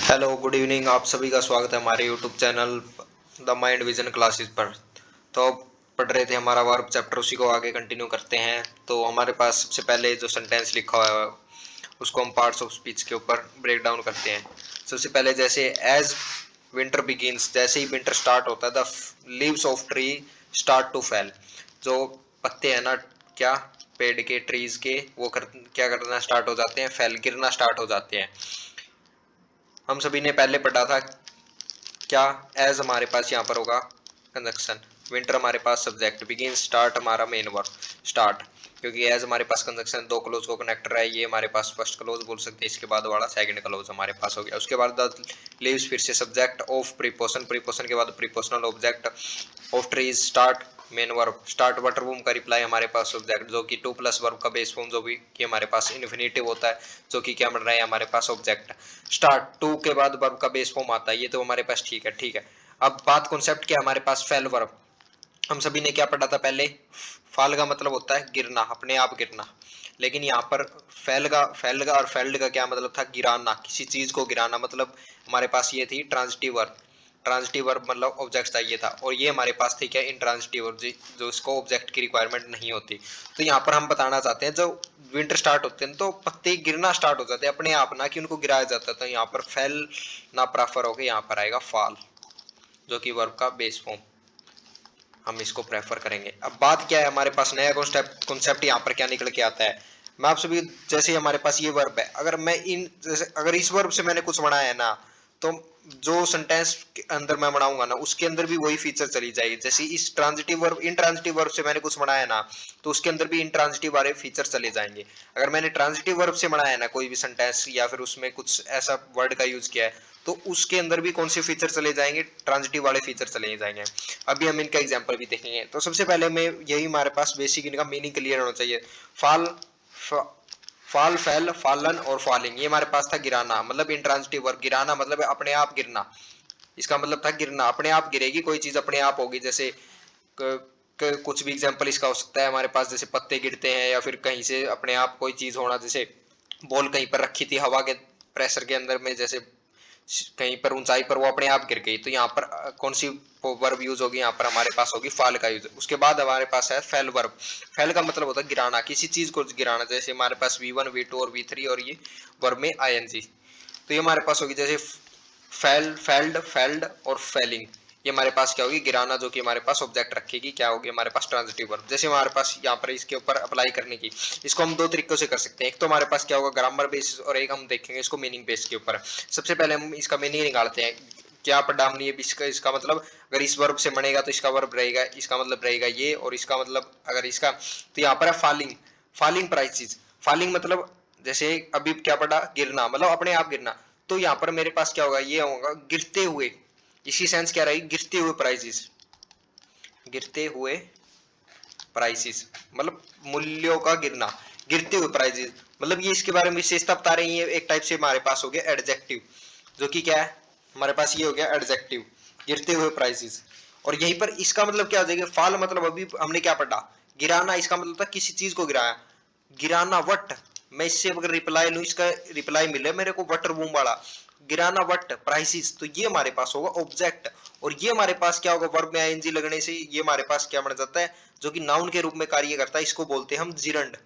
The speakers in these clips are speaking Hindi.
Hello good evening. आप सभी का स्वागत है हमारे YouTube channel the mind vision classes पर। तो पढ़ रहे थे हमारा वर्ब चैप्टर, उसी को आगे कंटिन्यू करते हैं। तो हमारे पास सबसे पहले जो सेंटेंस लिखा हुआ है उसको हम पार्ट्स ऑफ स्पीच के ऊपर ब्रेक डाउन करते हैं। सबसे पहले जैसे एज विंटर बिगिंस, जैसे ही विंटर स्टार्ट होता है the leaves of tree start to fail. जो पत्ते हैं ना, क्या पेड़ के, ट्रीज के, वो क्या करना स्टार्ट हो जाते हैं, फेल, गिरना स्टार्ट हो जाते हैं। हम सभी ने पहले पढ़ा था क्या, एज हमारे पास यहाँ पर होगा कंजक्शन, विंटर हमारे पास सब्जेक्ट, बिगिन स्टार्ट हमारा मेन वर्ब स्टार्ट, क्योंकि एज हमारे पास कंजक्शन दो क्लोज को कनेक्ट रहा है, ये हमारे पास फर्स्ट क्लोज बोल सकते हैं, इसके बाद वाला सेकंड क्लोज हमारे पास हो गया। उसके बाद द लीव्स फिर से सब्जेक्ट ऑफ प्रीपोजिशन, प्रीपोजिशन के बाद prepositional object of trees start main verb start, verb whom का रिप्लाई हमारे पास ऑब्जेक्ट, जो कि टू प्लस वर्ब का बेस फॉर्म जो भी कि हमारे पास इन्फिनेटिव होता है, जो कि क्या बन रहा है हमारे पास ऑब्जेक्ट। स्टार्ट टू के बाद वर्ब का बेस फॉर्म आता है, ये तो हमारे पास ठीक है ठीक है। अब बात कॉन्सेप्ट क्या हमारे पास, फेल वर्ब। हम सभी ने क्या पढ़ा था पहले, फाल का मतलब होता है गिरना, अपने आप गिरना। लेकिन यहाँ पर फैल का और फेल्ड का क्या मतलब था, गिराना, किसी चीज को गिराना। मतलब हमारे पास ये थी ट्रांजिटिव वर्ब, ट्रांजिटिव वर्ब मतलब ऑब्जेक्ट चाहिए था, और ये हमारे पास थी क्या, इंट्रांजिटिव वर्ब, जो इसको ऑब्जेक्ट की रिक्वायरमेंट नहीं होती। तो यहाँ पर हम बताना चाहते हैं, जो विंटर स्टार्ट होते हैं तो पत्ते गिरना स्टार्ट हो जाते हैं अपने आप, ना कि उनको गिराया जाता। तो यहाँ पर फेल ना प्रेफर होकर यहाँ पर आएगा फॉल, जो कि वर्ब का बेस फॉर्म, हम इसको प्रेफर करेंगे। अब बात क्या है, हमारे पास नया कॉन्सेप्ट यहाँ पर क्या निकल के आता है। मैं आप सभी, जैसे हमारे पास ये वर्ब है, अगर मैं इन जैसे अगर इस वर्ब से मैंने कुछ बनाया है ना, तो जो सेंटेंस के अंदर मैं बनाऊंगा ना, उसके अंदर भी वही फीचर चली जाएगी। जैसे इस ट्रांजिटिव वर्ब, इंट्रांजिटिव वर्ब से मैंने कुछ बनाया ना, तो उसके अंदर भी इंट्रांजिटिव वाले फीचर चले जाएंगे। अगर मैंने ट्रांजिटिव वर्ब से बनाया है ना कोई भी सेंटेंस, या फिर उसमें कुछ ऐसा वर्ड का यूज किया है, तो उसके अंदर भी कौन से फीचर चले जाएंगे, ट्रांजिटिव वाले फीचर चले जाएंगे। अभी हम इनका एग्जांपल भी देखेंगे। तो सबसे पहले में यही हमारे पास बेसिक इनका मीनिंग क्लियर होना चाहिए। फाल, फॉल, फेल, फॉलन और फॉलिंग, ये हमारे पास था गिराना, मतलब इंट्रांजिटिव वर्ब। गिराना मतलब अपने आप गिरना, इसका मतलब था गिरना, अपने आप गिरेगी कोई चीज, अपने आप होगी। जैसे कुछ भी एग्जांपल इसका हो सकता है हमारे पास, जैसे पत्ते गिरते हैं, या फिर कहीं से अपने आप कोई चीज होना, जैसे बॉल कहीं पर रखी थी हवा के प्रेशर के अंदर में, जैसे कहीं पर ऊंचाई पर वो अपने आप गिर गई, तो यहाँ पर कौन सी वर्ब यूज होगी, यहाँ पर हमारे पास होगी फाल का यूज। उसके बाद हमारे पास है फेल वर्ब। फेल का मतलब होता है गिराना, किसी चीज को गिराना। जैसे हमारे पास V1 V2 और V3, और ये वर्ब में ING, तो ये हमारे पास होगी जैसे फेल, फेल्ड, फेल्ड और फेलिंग। ये हमारे पास क्या होगी, गिराना, जो कि हमारे पास ऑब्जेक्ट रखेगी, क्या होगी हमारे पास, ट्रांजिटिव वर्ब। जैसे हमारे पास यहाँ पर इसके ऊपर अप्लाई करने की, इसको हम दो तरीकों से कर सकते हैं। एक तो हमारे पास क्या होगा, ग्रामर बेसिस, और एक हम देखेंगे इसको मीनिंग बेस के ऊपर। सबसे पहले हम इसका मीनिंग निकालते हैं, क्या पढ़ा हमने ये, इसका मतलब अगर इस वर्ब से बनेगा तो इसका वर्ब रहेगा, इसका मतलब रहेगा ये, और इसका मतलब अगर इसका, तो यहाँ पर है फॉलिंग, फॉलिंग प्राइसेस। फॉलिंग मतलब जैसे अभी क्या पढ़ा, गिरना, मतलब अपने आप गिरना। तो यहाँ पर मेरे पास क्या होगा, ये होगा गिरते हुए, इसी सेंस क्या रहेगी, गिरते हुए प्राइसेस, गिरते हुए प्राइसेस मतलब मूल्यों का गिरना, गिरते हुए प्राइसेस, मतलब ये इसके बारे में विशेषता बता रही है। एक टाइप से हमारे पास हो गया एडजेक्टिव, जो कि क्या है हमारे पास, ये हो गया एडजेक्टिव, गिरते हुए प्राइसेस। और यहीं पर इसका मतलब क्या हो जाएगा, फॉल मतलब अभी हमने क्या पढ़ा, गिराना, इसका मतलब था किसी चीज को गिराया, गिराना वट। मैं इससे अगर रिप्लाई लूं, इसका रिप्लाई मिले मेरे को वटर बूम वाला, गिराना वट प्राइसिस, तो ये हमारे पास होगा ऑब्जेक्ट। और ये हमारे पास क्या होगा, वर्ब में आईएनजी लगने से ये हमारे पास क्या बन जाता है, जो कि नाउन के रूप में कार्य करता है, इसको बोलते हैं हम जिरंड।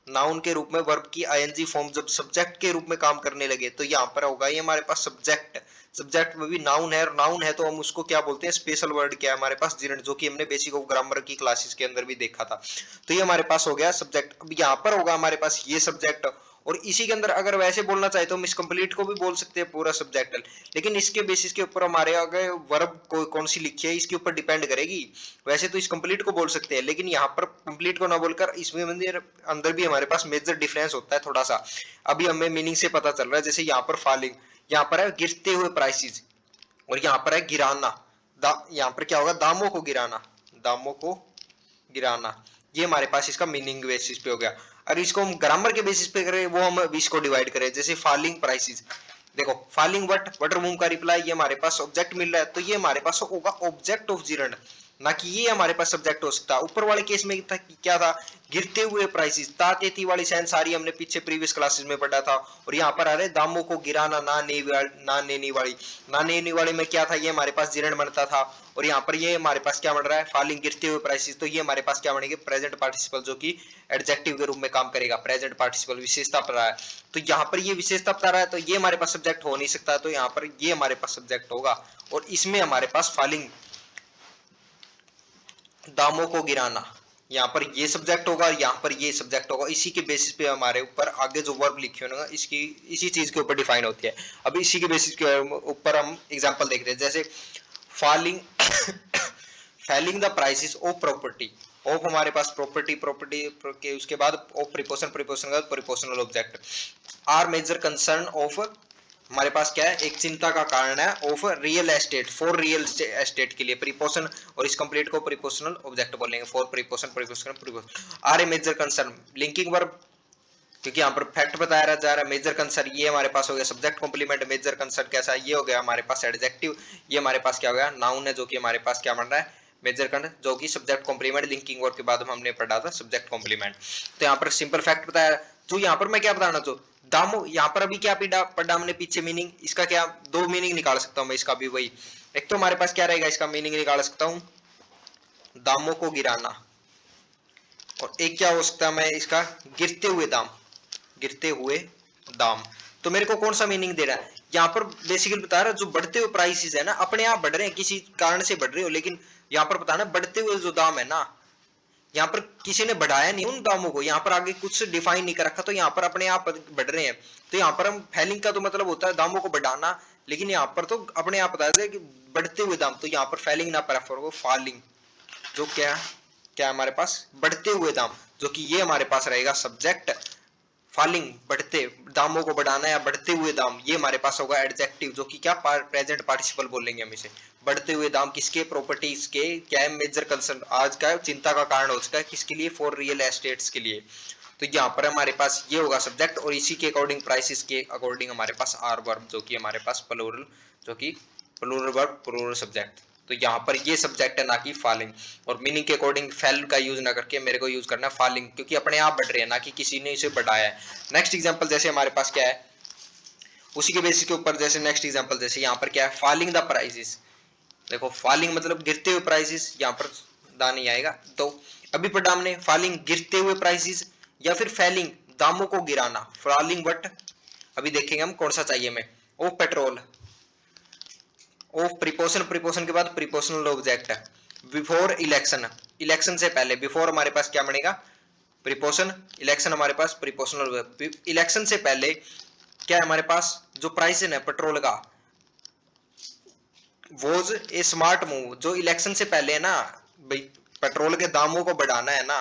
नाउन के रूप में वर्ब की आईएनजी फॉर्म जब सब्जेक्ट के रूप में काम करने लगे, तो यहाँ पर होगा ये हमारे पास सब्जेक्ट। सब्जेक्ट में भी नाउन है, और नाउन है तो हम उसको क्या बोलते हैं, स्पेशल वर्ड क्या है हमारे पास, जिरंड, जो कि हमने बेसिक ऑफ ग्रामर की क्लासेस के अंदर भी देखा था। तो ये हमारे पास हो गया सब्जेक्ट। अब यहाँ पर होगा हमारे पास ये सब्जेक्ट, और इसी के अंदर अगर वैसे बोलना चाहे तो हम इस कंप्लीट को भी बोल सकते हैं पूरा सब्जेक्ट, लेकिन इसके बेसिस के ऊपर हमारे आगे वर्ब कौन सी लिखी है इसके ऊपर डिपेंड करेगी। वैसे तो इस कंप्लीट को बोल सकते हैं, लेकिन यहाँ पर कंप्लीट को ना बोलकर इसमें अंदर भी हमारे पास मेजर डिफरेंस होता है थोड़ा सा। अभी हमें मीनिंग से पता चल रहा है। जैसे यहाँ पर फॉलिंग, यहाँ पर है गिरते हुए प्राइसेस, और यहाँ पर है गिराना, यहाँ पर क्या होगा, दामों को गिराना, दामों को गिराना। ये हमारे पास इसका मीनिंग बेसिस पे हो गया। अगर इसको हम ग्रामर के बेसिस पे करें, वो हम अभी इसको डिवाइड करें। जैसे फॉलिंग प्राइसेस, देखो फॉलिंग वट, वटर मूव का रिप्लाई, ये हमारे पास ऑब्जेक्ट मिल रहा है, तो ये हमारे पास होगा ऑब्जेक्ट ऑफ जिरंड। ना कि ये हमारे पास सब्जेक्ट हो सकता। ऊपर वाले केस में था क्या था, गिरते हुए प्राइसेस, तातेती वाली साइन सारी हमने पीछे प्रीवियस क्लासेस में पढ़ा था। और यहाँ पर आ रहे दामों को गिराना, ना नेनी वाली, ना नेनी वाली में क्या था, ये हमारे पास जिरण बनता था। और यहाँ पर ये हमारे पास क्या बन रहा है, फॉलिंग, गिरते हुए प्राइसेस, तो ये हमारे पास क्या बनेंगे, प्रेजेंट पार्टिसिपल, जो कि एडजेक्टिव के रूप में काम करेगा। प्रेजेंट पार्टिसिपल विशेषता पर रहा है, तो यहाँ पर ये विशेषता बता रहा है, तो ये हमारे पास सब्जेक्ट हो नहीं सकता, तो यहाँ पर ये हमारे पास सब्जेक्ट होगा। और इसमें हमारे पास फॉलिंग, दामों को गिराना, यहाँ पर ये सब्जेक्ट होगा, यहाँ पर ये सब्जेक्ट होगा। इसी के बेसिस पे हमारे ऊपर आगे जो वर्ब लिखे होगा इसकी इसी चीज के ऊपर डिफाइन होती है। अभी इसी के बेसिस के ऊपर हम एग्जांपल देखते हैं, जैसे falling falling the prices of property. Of हमारे पास प्रॉपर्टी, प्रॉपर्टी के उसके बाद ऑफ प्रीपोजिशन, प्रीपोजिशन के बाद prepositional object. Are major concern of, हमारे पास क्या है, एक चिंता का कारण है, of real estate, for real estate के लिए प्रीपोजिशन, और इस कंप्लीट को प्रीपोजिशनल ऑब्जेक्ट बोलेंगे। For preposition, preposition, preposition. Are a major concern, linking verb, क्योंकि यहाँ पर फैक्ट बताया जा रहा है। मेजर कंसर्न ये हमारे पास हो गया सब्जेक्ट कॉम्प्लीमेंट। मेजर कंसर्न कैसा, ये हो गया हमारे पास एडजेक्टिव। ये हमारे पास क्या हो गया, नाउन है, जो कि हमारे पास क्या बन रहा है, मेजर कंसर्न, जो कि सब्जेक्ट कॉम्प्लीमेंट। लिंकिंग वर्ब के बाद हमने पढ़ा था सब्जेक्ट कॉम्प्लीमेंट। तो यहाँ पर सिंपल फैक्ट बताया। तो यहाँ पर मैं क्या बताना चाहूँ, दामो, यहाँ पर अभी क्या पढ़ा हमने पीछे मीनिंग, इसका क्या दो मीनिंग निकाल सकता हूँ मैं इसका भी वही। एक तो हमारे पास क्या रहेगा, इसका मीनिंग निकाल सकता हूँ दामों को गिराना, और एक क्या हो सकता है मैं इसका, गिरते हुए दाम, गिरते हुए दाम। तो मेरे को कौन सा मीनिंग दे रहा है, यहाँ पर बेसिकली बता रहा है जो बढ़ते हुए प्राइसेस है ना, अपने आप बढ़ रहे हैं, किसी कारण से बढ़ रहे हो, लेकिन यहाँ पर बताना बढ़ते हुए जो दाम है ना, यहाँ पर किसी ने बढ़ाया नहीं उन दामों को, यहाँ पर आगे कुछ डिफाइन नहीं कर रखा, तो यहाँ पर अपने आप बढ़ रहे हैं। तो यहाँ पर हम फैलिंग का तो मतलब होता है दामों को बढ़ाना, लेकिन यहाँ पर तो अपने आप बताया जाए कि बढ़ते हुए दाम, तो यहाँ पर फैलिंग ना प्रेफर हो, फॉलिंग, जो क्या क्या हमारे पास बढ़ते हुए दाम, जो कि ये हमारे पास रहेगा सब्जेक्ट। फॉलिंग, बढ़ते, दामों को बढ़ाना या बढ़ते हुए दाम, ये हमारे पास होगा एडजेक्टिव, जो कि क्या प्रेजेंट पार्टिसिपल बोलेंगे हम इसे। बढ़ते हुए दाम किसके, प्रॉपर्टीज के, क्या है, मेजर कंसर्न, आज का चिंता का कारण हो सकता है, किसके लिए, फॉर रियल एस्टेट्स के लिए। तो यहाँ पर हमारे पास ये होगा सब्जेक्ट, और इसी के अकॉर्डिंग, प्राइसेस के अकॉर्डिंग हमारे पास आर वर्ब, जो कि हमारे पास प्लूरल, जो कि प्लूरल वर्ब, प्लूरल सब्जेक्ट। तो यहाँ पर ये सब्जेक्ट है, ना कि फॉलिंग। और मीनिंग के अकॉर्डिंग फेल का यूज ना करके मेरे को यूज करना है फॉलिंग, क्योंकि अपने आप बढ़ रहे हैं, ना कि किसी ने इसे बढ़ाया है। नेक्स्ट एग्जांपल जैसे हमारे पास क्या है, उसी के बेसिस के ऊपर, जैसे नेक्स्ट एग्जांपल जैसे यहाँ पर क्या है, फॉलिंग द प्राइसेस। देखो फॉलिंग मतलब गिरते हुए प्राइसेस, यहाँ पर दा नहीं आएगा। तो अभी पढ़ा हमने फॉलिंग, गिरते हुए प्राइसेस, या फिर फैलिंग, दामों को गिराना, फॉलिंग। बट अभी देखेंगे हम कौन सा चाहिए हमें। ओ पेट्रोल, ऑफ प्रीपोजिशन, प्रीपोजिशन के बाद प्रीपोजिशनल ऑब्जेक्ट है। बिफोर इलेक्शन, इलेक्शन से पहले, बिफोर हमारे पास क्या बनेगा, प्रीपोजिशन, इलेक्शन हमारे पास प्रीपोजिशनल। इलेक्शन से पहले क्या है हमारे पास, जो प्राइस है पेट्रोल का, वॉज ए स्मार्ट मूव, जो इलेक्शन से पहले है ना भाई, पेट्रोल के दामों को बढ़ाना है ना,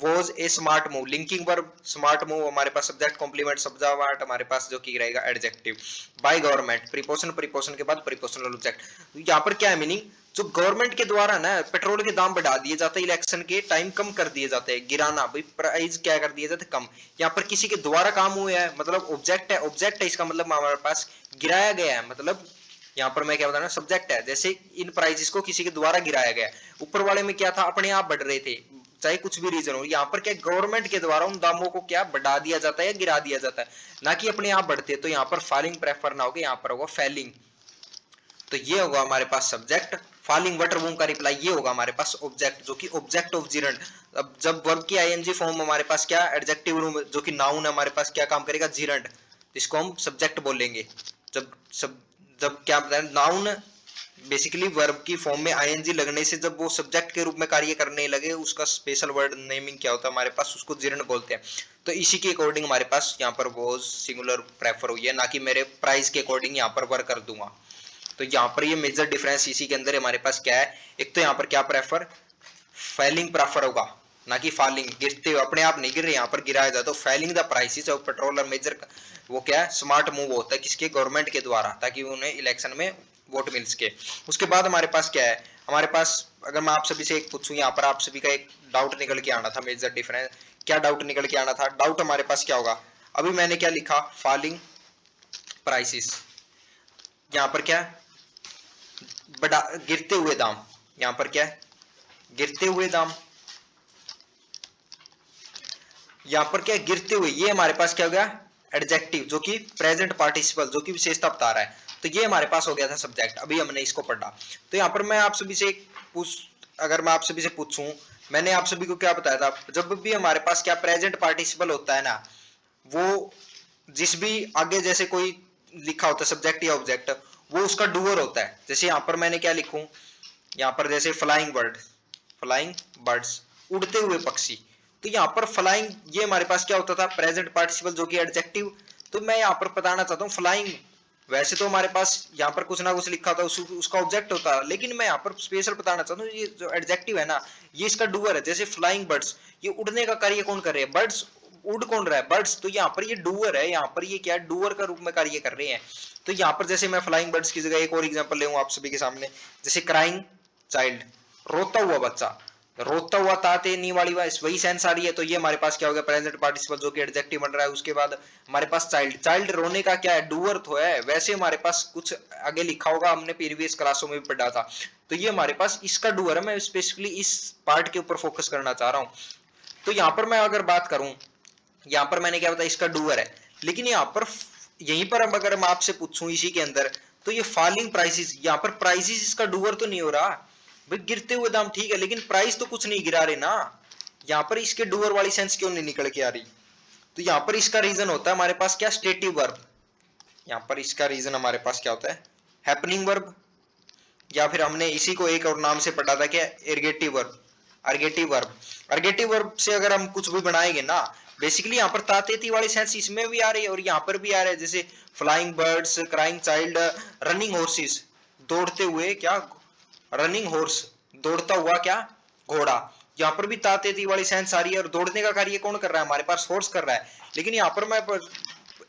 was a smart move. Linking पर स्मार्ट मूव हमारे पास सब्जेक्ट कॉम्प्लीमेंट, सब्जेक्ट हमारे पास जो की रहेगा adjective. By government, preposition, preposition के बाद प्रीपोजिशनल ऑब्जेक्ट। यहाँ पर क्या है मीनिंग, जो गवर्नमेंट के द्वारा ना पेट्रोल के दाम बढ़ा दिए जाते हैं, इलेक्शन के टाइम कम कर दिए जाते हैं, गिराना भाई, प्राइस क्या कर दिए जाते कम। यहाँ पर किसी के द्वारा काम हुआ है, मतलब ऑब्जेक्ट है, ऑब्जेक्ट है, इसका मतलब हमारे पास गिराया गया है, मतलब यहाँ पर मैं क्या बता रहा हूँ, सब्जेक्ट है। जैसे इन प्राइसेस को किसी के द्वारा गिराया गया, ऊपर वाले में क्या था, अपने आप बढ़ रहे थे, चाहे कुछ भी रीजन हो। यहाँ पर क्या गवर्नमेंट के द्वारा उन दामों को क्या बढ़ा दिया जाता है या गिरा दिया जाता है, ना कि अपने आप बढ़ते। तो यहाँ पर फॉलिंग प्रेफर ना होगा, यहाँ पर होगा फैलिंग। तो ये होगा हमारे पास सब्जेक्ट। फॉलिंग वाटर बूम का रिप्लाई ये होगा हमारे पास ऑब्जेक्ट, जो कि ऑब्जेक्ट ऑफ जिरंड। अब जब वर्ब की आईएनजी फॉर्म हमारे पास क्या एडजेक्टिव रूम, जो कि नाउन है हमारे पास, क्या काम करेगा, जिरंड, इसको हम सब्जेक्ट बोलेंगे। जब क्या बताया, नाउन बेसिकली वर्ब की फॉर्म में आईएनजी लगने से जब वो सब्जेक्ट के रूप में कार्य करने लगे, उसका स्पेशल वर्ड नेमिंग क्या होता है हमारे पास, उसको जिरंड बोलते हैं। तो इसी के अकॉर्डिंग हमारे पास यहाँ पर वॉज सिंगुलर प्रेफर हुई है, ना कि मेरे प्राइस के अकॉर्डिंग यहाँ पर वर्क कर दूंगा। तो यहाँ पर ये मेजर डिफरेंस इसी के अंदर हमारे पास क्या है, एक तो यहाँ पर क्या प्रेफर, फैलिंग प्रेफर होगा, ना कि फॉलिंग, गिरते हुए, अपने आप नहीं गिर रहे, यहाँ पर गिराया जाता है। तो falling the prices of petrol और मेजर, वो क्या है, स्मार्ट मूव होता है किसके, गवर्नमेंट के द्वारा, ताकि उन्हें इलेक्शन में वोट मिल सके। उसके बाद हमारे पास क्या है, हमारे पास अगर मैं आप सभी से एक पूछूं, यहाँ पर आप सभी का एक डाउट निकल के आना था, मेजर डिफरेंस क्या डाउट निकल के आना था, डाउट हमारे पास क्या होगा, अभी मैंने क्या लिखा, फॉलिंग प्राइसेस, यहाँ पर क्या, बड़ा गिरते हुए दाम, यहाँ पर क्या है गिरते हुए दाम, यहां पर क्या गिरते हुए, ये हमारे पास क्या हो गया एडजेक्टिव जो कि प्रेजेंट पार्टिसिपल जो कि विशेषता बता रहा है। तो ये हमारे पास हो गया था सब्जेक्ट, अभी हमने इसको पढ़ा। तो यहाँ पर मैं आप सभी से पूछ अगर मैं आप सभी से पूछूं, मैंने आप सभी को क्या बताया था, जब भी हमारे पास क्या प्रेजेंट पार्टिसिपल होता है ना, वो जिस भी आगे जैसे कोई लिखा होता है सब्जेक्ट या ऑब्जेक्ट, वो उसका डूअर होता है। जैसे यहाँ पर मैंने क्या लिखूं, यहाँ पर जैसे फ्लाइंग बर्ड, फ्लाइंग बर्ड्स, उड़ते हुए पक्षी। तो यहाँ पर फ्लाइंग ये हमारे पास क्या होता था प्रेजेंट पार्टिसिपल जो कि एडजेक्टिव। तो मैं यहाँ पर बताना चाहता हूँ फ्लाइंग, वैसे तो हमारे पास यहाँ पर कुछ ना कुछ लिखा था उसका ऑब्जेक्ट होता है, लेकिन मैं यहाँ पर स्पेशल बताना चाहता हूँ ये जो एडजेक्टिव है ना, ये इसका डूअर है। जैसे फ्लाइंग बर्ड्स, ये उड़ने का कार्य कौन कर रहे हैं, बर्ड्स उड़ कौन रहा है, बर्ड्स। तो यहाँ पर ये डूअर है, यहाँ पर ये क्या है डूअर का रूप में कार्य कर रहे हैं। तो यहाँ पर जैसे मैं फ्लाइंग बर्ड्स की जगह एक और एग्जांपल ले आप सभी के सामने, जैसे क्राइंग चाइल्ड, रोता हुआ बच्चा, रोता हुआ ताते नी वाली वही सेंस आ रही है। तो ये हमारे पास क्या हो गया प्रेजेंट पार्टिसिपल जो कि एडजेक्टिव बन रहा है। उसके बाद हमारे पास चाइल्ड, चाइल्ड रोने का क्या है डूअर तो है, वैसे हमारे पास कुछ आगे लिखा होगा, हमने प्रीवियस क्लासों में भी पढ़ा था। तो ये हमारे पास इसका डूअर है, मैं स्पेशली इस पार्ट के ऊपर फोकस करना चाह रहा हूँ। तो यहाँ पर मैं अगर बात करूं, यहाँ पर मैंने क्या बताया इसका डूअर है, लेकिन यहाँ पर यहीं पर अब अगर मैं आपसे पूछूं इसी के अंदर, तो ये फॉलिंग प्राइसेस, यहाँ पर प्राइसेस इसका डूअर तो नहीं हो रहा भाई, गिरते हुए दाम ठीक है, लेकिन प्राइस तो कुछ नहीं गिरा रहे ना, यहाँ पर इसके डूअर वाली सेंस क्यों नहीं निकल के आ रही। तो यहाँ पर इसका रीजन होता है हमारे पास क्या स्टेटिव वर्ब, यहाँ पर इसका रीजन हमारे पास क्या होता है हैपनिंग वर्ब, या फिर हमने इसी को एक और नाम से पढ़ा था क्या एर्गेटिव वर्ब, अर्गेटिव वर्ब। अर्गेटिव वर्ब से अगर हम कुछ भी बनाएंगे ना, बेसिकली यहाँ पर तातेती वाली सेंस इसमें भी आ रही है और यहाँ पर भी आ रहा है। जैसे flying birds, crying child, running horses, दौड़ते हुए क्या, रनिंग हॉर्स, दौड़ता हुआ क्या घोड़ा, यहाँ पर भी तातेती वाली सेंस आ रही है। और दौड़ने का कार्य कौन कर रहा है, हमारे पास हॉर्स कर रहा है। लेकिन यहाँ पर मैं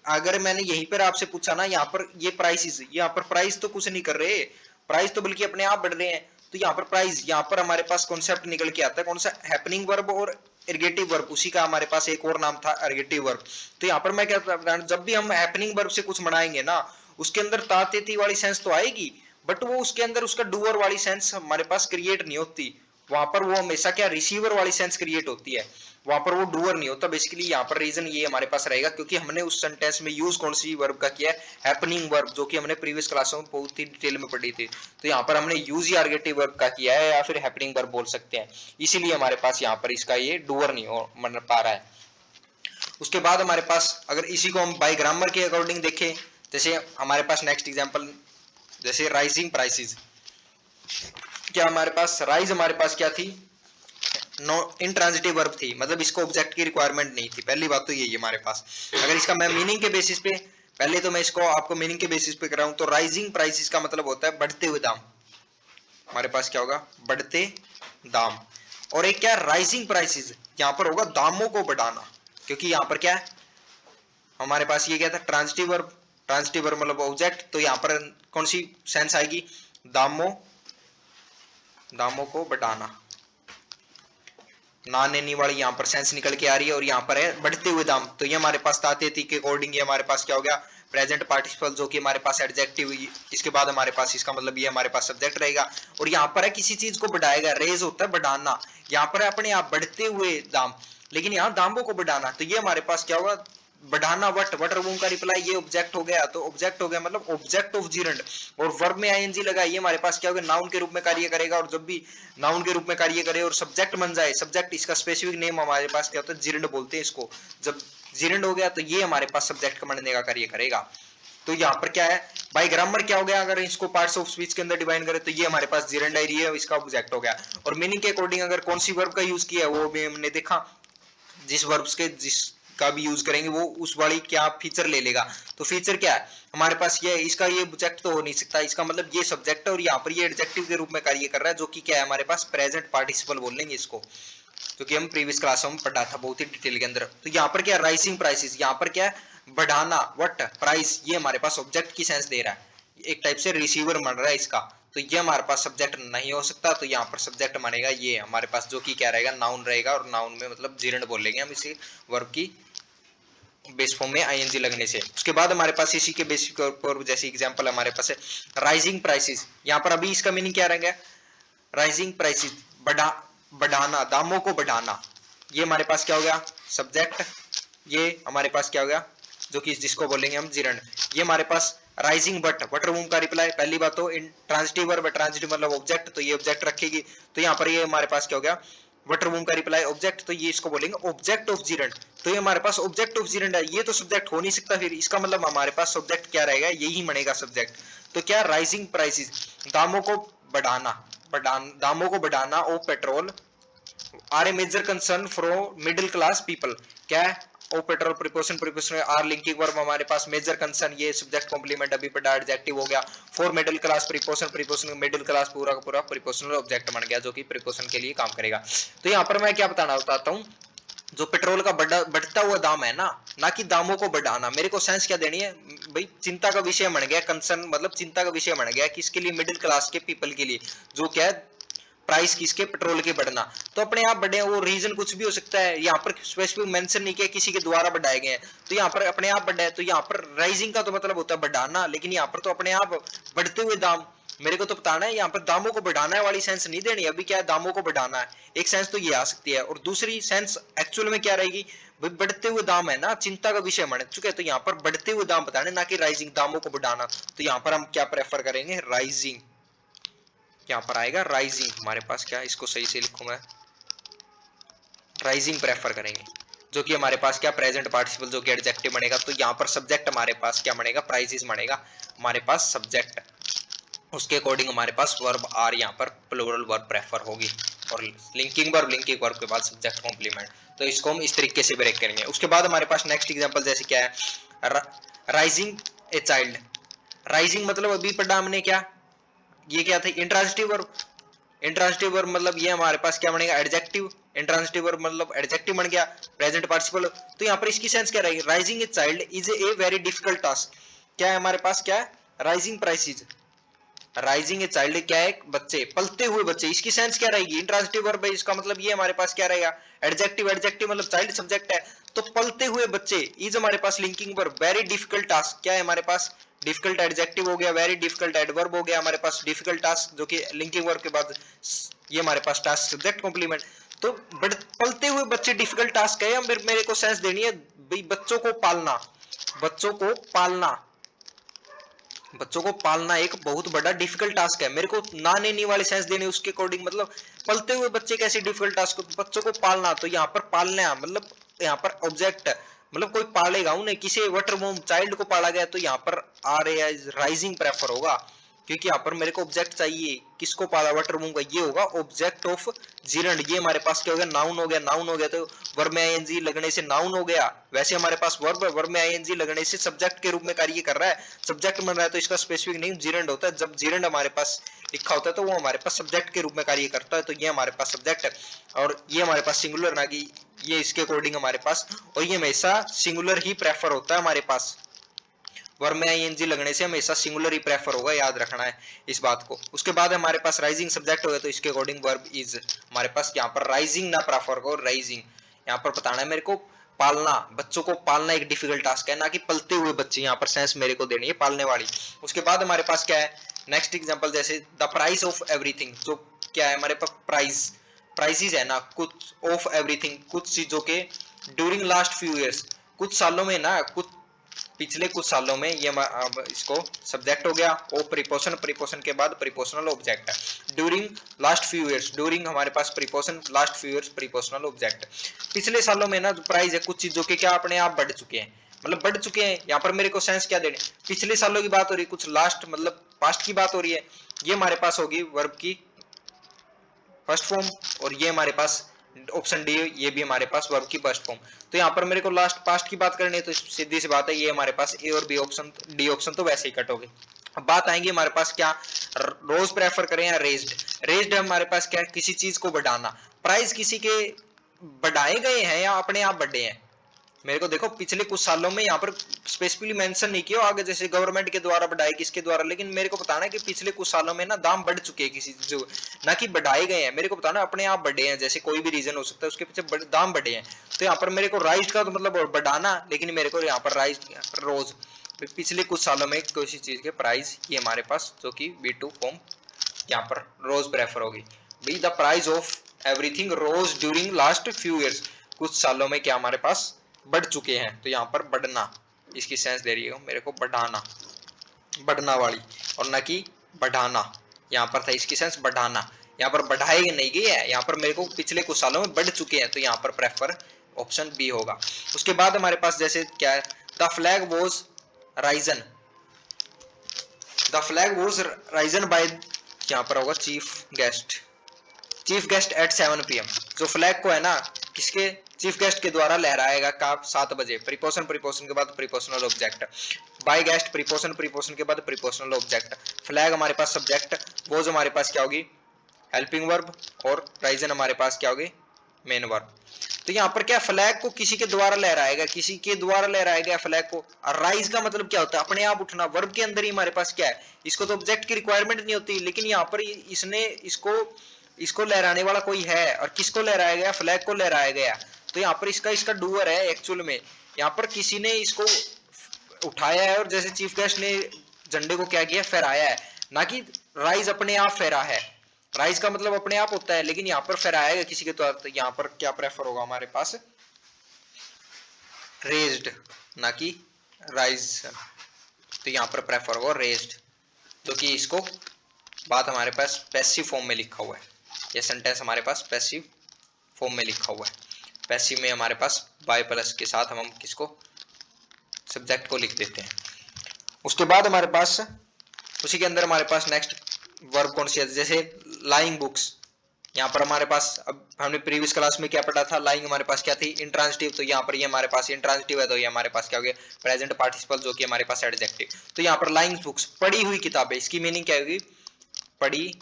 अगर मैंने यहीं पर आपसे पूछा ना, यहाँ पर ये प्राइसेस, यहाँ पर प्राइस तो कुछ नहीं कर रहे, प्राइस तो बल्कि अपने आप बढ़ रहे हैं। तो यहाँ पर प्राइस, यहाँ पर हमारे पास कॉन्सेप्ट निकल के आता है कौन सा, हैपनिंग वर्ब और एर्गेटिव वर्ब, उसी का हमारे पास एक और नाम था अर्गेटिव वर्ब। तो यहाँ पर मैं क्या, जब भी हम हैपनिंग वर्ब से कुछ बनाएंगे ना, उसके अंदर तातेती वाली सेंस तो आएगी, बट वो उसके अंदर उसका डूअर वाली सेंस हमारे पास क्रिएट नहीं होती। वहां पर वो हमेशा क्या रिसीवर वाली सेंस क्रिएट होती है, वहां पर वो डूअर नहीं होता। बेसिकली यहाँ पर रीजन ये हमारे पास रहेगा क्योंकि हमने उस सेंटेंस में यूज कौन सी वर्ब का किया है, हैपनिंग वर्ब, जो कि हमने प्रीवियस क्लासों में बहुत ही डिटेल में पढ़ी थी। तो यहाँ पर हमने यूज ही आर्गेटिव वर्ब का किया है या फिर हैपनिंग वर्ब बोल सकते हैं, इसीलिए हमारे पास यहाँ पर इसका ये डूअर नहीं हो बन पा रहा है। उसके बाद हमारे पास अगर इसी को हम बाय ग्रामर के अकॉर्डिंग देखें, जैसे हमारे पास नेक्स्ट एग्जाम्पल जैसे राइजिंग प्राइसेस, क्या हमारे पास राइज हमारे पास क्या थी, नो इंट्रांजिटिव वर्ब थी, मतलब इसको ऑब्जेक्ट की रिक्वायरमेंट नहीं थी। पहली बात तो यही है हमारे पास। अगर इसका मैं मीनिंग के बेसिस पे, पहले तो मैं इसको आपको मीनिंग के बेसिस पे कराऊं, तो राइजिंग प्राइसेस का मतलब होता है बढ़ते हुए दाम, हमारे पास क्या होगा बढ़ते दाम। और एक क्या राइजिंग प्राइसेस, यहाँ पर होगा दामों को बढ़ाना, क्योंकि यहाँ पर क्या है हमारे पास ये क्या था ट्रांजिटिव वर्ब, ट्रांजिटिव वर्ब मतलब ऑब्जेक्ट, तो यहाँ पर कौन सी सेंस आएगी, दामों, दामों को बढ़ाना, ना नेनी वाली यहाँ पर सेंस निकल के आ रही है। और यहाँ पर है बढ़ते हुए दाम, तो ये हमारे पास तातेती के अकॉर्डिंग ये हमारे पास क्या हो गया प्रेजेंट पार्टिसिपल जो कि हमारे पास एडजेक्टिव, इसके बाद हमारे पास इसका मतलब ये हमारे पास सब्जेक्ट रहेगा। और यहाँ पर है किसी चीज को बढ़ाएगा, रेज होता है बढ़ाना, यहाँ पर है अपने आप बढ़ते हुए दाम, लेकिन यहाँ दामों को बढ़ाना, तो ये हमारे पास क्या होगा बढ़ाना। वट वट वर्ब का रिप्लाई ये ऑब्जेक्ट हो गया, तो ऑब्जेक्ट हो गया मतलब ऑब्जेक्ट ऑफ जिरंड, और वर्ब में आईएनजी लगा, ये हमारे पास क्या होगा नाउन के रूप में कार्य करेगा। और जब भी नाउन के रूप में कार्य करे और सब्जेक्ट बन जाए, सब्जेक्ट इसका स्पेसिफिक नेम हमारे पास क्या होता है जिरंड बोलते हैं इसको, जब जिरंड हो गया तो ये हमारे पास सब्जेक्ट का बनने का कार्य करेगा। तो यहाँ पर क्या है बाय ग्रामर क्या हो गया, अगर इसको पार्ट्स ऑफ स्पीच के अंदर डिवाइन करें तो ये हमारे पास जिरंड एरिया है, इसका ऑब्जेक्ट हो गया। और मीनिंग के अकॉर्डिंग अगर कौन सी वर्ब का यूज किया है वो भी हमने देखा, जिस वर्ब्स के जिसका भी यूज करेंगे वो उस वाली क्या फीचर ले लेगा। तो फीचर क्या है हमारे पास ये, इसका ये ऑब्जेक्ट तो हो नहीं सकता, इसका मतलब ये सब्जेक्ट है और यहाँ पर ये एडजेक्टिव के रूप में कार्य कर रहा है, जो कि क्या है हमारे पास प्रेजेंट पार्टिसिपल बोल लेंगे इसको, जो कि हम प्रीवियस क्लास में पढ़ा था बहुत ही डिटेल के अंदर। तो यहाँ पर क्या राइसिंग प्राइसेस, यहाँ पर क्या है बढ़ाना, व्हाट प्राइस, ये हमारे पास ऑब्जेक्ट की सेंस दे रहा है, एक टाइप से रिसीवर बन रहा है इसका। तो ये हमारे पास सब्जेक्ट नहीं हो सकता, तो यहाँ पर सब्जेक्ट मानेगा ये हमारे पास, जो कि क्या रहेगा नाउन रहेगा। और नाउन में मतलब जिरंड बोल लेंगे हम इसे वर्ब की बेस फॉर्म में आईएनजी लगने से। उसके बाद हमारे पास इसी के बेसिक पर जैसे एग्जांपल हमारे पास है राइजिंग प्राइसेस, यहाँ पर अभी इसका मीनिंग क्या रहेगा राइजिंग प्राइसेस, बढ़ा बढ़ाना, दामों को बढ़ाना, ये हमारे पास क्या हो गया सब्जेक्ट, ये हमारे पास क्या हो गया जो कि जिसको बोलेंगे हम जिरंड। ये हमारे पास राइजिंग बट, बट रूम का रिप्लाई, पहली बात तो इन ट्रांजिटिव वर्ब, ट्रांजिटिव मतलब ऑब्जेक्ट, तो ये ऑब्जेक्ट रखेगी, तो यहाँ पर ये हमारे पास क्या हो गया वट रूम का रिप्लाई ऑब्जेक्ट, तो ये इसको बोलेंगे ऑब्जेक्ट ऑफ जिरंड। तो ये हमारे पास ऑब्जेक्ट ऑफ जिरंड है, ये तो सब्जेक्ट हो नहीं सकता, फिर इसका मतलब हमारे पास सब्जेक्ट क्या रहेगा, यही बनेगा सब्जेक्ट। तो क्या राइजिंग प्राइसेस, दामों को बढ़ाना, दामों को बढ़ाना of petrol are a major concern for middle class people. क्या है ओ petrol preposition, preposition are linking verb हमारे पास मेजर कंसर्न, ये सब्जेक्ट कॉम्प्लीमेंट अभी पढ़ा एडजेक्टिव हो गया। For middle class preposition, preposition middle class पूरा का पूरा प्रिपोजिशनल ऑब्जेक्ट बन गया जो कि प्रिपोजिशन के लिए काम करेगा। तो यहाँ पर मैं क्या बताता हूँ, जो पेट्रोल का बढ़ता हुआ दाम है ना कि दामों को बढ़ाना, मेरे को सेंस क्या देनी है भाई, चिंता का विषय बन गया, कंसर्न मतलब चिंता का विषय बन गया किसके लिए, मिडिल क्लास के पीपल के लिए, जो क्या है प्राइस किसके, पेट्रोल के बढ़ना। तो अपने आप बढ़े, वो रीजन कुछ भी हो सकता है, यहाँ पर स्पेसिफिक मेंशन नहीं किया किसी के द्वारा बढ़ाए गए हैं, तो यहाँ पर अपने आप बढ़ा है, तो यहाँ पर राइजिंग का तो मतलब होता है बढ़ाना, लेकिन यहाँ पर तो अपने आप बढ़ते हुए दाम, मेरे को तो बताना है यहाँ पर दामों को बढ़ाना है वाली सेंस नहीं देनी, अभी क्या है दामों को बढ़ाना है, एक सेंस तो ये आ सकती है, और दूसरी सेंस एक्चुअल में क्या रहेगी, बढ़ते हुए दाम है ना, चिंता का विषय बन चुके हैं, तो यहाँ पर बढ़ते हुए दाम बताने, ना कि राइजिंग, दामों को बढ़ाना। तो यहाँ पर हम क्या प्रेफर करेंगे, राइजिंग, यहाँ पर आएगा राइजिंग हमारे पास, क्या इसको सही से लिखूं मैं, राइजिंग प्रेफर करेंगे, जो कि हमारे पास क्या प्रेजेंट पार्टिसिपल जो कि एडजेक्टिव बनेगा। तो यहाँ पर सब्जेक्ट हमारे पास क्या बनेगा, प्राइसेस बनेगा हमारे पास सब्जेक्ट, उसके अकॉर्डिंग हमारे पास वर्ब आर यहाँ पर प्लूरल वर्ब प्रेफर होगी, और लिंकिंग वर्ब के बाद सब्जेक्ट कॉम्प्लीमेंट। तो इसको हम इस तरीके से ब्रेक करेंगे। उसके बाद हमारे पास नेक्स्ट एग्जांपल जैसे क्या है, राइजिंग ए चाइल्ड, राइजिंग मतलब अभी पढ़ा हमने क्या, ये क्या था इंट्रांजिटिव वर्ब, इंट्रांजिटिव वर्ब मतलब ये हमारे पास क्या बनेगा एडजेक्टिव, इंट्रांजिटिव वर्ब मतलब एडजेक्टिव बन गया, प्रेजेंट पार्टिसिपल। तो यहाँ पर इसकी सेंस क्या रहेगी, rising a child is a very difficult task, क्या है हमारे पास क्या है rising prices, rising a child क्या है बच्चे, पलते हुए बच्चे, इसकी सेंस क्या रहेगी इंट्रांजिटिव वर्ब है, इसका मतलब ये हमारे पास क्या रहेगा एडजेक्टिव, एडजेक्टिव मतलब चाइल्ड सब्जेक्ट है, तो पलते हुए बच्चे इज हमारे पास linking verb, very difficult task क्या है हमारे पास डिफिकल्ट एडजेक्टिव हो गया, वेरी डिफिकल्ट एडवर्ब हो गया हमारे पास, डिफिकल्ट टास्क जो कि लिंकिंग वर्ब के बाद ये हमारे पास टास्क सब्जेक्ट कॉम्प्लीमेंट। तो पलते हुए बच्चे डिफिकल्ट टास्क है, मेरे को सेंस देनी है भाई बच्चों को पालना, बच्चों को पालना, बच्चों को पालना एक बहुत बड़ा डिफिकल्ट टास्क है, मेरे को ना नहीं वाली सेंस देनी उसके अकॉर्डिंग, मतलब पलते हुए बच्चे कैसे डिफिकल्ट टास्क, बच्चों को पालना, तो यहाँ पर पालना मतलब यहाँ पर ऑब्जेक्ट मतलब कोई पालेगा उन्हें, किसी वटर मोम चाइल्ड को पाला गया, तो यहाँ पर आर राइजिंग प्रेफर होगा, क्योंकि यहाँ पर मेरे को ऑब्जेक्ट चाहिए, किसको पाला वाटर मूव का, ये होगा ऑब्जेक्ट ऑफ जिरंड, ये हमारे पास क्या हो गया नाउन हो गया, नाउन हो गया तो वर्ब में आईएनजी लगने से नाउन हो गया, वैसे हमारे पास वर्ब, वर्ब में आईएनजी लगने से सब्जेक्ट के रूप में कार्य कर रहा है, सब्जेक्ट बन रहा है, तो इसका स्पेसिफिक नेम जिरंड होता है, जब जिरंड हमारे पास लिखा होता है तो वो हमारे पास सब्जेक्ट के रूप में कार्य करता है, तो ये हमारे पास सब्जेक्ट है, और ये हमारे पास सिंगुलर ना कि ये इसके अकॉर्डिंग हमारे पास, और ये हमेशा सिंगुलर ही प्रेफर होता है हमारे पास, वर्ब में आईएनजी लगने से हमेशा सिंगुलर ही प्रेफर होगा, याद रखना है इस बात को। उसके बाद हमारे पास राइजिंग सब्जेक्ट होगा, तो इसके अकॉर्डिंग वर्ब इज हमारे पास यहाँ पर राइजिंग ना प्रेफर को राइजिंग, यहाँ पर बताना है मेरे को पालना, बच्चों को पालना एक डिफिकल्ट टास्क है, ना कि पलते हुए बच्चे, यहाँ पर सेंस मेरे को देनी है पालने वाली। उसके बाद हमारे पास क्या है नेक्स्ट एग्जांपल जैसे द प्राइस ऑफ एवरीथिंग, जो क्या है हमारे पास प्राइस, प्राइसेस है ना कुछ ऑफ एवरीथिंग, कुछ चीजों के ड्यूरिंग लास्ट फ्यू इयर्स, कुछ सालों में ना, कुछ पिछले कुछ सालों में, ये अब इसको सब्जेक्ट हो गया, ओ प्रीपोजिशन, प्रीपोजिशन के बाद प्रीपोजिशनल ऑब्जेक्ट है, during last few years, during हमारे पास preposition, last few years prepositional object, पिछले सालों में ना जो प्राइस है कुछ चीजों के क्या अपने आप बढ़ चुके हैं, मतलब बढ़ चुके हैं, यहाँ पर मेरे को सेंस क्या देने, पिछले सालों की बात हो रही है, कुछ लास्ट मतलब पास्ट की बात हो रही है, ये हमारे पास होगी वर्ब की फर्स्ट फॉर्म, और ये हमारे पास ऑप्शन डी ये भी हमारे पास वर्ब की फर्स्ट फॉर्म। तो यहाँ पर मेरे को लास्ट पास्ट की बात करनी है, तो सीधी सी बात है ये हमारे पास ए और बी ऑप्शन, डी ऑप्शन तो वैसे ही कट हो गए। अब बात आएंगी हमारे पास क्या रोज प्रेफर करें या रेज्ड, रेज्ड हमारे पास क्या किसी चीज को बढ़ाना, प्राइस किसी के बढ़ाए गए हैं या अपने आप बढ़े हैं, मेरे को देखो पिछले कुछ सालों में यहाँ पर स्पेसिफिकली मेंशन नहीं किया आगे जैसे गवर्नमेंट के द्वारा बढ़ाए किसके द्वारा, लेकिन मेरे को बताना है कि पिछले कुछ सालों में ना दाम बढ़ चुके हैं किसी जो, ना कि बढ़ाए गए हैं, मेरे को बताना अपने आप बढ़े हैं, जैसे कोई भी रीजन हो सकता है उसके पीछे दाम बढ़े हैं, तो यहाँ पर मेरे को राइज का तो मतलब बढ़ाना, लेकिन मेरे को यहाँ पर राइज रोज पिछले कुछ सालों में किसी चीज के प्राइस, ये हमारे पास जो कि B2 फॉर्म यहाँ पर रोज प्रेफर होगी, be the price of everything rose during last few years, कुछ सालों में क्या हमारे पास बढ़ चुके हैं। तो यहाँ पर बढ़ना, इसकी सेंस दे रही है मेरे को बढ़ाना, बढ़ना वाली, और ना कि बढ़ाना। यहाँ पर था इसकी सेंस बढ़ाना, यहाँ पर बढ़ाए नहीं गए है, यहाँ पर मेरे को पिछले कुछ सालों में बढ़ चुके हैं, तो यहाँ पर प्रेफर ऑप्शन बी होगा। उसके बाद हमारे पास जैसे क्या है, the flag was Ryzen, the flag was Ryzen bye, यहाँ पर होगा चीफ गेस्ट एट 7 PM। जो फ्लैग को है ना, किसके, चीफ गेस्ट के द्वारा लहराएगा कब, 7 बजे। प्रीपोजिशन, प्रीपोजिशन के बाद prepositional object, by guest preposition, preposition के बाद प्रीपोजिशनल ऑब्जेक्ट, फ्लैग हमारे पास सब्जेक्ट, वो जो हमारे पास क्या होगी हेल्पिंग वर्ब, और राइजन हमारे पास क्या होगी मेन वर्ब। तो यहाँ पर क्या, फ्लैग को किसी के द्वारा लहराएगा, किसी के द्वारा लहराएगा फ्लैग को। राइज का मतलब क्या होता है, अपने आप उठना। वर्ब के अंदर ही हमारे पास क्या है, इसको तो ऑब्जेक्ट की रिक्वायरमेंट नहीं होती, लेकिन यहाँ पर इसने इसको लहराने वाला कोई है, और किसको लहराया गया, फ्लैग को लहराया गया। तो यहाँ पर इसका डूअर है एक्चुअल में, यहाँ पर किसी ने इसको उठाया है, और जैसे चीफ गेस्ट ने झंडे को क्या किया, फहराया है, ना कि राइज अपने आप फहरा है। राइज का मतलब अपने आप होता है, लेकिन यहाँ पर फहराया गया किसी के द्वारा। तो यहाँ पर क्या प्रेफर होगा हमारे पास, रेज्ड, ना कि राइज। तो यहाँ पर प्रेफर होगा रेज्ड, जो कि इसको बात हमारे पास पैसिव फॉर्म में लिखा हुआ है, ये सेंटेंस हमारे पास पैसिव फॉर्म में लिखा हुआ है। पैसिव में हमारे पास बाय प्लस के साथ हम किसको, सब्जेक्ट को लिख देते हैं। उसके बाद हमारे पास उसी के अंदर हमारे पास नेक्स्ट वर्ब कौन सी है, जैसे लाइंग बुक्स। यहाँ पर हमारे पास, अब हमने प्रीवियस क्लास में क्या पढ़ा था, लाइंग हमारे पास क्या थी, इंट्रांजिटिव। तो यहाँ पर ये हमारे पास इंट्रांजिटिव है, तो ये हमारे पास क्या हो गया प्रेजेंट पार्टिसिपल, जो कि हमारे पास एडजेक्टिव। तो यहाँ पर लाइंग बुक्स, पढ़ी हुई किताबें, इसकी मीनिंग क्या होगी, पढ़ी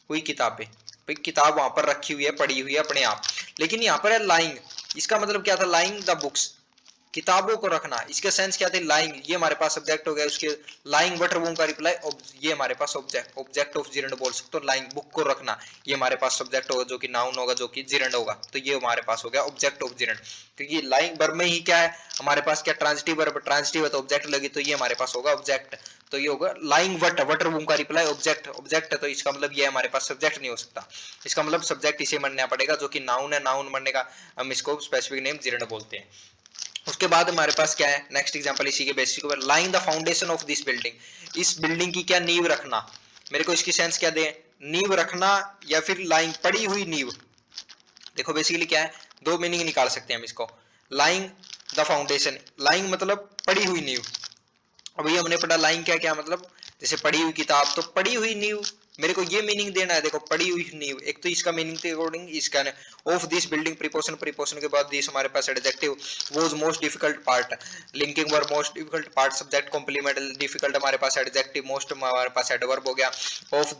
हुई किताबें। भाई किताब वहां पर रखी हुई है, पढ़ी हुई है अपने आप, लेकिन यहाँ पर है लाइंग, इसका मतलब क्या था, लाइंग द बुक्स, किताबों को रखना। इसके सेंस क्या थे, लाइंग, ये हमारे पास सब्जेक्ट हो गया, उसके लाइंग बटर बूम का रिप्लाई, ये हमारे पास ऑब्जेक्ट ऑफ जिरंड बोल सकते हो। लाइंग बुक को रखना, ये हमारे पास सब्जेक्ट होगा, जो कि नाउन होगा, जो कि जिरंड होगा। तो ये हमारे पास हो गया ऑब्जेक्ट ऑफ जिरंड, क्योंकि लाइंग वर्ब में ही क्या है हमारे पास, क्या ट्रांजिटिव वर्ब, ट्रांजिटिव है तो ऑब्जेक्ट लगी, तो ये हमारे पास होगा ऑब्जेक्ट। तो ये होगा लाइंग वटर बूम का रिप्लाई ऑब्जेक्ट है, तो इसका मतलब ये हमारे पास सब्जेक्ट नहीं हो सकता, इसका मतलब सब्जेक्ट इसे मानना पड़ेगा, जो कि नाउन है। नाउन मानने का हम इसको स्पेसिफिक नेम जिरंड बोलते हैं। उसके बाद हमारे पास क्या है, नेक्स्ट एग्जांपल इसी के बेसिस के ऊपर, lying the foundation of this building, इस बिल्डिंग की क्या नींव रखना। मेरे को इसकी सेंस क्या दे, नींव रखना या फिर लाइंग, पड़ी हुई नींव। देखो बेसिकली क्या है, दो मीनिंग निकाल सकते हैं हम इसको। लाइंग द फाउंडेशन, लाइंग मतलब पड़ी हुई नींव। अभी हमने पढ़ा लाइंग क्या क्या मतलब, जैसे पढ़ी हुई किताब, तो पढ़ी हुई नींव, मेरे को ये मीनिंग देना है। देखो पढ़ी हुई नींव, एक तो इसका मीनिंग के अकॉर्डिंग इसका of this building, preposition, preposition के बाद दिस हमारे पास adjective, was most difficult part, linking verb most difficult part, subject complement, difficult हमारे पास एडजेक्टिव, मोस्ट हमारे पास एडवर्ब हो गया। Of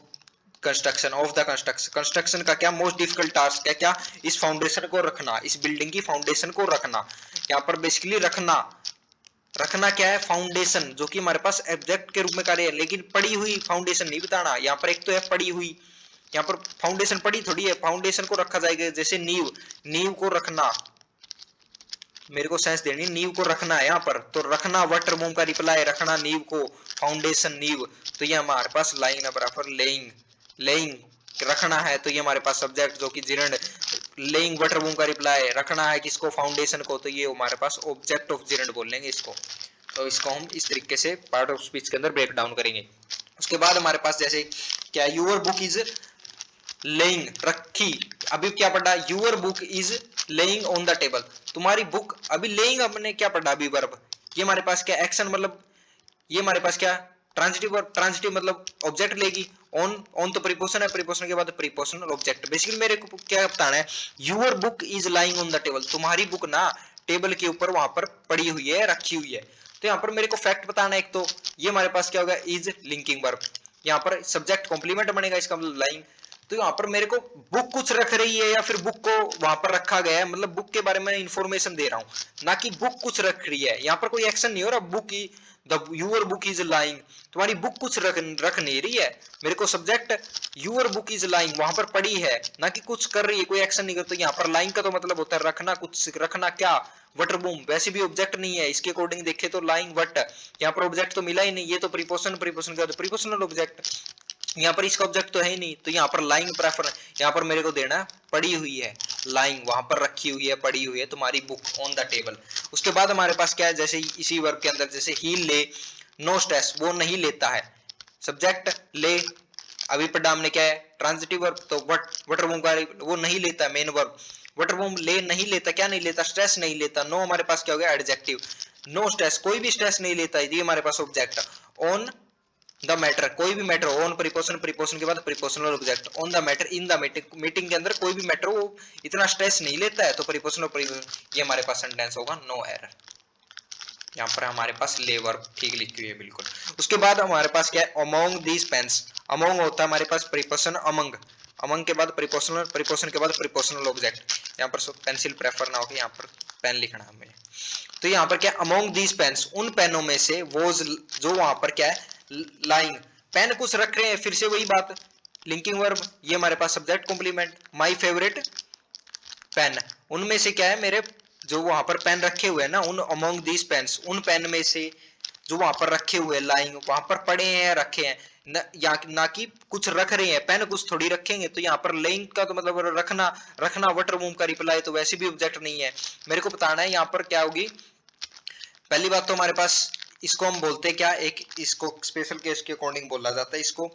construction, of the construction का क्या मोस्ट डिफिकल्ट टास्क है, क्या इस फाउंडेशन को रखना, इस बिल्डिंग की फाउंडेशन को रखना। यहाँ पर बेसिकली रखना क्या है, फाउंडेशन, जो कि हमारे पास ऑब्जेक्ट के रूप में कार्य है, लेकिन पड़ी हुई फाउंडेशन नहीं बताना। यहाँ पर एक तो है पड़ी हुई, यहाँ पर फाउंडेशन पड़ी थोड़ी है, फाउंडेशन को रखा जाएगा, जैसे नींव को रखना, मेरे को सेंस देनी, नींव को रखना है यहाँ पर, तो रखना वटर बूम का रिप्लाई, रखना नींव को, फाउंडेशन नींव। तो ये हमारे पास लाइन बराबर लेइंग रखना है, तो ये हमारे पास सब्जेक्ट, जो कि जिरंड, लेइंग वाटर बूम का रिप्लाई, रखना है किसको, फाउंडेशन को, तो ये हमारे पास ऑब्जेक्ट ऑफ जिरंड बोल लेंगे इसको। तो इसको हम इस तरीके से पार्ट ऑफ स्पीच के अंदर ब्रेक डाउन करेंगे। उसके बाद हमारे पास जैसे क्या, यूर बुक इज लेइंग, रखी, अभी क्या पढ़ा, your book is laying on the table, तुम्हारी बुक, अभी लेइंग हमने क्या पढ़ा, अभी वर्ब, ये हमारे पास क्या एक्शन, मतलब ये हमारे पास क्या ट्रांजिटिव मतलब ऑब्जेक्ट लेगी। ऑन तो प्रीपोजिशन है, प्रीपोजिशन के बाद प्रीपोजिशनल ऑब्जेक्ट। बेसिकली मेरे को क्या बताना है, your book is lying on the table, तुम्हारी बुक ना टेबल के ऊपर वहां पर पड़ी हुई है, रखी हुई है। तो यहाँ पर मेरे को फैक्ट बताना है एक, तो ये हमारे पास क्या होगा, इज लिंकिंग वर्ब, यहाँ पर सब्जेक्ट कॉम्प्लीमेंट बनेगा, इसका मतलब लाइंग। तो यहाँ पर मेरे को बुक कुछ रख रही है, या फिर बुक को वहां पर रखा गया है, मतलब बुक के बारे में इंफॉर्मेशन दे रहा हूँ, ना कि बुक कुछ रख रही है। यहाँ पर कोई एक्शन नहीं हो रहा, बुक की यूर बुक इज लाइंग, तुम्हारी बुक कुछ रख नहीं रही है, मेरे को subject your book is lying वहां पर पड़ी है, ना कि कुछ कर रही है, कोई एक्शन नहीं करता। यहाँ पर लाइंग का तो मतलब होता है रखना, कुछ रखना, क्या वटर बूम, वैसे भी ऑब्जेक्ट नहीं है, इसके अकॉर्डिंग देखे तो लाइंग वट, यहाँ पर ऑब्जेक्ट तो मिला ही नहीं, ये तो प्रीपोजिशन, प्रीपोजिशन का तो प्रीपोजिशनल ऑब्जेक्ट। यहाँ पर इसका ऑब्जेक्ट तो है ही नहीं, तो यहाँ पर लाइंग प्रेफर, यहाँ पर मेरे को देना पड़ी हुई है, लाइंग वहां पर रखी हुई है, पड़ी हुई है तुम्हारी बुक ऑन द टेबल। उसके बाद हमारे पास क्या है, जैसे इसी वर्ब के अंदर जैसे ही ले, नो स्ट्रेस, वो नहीं लेता है। सब्जेक्ट ले, अभी पढ़ा हमने क्या है ट्रांजिटिव वर्ब, तो वटर वूम का वो नहीं लेता, मेन वर्ब वटर वूम ले नहीं लेता, क्या नहीं लेता, स्ट्रेस नहीं लेता। नो हमारे पास क्या हो गया एडजेक्टिव, नो स्ट्रेस, कोई भी स्ट्रेस नहीं लेता, ये हमारे पास ऑब्जेक्ट। ऑन द मैटर, कोई भी मैटर, ऑन प्रीपोजिशन, प्रीपोजिशन के बाद prepositional object, on the matter, in the meeting, meeting के अंदर कोई भी मैटर वो इतना स्ट्रेस नहीं लेता है, तो प्रीपोजिशनल प्रीपोजिशन, ये हमारे पास सेंटेंस होगा नो एरर। यहाँ पर हमारे पास ले वर्ब ठीक लिखी हुई है बिल्कुल। उसके बाद हमारे पास क्या है, अमोंग दीज पेन्स, अमोंग होता है हमारे पास प्रीपोजिशन अमंग, अमंग के बाद प्रीपोजिशनल, प्रीपोजिशन के बाद प्रीपोजिशनल ऑब्जेक्ट। यहाँ पर पेंसिल प्रेफर ना हो, यहाँ पर पेन लिखना है हमें। तो यहाँ पर क्या, अमोंग दीज पेन्स, उन पेनों में से, वो जो वहां पर क्या है लाइंग, पेन कुछ रख रहे हैं, फिर से वही बात, लिंकिंग वर्ब, ये हमारे पास subject complement, my favourite pen, उनमें से क्या है मेरे जो वहां पर पेन रखे हुए हैं ना, उन अमोंग दीज पेन्स, उन पेन में से जो वहां पर रखे हुए लाइंग, वहां पर पड़े हैं, रखे हैं ना कि कुछ रख रहे हैं, पेन कुछ थोड़ी रखेंगे। तो यहाँ पर लेइंग का तो मतलब रखना, रखना वटर मूव का रिप्लाई, तो वैसे भी ऑब्जेक्ट नहीं है। मेरे को बताना है यहाँ पर क्या होगी। पहली बात तो हमारे पास इसको हम बोलते हैं क्या, एक इसको स्पेशल केस के अकॉर्डिंग बोला जाता है, इसको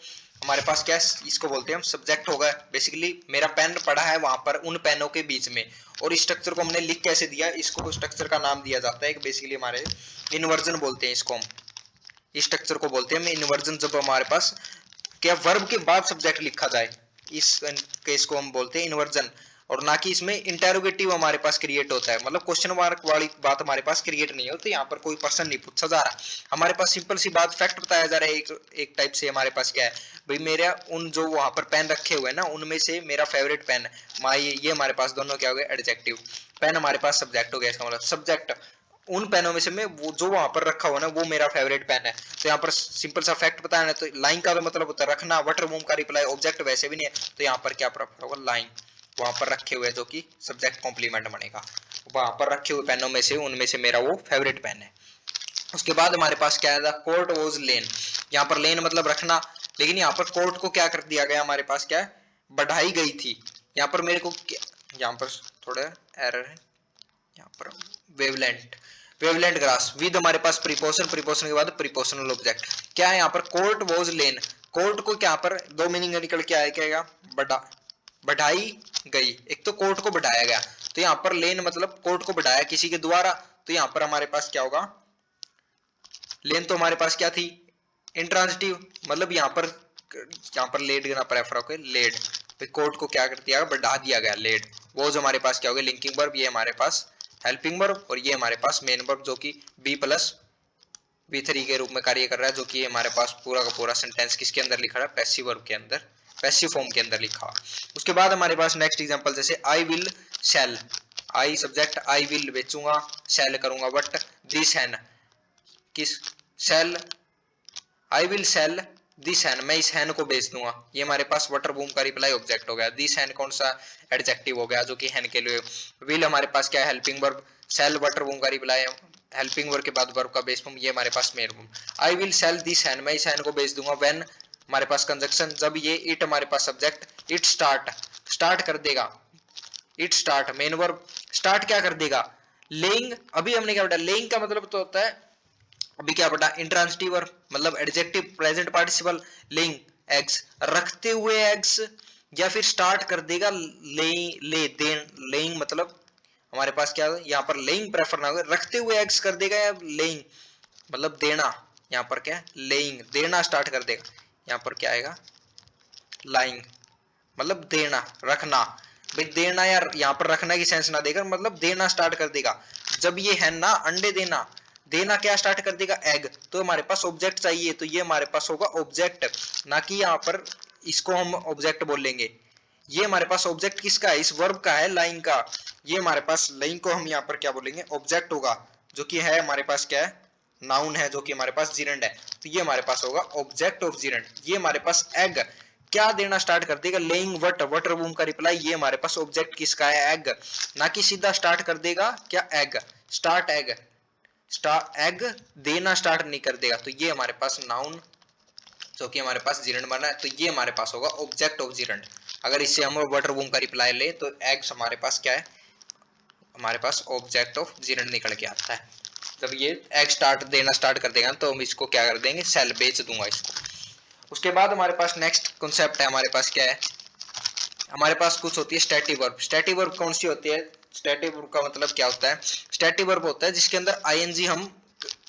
हमारे पास क्या है, इसको बोलते हैं हम सब्जेक्ट होगा। बेसिकली मेरा पेन पड़ा है वहां पर उन पेनों के बीच में, और इस स्ट्रक्चर को हमने लिख कैसे दिया, इसको स्ट्रक्चर का नाम दिया जाता है बेसिकली हमारे इन्वर्जन बोलते हैं इसको हम, इस स्ट्रक्चर को बोलते हैं इन्वर्जन। जब हमारे पास क्या वर्ब के बाद सब्जेक्ट लिखा जाए, इस केस को हम बोलते हैं इन्वर्जन, और ना कि इसमें इंटेरोगेटिव हमारे पास क्रिएट होता है, मतलब क्वेश्चन मार्क वाली बात हमारे पास क्रिएट नहीं होती। यहाँ पर कोई पर्सन नहीं पूछा जा रहा, हमारे पास सिंपल सी बात फैक्ट बताया जा रहा है। एक टाइप से हमारे पास क्या है भाई, मेरा उन जो वहां पर पेन रखे हुए हैं ना, उनमें से मेरा फेवरेट पेन है माई, ये हमारे पास दोनों क्या हो गए एडजेक्टिव, पेन हमारे पास सब्जेक्ट हो गया, इसका मतलब सब्जेक्ट उन पेनों में से मैं वो जो वहां पर रखा हुआ ना वो मेरा फेवरेट पेन है। तो यहाँ पर सिंपल सा फैक्ट बताना है, तो लाइन का तो मतलब होता है रखना, वटर मूव का रिप्लाई ऑब्जेक्ट वैसे भी नहीं है, तो यहाँ पर क्या प्रेफर होगा, लाइन वहां पर रखे हुए जो कि सब्जेक्ट कॉम्प्लीमेंट बनेगा, वहां पर रखे हुए पेनों में से उनमें से मेरा वो फेवरेट पेन है। उसके बाद हमारे पास क्या है, कोर्ट वॉज लेन, यहाँ पर लेन मतलब रखना, लेकिन यहाँ पर कोर्ट को क्या कर दिया गया, हमारे पास क्या है बढ़ाई गई थी। यहाँ पर मेरे को यहाँ पर थोड़ा एरर है, यहाँ पर वेवलेंट, वेवलेंट ग्रास विद हमारे पास प्रीपोजिशन, प्रीपोजिशन के बाद प्रीपोजिशनल ऑब्जेक्ट। क्या है यहाँ पर कोर्ट वॉज लेन, कोर्ट को क्या पर दो मीनिंग निकल के आया, क्या बड़ा बढ़ाई गई, एक तो कोर्ट को बढ़ाया गया, तो यहाँ पर लेन मतलब कोर्ट को बढ़ाया किसी के द्वारा, तो यहाँ पर हमारे पास क्या होगा, लेन तो हमारे पास क्या थी इंट्रांजिटिव, मतलब यहाँ पर लेड देना प्रेफर होगा, लेड कोर्ट को क्या कर दिया बढ़ा दिया गया लेड, वो जो हमारे पास क्या हो गया लिंकिंग वर्ब, ये हमारे पास हेल्पिंग वर्ब, और ये हमारे पास मेन वर्ब जो कि बी प्लस V3 के रूप में कार्य कर रहा है, जो कि हमारे पास पूरा का पूरा सेंटेंस किसके अंदर लिखा है, पैसिव वर्ब के अंदर, पैसिव फॉर्म के अंदर लिखा हुआ। उसके बाद हमारे पास नेक्स्ट एग्जांपल जैसे I will sell, I subject, I will बेचूंगा, सेल करूंगा, बट दिस हैन किस sell, I will sell this hen, मैं इस हैन को बेच दूंगा, ये हमारे पास वाटर बूम का रिप्लाई ऑब्जेक्ट हो गया। दिस हैन कौन सा एडजेक्टिव हो गया जो कि हैन के लिए। विल हमारे पास क्या है helping verb, sell what or whom का रिप्लाई हेल्पिंग वर्ब के बाद वर्ब का बेस फॉर्म, ये हमारे पास main form. I will sell this hen, मैं इस हैन को बेच दूंगा। व्हेन हमारे पास कंजक्शन, जब ये इट हमारे पास सब्जेक्ट, इट स्टार्ट, स्टार्ट कर देगा, it start main verb, start क्या कर देगा लेइंग, अभी हमने क्या बताया लेइंग का मतलब तो होता है अभी क्या बटा इंट्रांजिटिव वर्ब, मतलब adjective present participle, laying eggs, रखते हुए एग्स, या फिर स्टार्ट कर देगा ले, ले दे, लेइंग मतलब हमारे पास क्या है यहाँ पर लेइंग प्रेफर ना होगा, रखते हुए एग्स कर देगा, या लेइंग मतलब देना, यहाँ पर क्या लेइंग देना स्टार्ट कर देगा, यहाँ पर क्या आएगा लाइंग मतलब देना रखना, भाई देना यार यहाँ पर रखना की सेंस ना देकर मतलब देना स्टार्ट कर देगा। जब ये है ना अंडे देना, देना क्या स्टार्ट कर देगा एग, तो हमारे पास ऑब्जेक्ट चाहिए, तो ये हमारे पास होगा ऑब्जेक्ट, ना कि यहाँ पर इसको हम ऑब्जेक्ट बोलेंगे। ये हमारे पास ऑब्जेक्ट किसका है, इस वर्ब का है लाइन का, ये हमारे पास लाइन को हम यहाँ पर क्या बोलेंगे ऑब्जेक्ट होगा, जो कि है हमारे पास क्या है नाउन है, जो कि हमारे पास जिरंड है, तो ये हमारे पास होगा ऑब्जेक्ट ऑफ जिरंड। ये हमारे पास एग क्या देना स्टार्ट कर देगा लेइंग वट, वटर बूम का रिप्लाई, ये हमारे पास ऑब्जेक्ट किसका है एग, ना कि सीधा स्टार्ट कर देगा क्या एग, स्टार्ट एग, एग देना स्टार्ट नहीं कर देगा, तो ये हमारे पास नाउन जो कि हमारे पास जीरंड बना है, तो ये हमारे पास होगा ऑब्जेक्ट ऑफ जीरंड। अगर इससे हम वाटर बूम का रिप्लाई ले तो एग्स हमारे पास क्या है, हमारे पास ऑब्जेक्ट ऑफ जीरंड निकल के आता है। जब ये एग स्टार्ट देना स्टार्ट कर देगा तो हम इसको क्या कर देंगे, सेल बेच दूंगा इसको। उसके बाद हमारे पास नेक्स्ट कॉन्सेप्ट है, हमारे पास क्या है, हमारे पास कुछ होती है स्टैटिक वर्ब। स्टैटिक वर्ब कौन सी होती है, स्टैटिक वर्ब का मतलब क्या होता है, स्टैटिक वर्ब होता है जिसके अंदर आईएनजी हम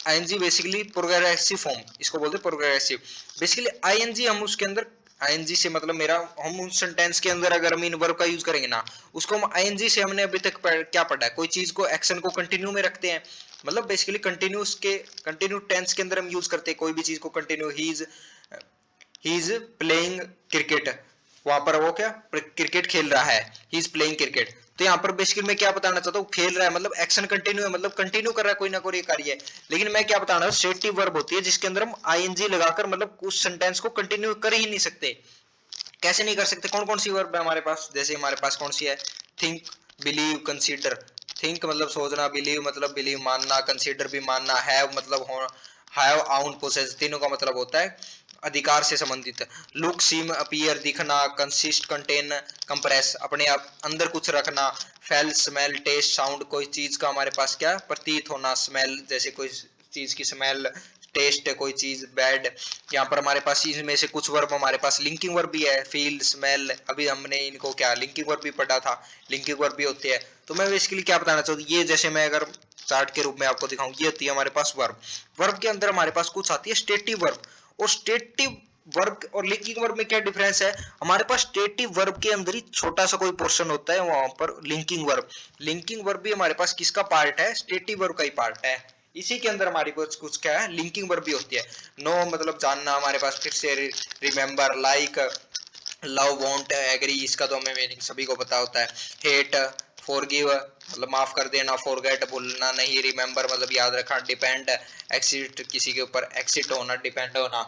आईएनजी बेसिकली प्रोग्रेसिव फॉर्म, इसको बोलते हैं प्रोग्रेसिव। बेसिकली आईएनजी हम उसके अंदर, आईएनजी से मतलब मेरा, हम उस सेंटेंस के अंदर अगर हम इन वर्ब का यूज करेंगे ना, उसको हम आईएनजी से, हमने अभी तक क्या पढ़ा है, कोई चीज को एक्शन को कंटिन्यू में रखते हैं, मतलब बेसिकली कंटिन्यूस के कंटिन्यू टेंस के अंदर हम यूज करते हैं कोई भी चीज को continue. He is playing cricket, वहां पर वो क्या क्रिकेट खेल रहा है, ही इज प्लेइंग क्रिकेट। तो यहाँ पर बेसिकली मैं क्या बताना चाहता हूँ, खेल रहा है मतलब एक्शन कंटिन्यू है, मतलब कंटिन्यू कर रहा है कोई ना कोई कार्य है। लेकिन मैं क्या बताना हूँ, स्टेटिव वर्ब होती है जिसके अंदर हम आईएनजी लगाकर मतलब उस सेंटेंस को कंटिन्यू कर ही नहीं सकते। कैसे नहीं कर सकते, कौन कौन सी वर्ब है हमारे पास, जैसे हमारे पास कौन सी है, थिंक, बिलीव, कंसीडर। थिंक मतलब सोचना, बिलीव मतलब बिलीव मानना, कंसीडर भी मानना, हैव मतलब होना, हैव, आउन, पोसेस, तीनों का मतलब होता है अधिकार से संबंधित। लुक, सीम, अपीयर दिखना, कंसिस्ट, कंटेन, कंप्रेस अपने आप अंदर कुछ रखना, फेल, स्मेल, टेस्ट, साउंड कोई चीज का हमारे पास क्या प्रतीत होना, स्मेल जैसे कोई चीज की स्मेल, टेस्ट है कोई चीज बैड। यहाँ पर हमारे पास इनमें से कुछ वर्ब हमारे पास लिंकिंग वर्ब भी है, फील, स्मेल, अभी हमने इनको क्या लिंकिंग वर्ब भी पढ़ा था, लिंकिंग वर्ब भी होती है। तो मैं बेसिकली क्या बताना चाहता हूँ, ये जैसे मैं अगर चार्ट के रूप में आपको दिखाऊं, ये होती है हमारे पास वर्ब। वर्ब के अंदर हमारे पास कुछ आती है स्टेटिव वर्ब, और स्टेटिव वर्ब और लिंकिंग वर्ब में क्या डिफरेंस है, हमारे पास स्टेटिव वर्ब के अंदर ही छोटा सा कोई पोर्शन होता है, वहां पर लिंकिंग वर्ब। लिंकिंग वर्ब भी हमारे पास किसका पार्ट है, स्टेटिव वर्ब का ही पार्ट है। इसी के अंदर हमारी पास कुछ क्या है, लिंकिंग वर्ब भी होती है। नो मतलब जानना, हमारे पास फिर से remember, like, love, want, agree, इसका तो हमें मीनिंग सभी को पता होता है। हेट, फॉरगिव मतलब माफ कर देना, फॉरगेट भूलना नहीं, रिमेंबर मतलब याद रखना, डिपेंड, एक्सिट किसी के ऊपर एक्सिट होना, डिपेंड होना।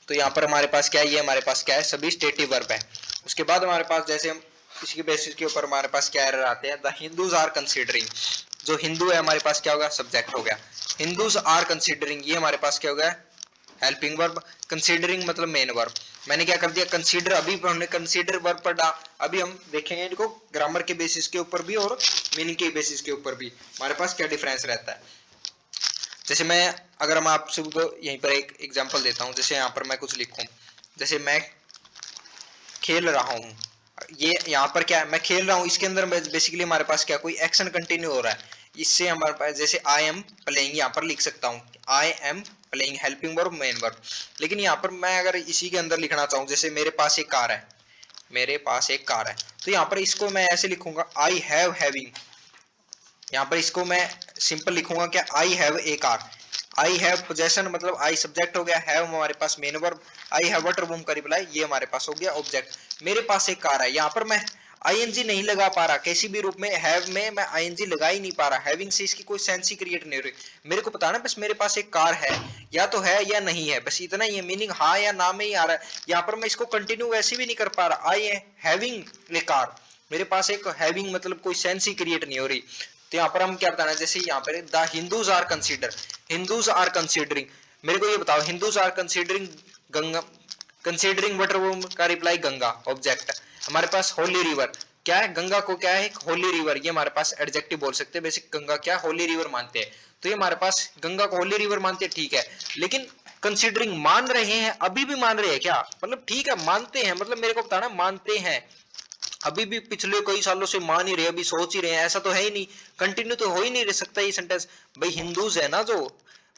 तो यहाँ पर हमारे पास क्या है, ये हमारे पास क्या है, सभी स्टेटिव वर्ब है। उसके बाद हमारे पास जैसे हम इसके बेसिस के ऊपर हमारे पास क्या एरर आते हैं, द हिंदूज आर कंसीडरिंग, जो हिंदू है हमारे पास क्या होगा, सब्जेक्ट हो गया। हिंदूज आर कंसीडरिंग, ये हमारे पास क्या हो गया, हेल्पिंग वर्ब। कंसीडरिंग मतलब मेन वर्ब। मैंने क्या कर दिया, कंसीडर, अभी हमने कंसीडर वर्ब पढ़ा, अभी हम देखेंगे इनको ग्रामर के बेसिस के ऊपर भी और मीनिंग के बेसिस के ऊपर भी हमारे पास क्या डिफरेंस रहता है। जैसे मैं अगर मैं आप सबको यहीं पर एक एग्जांपल देता हूं, जैसे यहाँ पर मैं कुछ लिखूं, जैसे मैं खेल रहा हूं, ये यहाँ पर क्या है, मैं खेल रहा हूँ, इसके अंदर बेसिकली हमारे पास क्या कोई एक्शन कंटिन्यू हो रहा है। इससे हमारे पास जैसे आई एम प्लेइंग, यहाँ पर लिख सकता हूँ I am playing, helping verb, main verb. लेकिन यहाँ पर मैं अगर इसी के अंदर लिखना चाहूँ, जैसे मेरे पास एक कार है, मेरे पास एक कार है, तो यहाँ पर इसको मैं ऐसे लिखूंगा आई हैव हैविंग। यहाँ पर इसको मैं सिंपल लिखूंगा क्या, I have a car. I have possession मतलब आई सब्जेक्ट हो गया, हैव हमारे पास main verb, I have what or whom का रिप्लाई ये हमारे पास हो गया ऑब्जेक्ट। मेरे पास एक कार है, यहाँ पर मैं आईएनजी नहीं लगा पा रहा, किसी भी रूप में हैव में मैं आईएनजी लगा ही नहीं पा रहा, हैविंग से इसकी कोई सेंस ही क्रिएट नहीं हो रही। मेरे को पता ना बस मेरे पास एक कार है, या तो है या नहीं है, बस इतना ही मीनिंग हाँ या ना में ही आ रहा है। यहाँ पर मैं इसको कंटिन्यू वैसे भी नहीं कर पा रहा, आई हैविंग ए कार, मेरे पास एक हैविंग मतलब कोई सेंस ही क्रिएट नहीं हो रही। तो यहाँ पर हम क्या बताना है, जैसे यहाँ पर the Hindus are consider, Hindus are considering, मेरे को ये बताओ Hindus are considering Ganga, considering what or का रिप्लाई गंगा ऑब्जेक्ट। हमारे पास होली रिवर क्या है, गंगा को क्या है एक होली रिवर, ये हमारे पास एडजेक्टिव बोल सकते हैं, बेसिक गंगा क्या होली रिवर मानते हैं। तो ये हमारे पास गंगा को होली रिवर मानते हैं, ठीक है, लेकिन कंसीडरिंग मान रहे हैं, अभी भी मान रहे हैं क्या, मतलब ठीक है मानते हैं, मतलब मेरे को बताना मानते हैं, अभी भी पिछले कई सालों से मान ही रहे, अभी सोच ही रहे हैं, ऐसा तो है ही नहीं, कंटिन्यू तो हो ही नहीं रह सकता ये सेंटेंस। भाई हिंदूज है ना जो,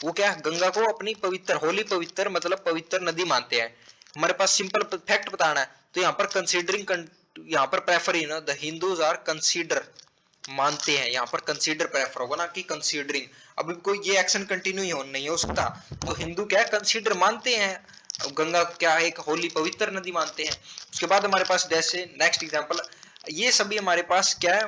वो क्या गंगा को अपनी पवित्र, होली पवित्र मतलब पवित्र नदी मानते हैं। हमारे पास सिंपल फैक्ट बताना है, तो यहाँ पर कंसीडरिंग, यहाँ पर प्रेफर ही ना, द हिंदूज आर कंसीडर मानते हैं, यहाँ पर कंसीडर प्रेफर होगा ना कि कंसीडरिंग। अभी कोई ये एक्शन कंटिन्यू ही नहीं हो सकता, तो हिंदू क्या है कंसीडर मानते हैं, गंगा क्या है एक होली पवित्र नदी मानते हैं। उसके बाद हमारे पास जैसे नेक्स्ट एग्जांपल, ये सभी हमारे पास क्या है,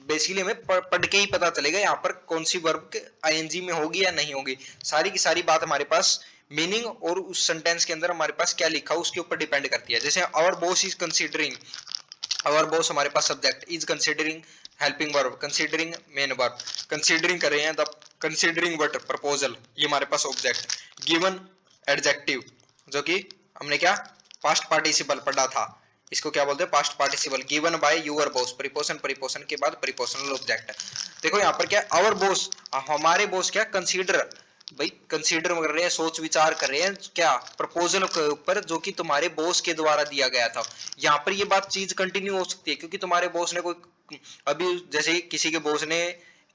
बेसिकली हमें पढ़ के ही पता चलेगा यहाँ पर कौन सी वर्ब आईएनजी में होगी या नहीं होगी। सारी की सारी बात हमारे पास मीनिंग और उस सेंटेंस के अंदर हमारे पास क्या लिखा उसके ऊपर डिपेंड करती है। जैसे our boss is considering, our boss हमारे पास subject, is considering helping verb, considering main verb, considering कर रहे हैं द कंसीडरिंग व्हाट प्रपोजल, ये हमारे पास ऑब्जेक्ट, गिवन एडजेक्टिव जो कि हमने क्या पास्ट पार्टिसिपल पढ़ा था, इसको क्या बोलते हैं past participle. Given by your boss, preposition preposition के बाद प्रीपोजिशनल ऑब्जेक्ट। देखो यहाँ पर क्या आवर बॉस, हमारे बॉस क्या कंसीडर, भाई कंसीडर कर रहे हैं, सोच विचार कर रहे हैं क्या प्रपोजल के ऊपर जो कि तुम्हारे बॉस के द्वारा दिया गया था। यहाँ पर ये बात चीज कंटिन्यू हो सकती है क्योंकि तुम्हारे बॉस ने कोई अभी जैसे किसी के बॉस ने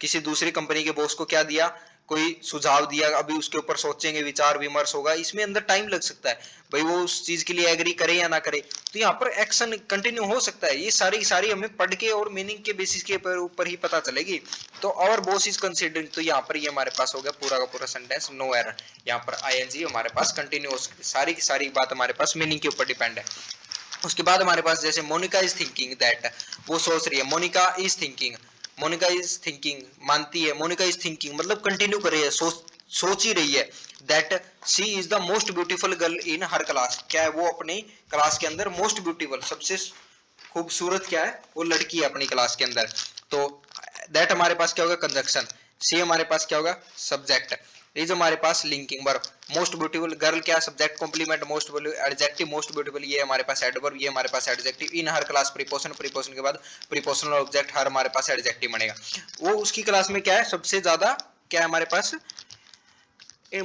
किसी दूसरी कंपनी के बॉस को क्या दिया, कोई सुझाव दिया, अभी उसके ऊपर सोचेंगे, विचार विमर्श होगा, इसमें अंदर टाइम लग सकता है भाई वो उस चीज के लिए एग्री करे या ना करे। तो यहाँ पर एक्शन कंटिन्यू हो सकता है। ये सारी हमें पढ़ के और मीनिंग के बेसिस के ऊपर ही पता चलेगी। तो आवर बॉस इज कंसीडरिंग, तो यहाँ पर ये हमारे पास हो गया पूरा का पूरा सेंटेंस नो एरर। यहाँ पर आईएनजी हमारे पास कंटिन्यू हो सकती है, सारी की सारी बात हमारे पास मीनिंग के ऊपर डिपेंड है। उसके बाद हमारे पास जैसे मोनिका इज थिंकिंग दैट, वो सोच रही है, Monica is thinking, Monica is thinking मानती है, मोनिका इज थिंकिंग मतलब कंटिन्यू कर रही है, सोच ही रही है that she is the most beautiful girl in her class, क्या है वो अपनी क्लास के अंदर मोस्ट ब्यूटीफुल सबसे खूबसूरत क्या है वो लड़की है अपनी क्लास के अंदर। तो दैट हमारे पास क्या होगा कंजक्शन, सी हमारे पास क्या होगा सब्जेक्ट, इज हमारे पास linking verb, most beautiful girl क्या subject complement, most adjective most beautiful ये हमारे पास एडवर्ब, ये हमारे पास adjective, in her class preposition, preposition के बाद प्रीपोजिशनल ऑब्जेक्ट हर हमारे पास एडजेक्टिव बनेगा। वो उसकी क्लास में क्या है सबसे ज्यादा क्या है हमारे पास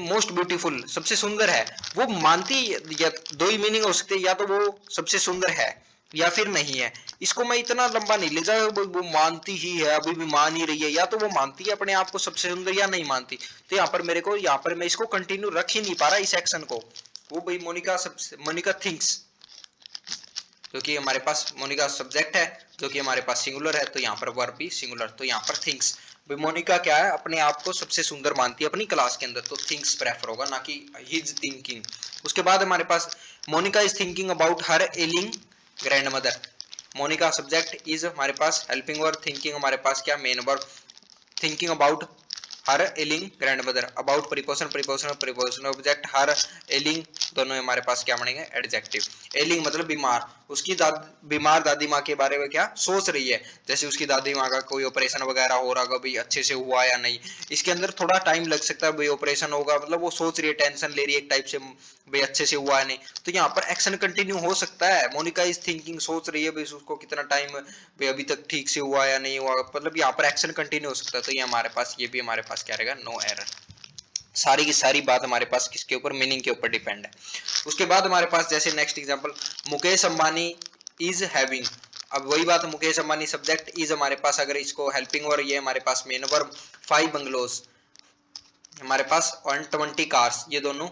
मोस्ट ब्यूटीफुल सबसे सुंदर है, वो मानती या दो ही मीनिंग हो सकते हैं, या तो वो सबसे सुंदर है या फिर नहीं है। इसको मैं इतना लंबा नहीं ले जाऊँ, वो मानती ही है अभी भी मान ही रही है, या तो वो मानती है अपने आप को सबसे सुंदर या नहीं मानती। तो यहाँ पर मेरे को यहाँ पर मैं इसको कंटिन्यू रख ही नहीं पा रहा इस एक्शन को। वो भाई मोनिका थिंक्स, जो कि हमारे पास मोनिका सब्जेक्ट है जो कि हमारे पास सिंगुलर है, तो यहाँ पर वर्ब भी सिंगुलर, तो यहाँ पर थिंक्स भाई मोनिका क्या है अपने आप को सबसे सुंदर मानती है अपनी क्लास के अंदर, तो थिंक्स प्रेफर होगा ना कि हिज थिंकिंग। उसके बाद हमारे पास Monica is thinking about her ailing grandmother, Monica subject is हमारे पास हेल्पिंग वर्ब, थिंकिंग हमारे पास क्या main verb, thinking about her ailing grandmother, about preposition preposition preposition object her ailing दोनों हमारे पास क्या बनेंगे एडजेक्टिव। एलिंग मतलब बीमार, उसकी बीमार दादी माँ के बारे में क्या सोच रही है, जैसे उसकी दादी माँ का कोई ऑपरेशन वगैरह हो रहा होगा भाई अच्छे से हुआ या नहीं, इसके अंदर थोड़ा टाइम लग सकता है भाई ऑपरेशन होगा मतलब वो सोच रही है टेंशन ले रही है एक टाइप से भाई अच्छे से हुआ है नहीं, तो यहाँ पर एक्शन कंटिन्यू हो सकता है। मोनिका इज थिंकिंग सोच रही है भाई उसको कितना टाइम भाई अभी तक ठीक से हुआ या नहीं हुआ, मतलब यहाँ पर एक्शन कंटिन्यू हो सकता है। तो ये हमारे पास ये भी हमारे पास क्या रहेगा नो एरर। सारी की सारी बात हमारे पास किसके ऊपर मीनिंग के ऊपर डिपेंड है। उसके बाद हमारे पास जैसे next example Mukesh Ambani is having, अब वही बात मुकेश अंबानी सब्जेक्ट इज हमारे पास अगर इसको हेल्पिंग वर्ब ये हमारे पास मेन वर्ब, 5 बंगलोज हमारे पास 120 कार्स ये दोनों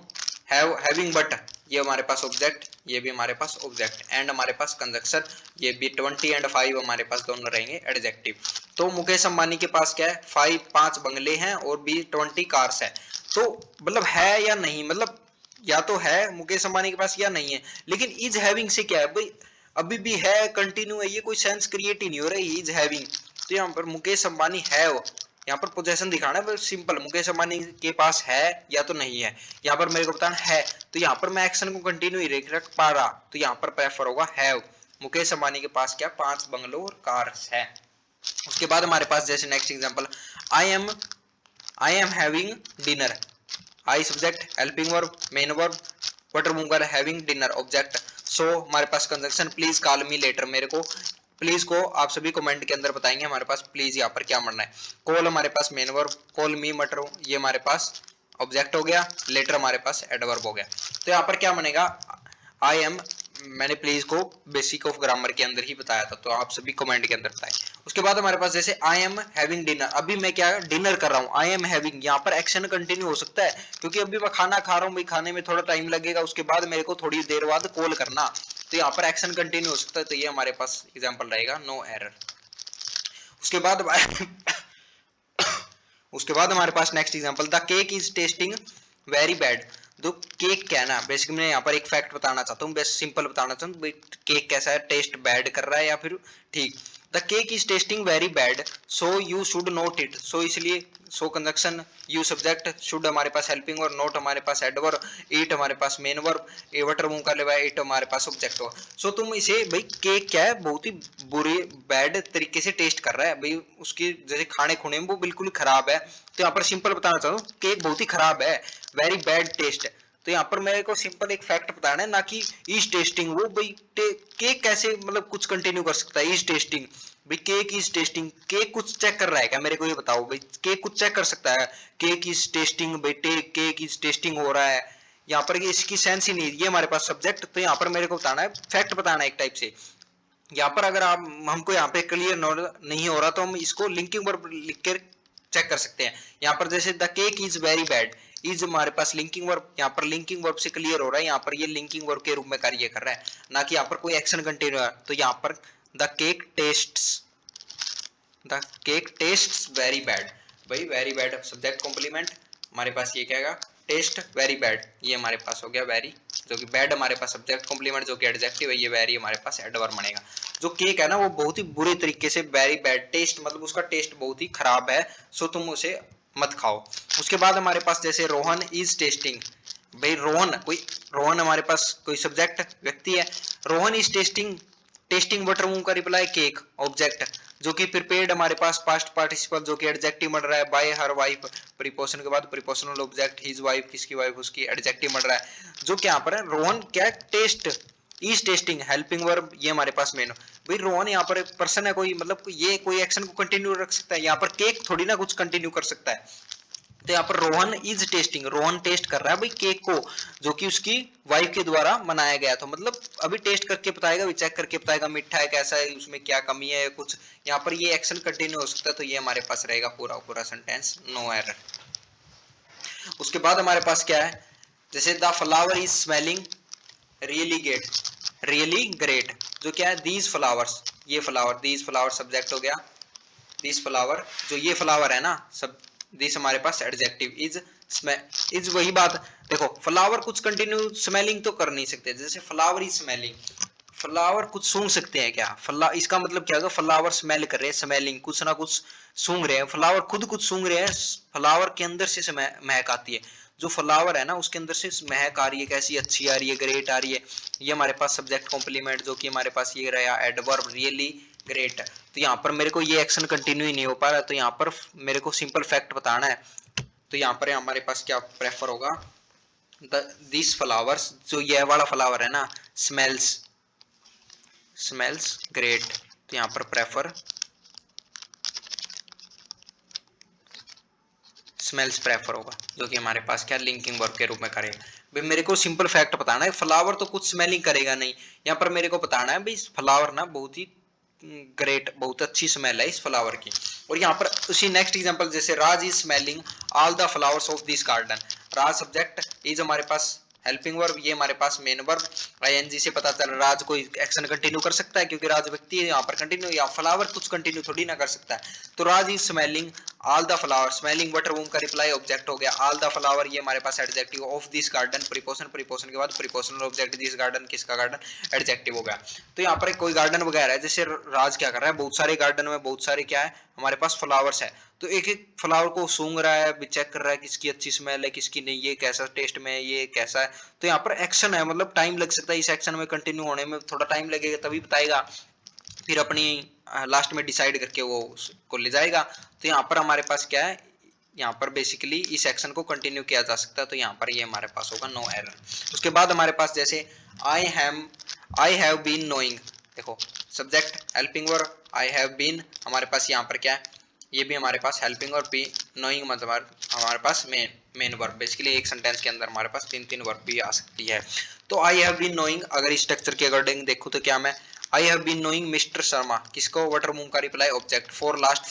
हैविंग बट ये हमारे पास ऑब्जेक्ट, ये भी हमारे पास ऑब्जेक्ट, एंड हमारे पास कंजक्शन ये भी 20 एंड 5 हमारे पास दोनों रहेंगे एडजेक्टिव। तो मुकेश अंबानी के पास क्या है 5 बंगले हैं और भी 20 कार्स है, तो मतलब है या नहीं, मतलब या तो है मुकेश अंबानी के पास या नहीं है, लेकिन इज हैविंग से क्या है भाई अभी भी है कंटिन्यू है, ये कोई सेंस क्रिएट ही नहीं हो रहा है इज हैविंग। तो यहाँ पर मुकेश अंबानी है वो, यहाँ पर पोजेशन दिखाना है सिंपल, मुकेश अंबानी के पास है या तो नहीं है, यहाँ पर मेरे को बताना है, तो यहाँ पर मैं एक्शन को कंटिन्यू ही रख पा रहा, तो यहाँ पर प्रेफर होगा हैव, मुकेश अंबानी के पास क्या 5 बंगलो और कार्स है। उसके बाद हमारे पास जैसे next example I am having dinner, I subject helping verb main verb what or whom having dinner object, so हमारे पास conjunction please call me later, मेरे को प्लीज को आप सभी कमेंट के अंदर बताएंगे हमारे पास प्लीज यहाँ पर क्या मरना है। कॉल हमारे पास मेन वर्ब, कॉल मी मटर ये हमारे पास ऑब्जेक्ट हो गया, लेटर हमारे पास एडवर्ब हो गया। तो यहाँ पर क्या बनेगा आई एम, मैंने प्लीज को बेसिक ऑफ ग्रामर के अंदर ही बताया था, तो आप सभी कमेंट के अंदर बताएं। उसके बाद हमारे पास जैसे आई एम हैविंग डिनर, अभी मैं क्या डिनर कर रहा हूँ, आई एम हैविंग, यहाँ पर एक्शन कंटिन्यू हो सकता है क्योंकि अभी मैं खाना खा रहा हूँ भाई, खाने में थोड़ा टाइम लगेगा, उसके बाद मेरे को थोड़ी देर बाद कॉल करना, तो यहाँ पर एक्शन कंटिन्यू हो सकता है, तो ये हमारे पास एग्जाम्पल रहेगा नो एरर। उसके बाद उसके बाद हमारे पास next example the cake is tasting very bad, तो केक क्या है ना बेसिकली मैं यहाँ पर एक फैक्ट बताना चाहता हूँ, बेस्ट सिंपल बताना चाहता हूँ केक कैसा है, टेस्ट बैड कर रहा है या फिर ठीक। The cake is tasting very bad so you should note it, so इसलिए so conjunction you subject, should हमारे पास हेल्पिंग और नोट हमारे पास एडवर्ब, ईट हमारे पास मेन वर्ब, ए वटर मुंह का लेवा इट हमारे पास ऑब्जेक्ट हो। सो तुम इसे भाई केक क्या है बहुत ही बुरे बैड तरीके से टेस्ट कर रहा है भाई, उसकी जैसे खाने खुने में वो बिल्कुल खराब है, तो यहाँ पर सिंपल बताना चाहता हूँ केक बहुत ही खराब है, वेरी बैड टेस्ट, तो यहाँ पर मेरे को सिंपल एक फैक्ट बताना है, ना कि इज टेस्टिंग। वो भाई केक कैसे मतलब कुछ कंटिन्यू कर सकता है? इज टेस्टिंग भाई, केक इज टेस्टिंग, केक कुछ चेक कर रहा है क्या? मेरे को ये बताओ भाई, केक कुछ चेक कर सकता है? केक इज टेस्टिंग भाई, केक इज टेस्टिंग हो रहा है, यहाँ पर ये इसकी सेंस ही नहीं। ये हमारे पास सब्जेक्ट, तो यहाँ पर मेरे को बताना है, फैक्ट बताना है एक टाइप से। यहाँ पर अगर आप हमको यहाँ पे क्लियर नहीं हो रहा तो हम इसको लिंकिंग वर्ब लिख कर चेक कर सकते हैं। यहाँ पर जैसे the cake is very bad, is हमारे पास लिंकिंग वर्ब, यहाँ पर लिंकिंग वर्ब से क्लियर हो रहा है, यहाँ पर ये लिंकिंग वर्ब के रूप में कार्य कर रहा है, ना कि यहाँ पर कोई एक्शन कंटिन्यू है। तो यहाँ पर the cake tests very bad, भाई वेरी बैड सब्जेक्ट कॉम्प्लीमेंट, हमारे पास ये क्या है, टेस्ट वेरी बैड, ये हमारे पास हो गया वेरी, जो कि बैड हमारे पास सब्जेक्ट कॉम्प्लीमेंट जो कि एडजेक्टिव है, ये वेरी हमारे पास एडवर्ब बनेगा। जो केक है ना वो बहुत ही बुरे तरीके से, वेरी बैड टेस्ट मतलब उसका टेस्ट बहुत ही खराब है, सो तुम उसे मत खाओ। उसके बाद हमारे पास जैसे रोहन इज टेस्टिंग, भाई रोहन हमारे पास कोई सब्जेक्ट व्यक्ति है, Rohan is testing, testing butter move का रिप्लाई केक ऑब्जेक्ट, जो कि प्रिपेयर्ड हमारे पास पास्ट पार्टिसिपल जो कि एडजेक्टिव मिल रहा है, बाय हर वाइफ प्रीपोजिशन के बाद प्रीपोजिशनल ऑब्जेक्ट हिज वाइफ, किसकी वाइफ, उसकी एडजेक्टिव मिल रहा है, जो कि यहाँ पर है रोहन क्या test is testing helping verb, ये हमारे पास मेन। भाई रोहन यहाँ पर पर्सन है कोई, मतलब ये कोई एक्शन को कंटिन्यू रख सकता है, यहाँ पर केक थोड़ी ना कुछ कंटिन्यू कर सकता है। तो यहाँ पर Rohan is testing, Rohan test कर रहा है भाई केक को, जो कि उसकी वाइफ के द्वारा बनाया गया, तो मतलब अभी टेस्ट करके बताएगा, चेक करके बताएगा मीठा है कैसा है, उसमें क्या कमी है कुछ, यहाँ पर ये एक्शन कंटिन्यू हो सकता है। तो ये हमारे पास रहेगा पूरा पूरा सेंटेंस, नो एरर। उसके बाद हमारे पास क्या है, जैसे the flower is smelling really great, जो क्या है दीज फ्लावर्स, ये फ्लावर, दीज फ्लावर सब्जेक्ट हो गया, दिस फ्लावर, जो ये फ्लावर है ना सब, दिस हमारे पास एडजेक्टिव, इज वही बात। देखो फ्लावर कुछ कंटिन्यू स्मेलिंग तो कर नहीं सकते, जैसे फ्लावर इज स्मेलिंग, फ्लावर कुछ सूंघ सकते हैं क्या? इसका मतलब क्या होगा, फ्लावर स्मेल कर रहे हैं, स्मेलिंग कुछ ना कुछ सूंघ रहे हैं, फ्लावर खुद कुछ सूंघ रहे हैं, फ्लावर के अंदर से महक आती है, जो फ्लावर है ना उसके अंदर से महक आ रही है, कैसी अच्छी आ रही है, ग्रेट आ रही है, ये हमारे पास सब्जेक्ट कॉम्प्लीमेंट, जो कि हमारे पास ये रहा एडवर्ब रियली ग्रेट। तो यहाँ पर मेरे को ये एक्शन कंटिन्यू ही नहीं हो पा रहा, तो यहाँ पर मेरे को सिंपल फैक्ट बताना है, तो यहाँ पर हमारे पास क्या प्रेफर होगा, दिस फ्लावर्स, जो ये वाला फ्लावर है ना, स्मेल्स ग्रेट, तो यहाँ पर प्रेफर स्मेल्स प्रेफर होगा, जो कि हमारे पास क्या लिंकिंग वर्ब के रूप में करेगा। भाई मेरे को सिंपल फैक्ट बताना है, फ्लावर तो कुछ स्मेलिंग करेगा नहीं, यहाँ पर मेरे को बताना है भाई फ्लावर ना बहुत ही ग्रेट, बहुत अच्छी स्मेल है इस फ्लावर की। और यहाँ पर उसी नेक्स्ट एग्जांपल, जैसे Raj is smelling all the flowers of this garden, Raj subject, is हमारे पास हेल्पिंग वर्ब, ये हमारे पास मेन वर्ब, आईएनजी से पता चल रहा राज कोई एक्शन कंटिन्यू कर सकता है, क्योंकि राज व्यक्ति है, यहाँ पर कंटिन्यू, या फ्लावर कुछ कंटिन्यू थोड़ी ना कर सकता है। तो Raj is smelling all the flower, smelling what or whom का रिप्लाई ऑब्जेक्ट हो गया, ऑल द फ्लावर ये हमारे पास adjective, of this garden preposition के बाद प्रीपोजिशनल ऑब्जेक्ट, दिस गार्डन किसका गार्डन एडजेक्टिव हो गया। तो यहाँ पर कोई गार्डन वगैरह है, जैसे राज क्या कर रहा है, बहुत सारे गार्डन में बहुत सारे क्या है हमारे पास फ्लावर्स है, तो एक एक फ्लावर को सूंघ रहा है, चेक कर रहा है किसकी अच्छी स्मेल है किसकी नहीं, ये कैसा टेस्ट में है, ये कैसा है। तो यहाँ पर एक्शन है, मतलब टाइम लग सकता है, इस एक्शन में कंटिन्यू होने में थोड़ा टाइम लगेगा, तभी बताएगा, फिर अपनी लास्ट में डिसाइड करके वो उसको ले जाएगा। तो यहाँ पर हमारे पास क्या है, यहाँ पर बेसिकली इस एक्शन को कंटिन्यू किया जा सकता है, तो यहाँ पर ये हमारे पास होगा नो एरर। उसके बाद हमारे पास जैसे आई हैव बीन नोइंग, देखो subject helping verb, I have been हमारे पास यहाँ पर क्या है, ये भी हमारे पास हेल्पिंग और बी, नोइंग मतलब हमारे पास मेन वर्ब, बेसिकली एक सेंटेंस के अंदर हमारे पास तीन वर्ब भी आ सकती है। तो आई हैव बीन नोइंग, अगर स्ट्रक्चर के अकॉर्डिंग देखूं तो क्या मैं, I have been knowing mister Sharma, किसको, वाटर मूव का reply object, for last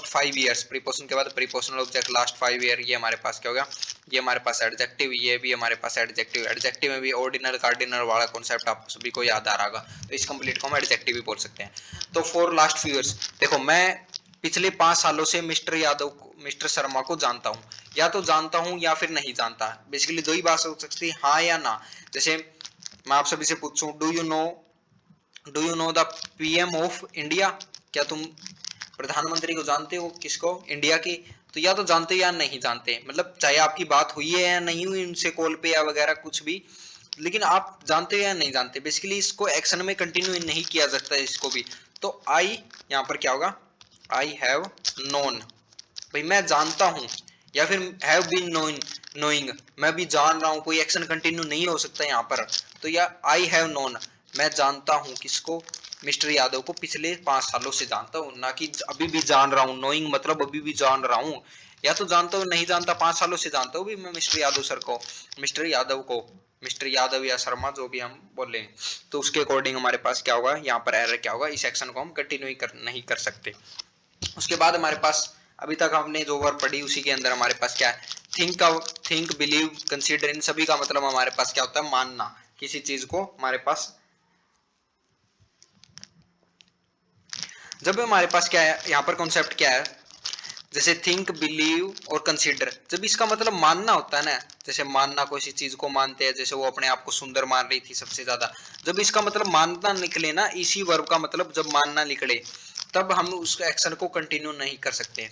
5 years, preposition के बाद प्रीपोजिशनल ऑब्जेक्ट लास्ट 5 ईयर, ये हमारे पास क्या होगा, ये हमारे पास एडजेक्टिव, ये भी हमारे पास एडजेक्टिव, एडजेक्टिव में भी ऑर्डिनल कार्डिनल वाला कॉन्सेप्ट आप सभी को याद आ रहा होगा, तो इस कंप्लीट को हम एडजेक्टिव भी बोल सकते हैं। तो फॉर लास्ट फ्यू ईयर्स, देखो मैं पिछले 5 सालों से मिस्टर शर्मा को जानता हूँ, या तो जानता हूँ या फिर नहीं जानता, बेसिकली दो ही बात हो सकती है, हाँ या ना। जैसे मैं आप सभी से पूछूं, do you know the PM of India, क्या तुम प्रधानमंत्री को जानते हो, किसको, इंडिया की, तो या तो जानते या नहीं जानते, मतलब चाहे आपकी बात हुई है या नहीं हुई उनसे कॉल पे या वगैरह कुछ भी, लेकिन आप जानते हो या नहीं जानते, बेसिकली इसको एक्शन में कंटिन्यू नहीं किया जाता है इसको भी। तो आई यहाँ पर क्या होगा, आई हैव नोन, भाई मैं जानता हूं, या फिर हैव बीन नोइंग, मैं भी जान रहा हूँ, कोई एक्शन कंटिन्यू नहीं हो सकता यहाँ पर। तो या आई हैव नोन, मैं जानता हूँ किसको, मिस्टर यादव को पिछले 5 सालों से जानता हूँ, ना कि अभी भी जान रहा हूँ। नोइंग मतलब अभी भी जान रहा हूँ, या तो जानता हूँ नहीं जानता, 5 सालों से जानता हूँ भी मैं मिस्टर यादव सर को, मिस्टर यादव को, मिस्टर यादव या शर्मा जो भी हम बोले। तो उसके अकॉर्डिंग हमारे पास क्या होगा, यहाँ पर एरर क्या होगा, इस एक्शन को हम कंटिन्यू नहीं कर सकते। उसके बाद हमारे पास अभी तक हमने जो वर्ब पढ़ी उसी के अंदर हमारे पास क्या है, थिंक बिलीव कंसीडर, इन सभी का मतलब हमारे पास क्या होता है, मानना किसी चीज को। हमारे पास जब हमारे पास क्या है, यहाँ पर कॉन्सेप्ट क्या है, जैसे थिंक बिलीव और कंसीडर, जब इसका मतलब मानना होता है ना, जैसे मानना किसी चीज को मानते हैं, जैसे वो अपने आप को सुंदर मान रही थी सबसे ज्यादा, जब इसका मतलब मानना निकले ना, इसी वर्ब का मतलब जब मानना निकले, तब हम उस एक्शन को कंटिन्यू नहीं कर सकते,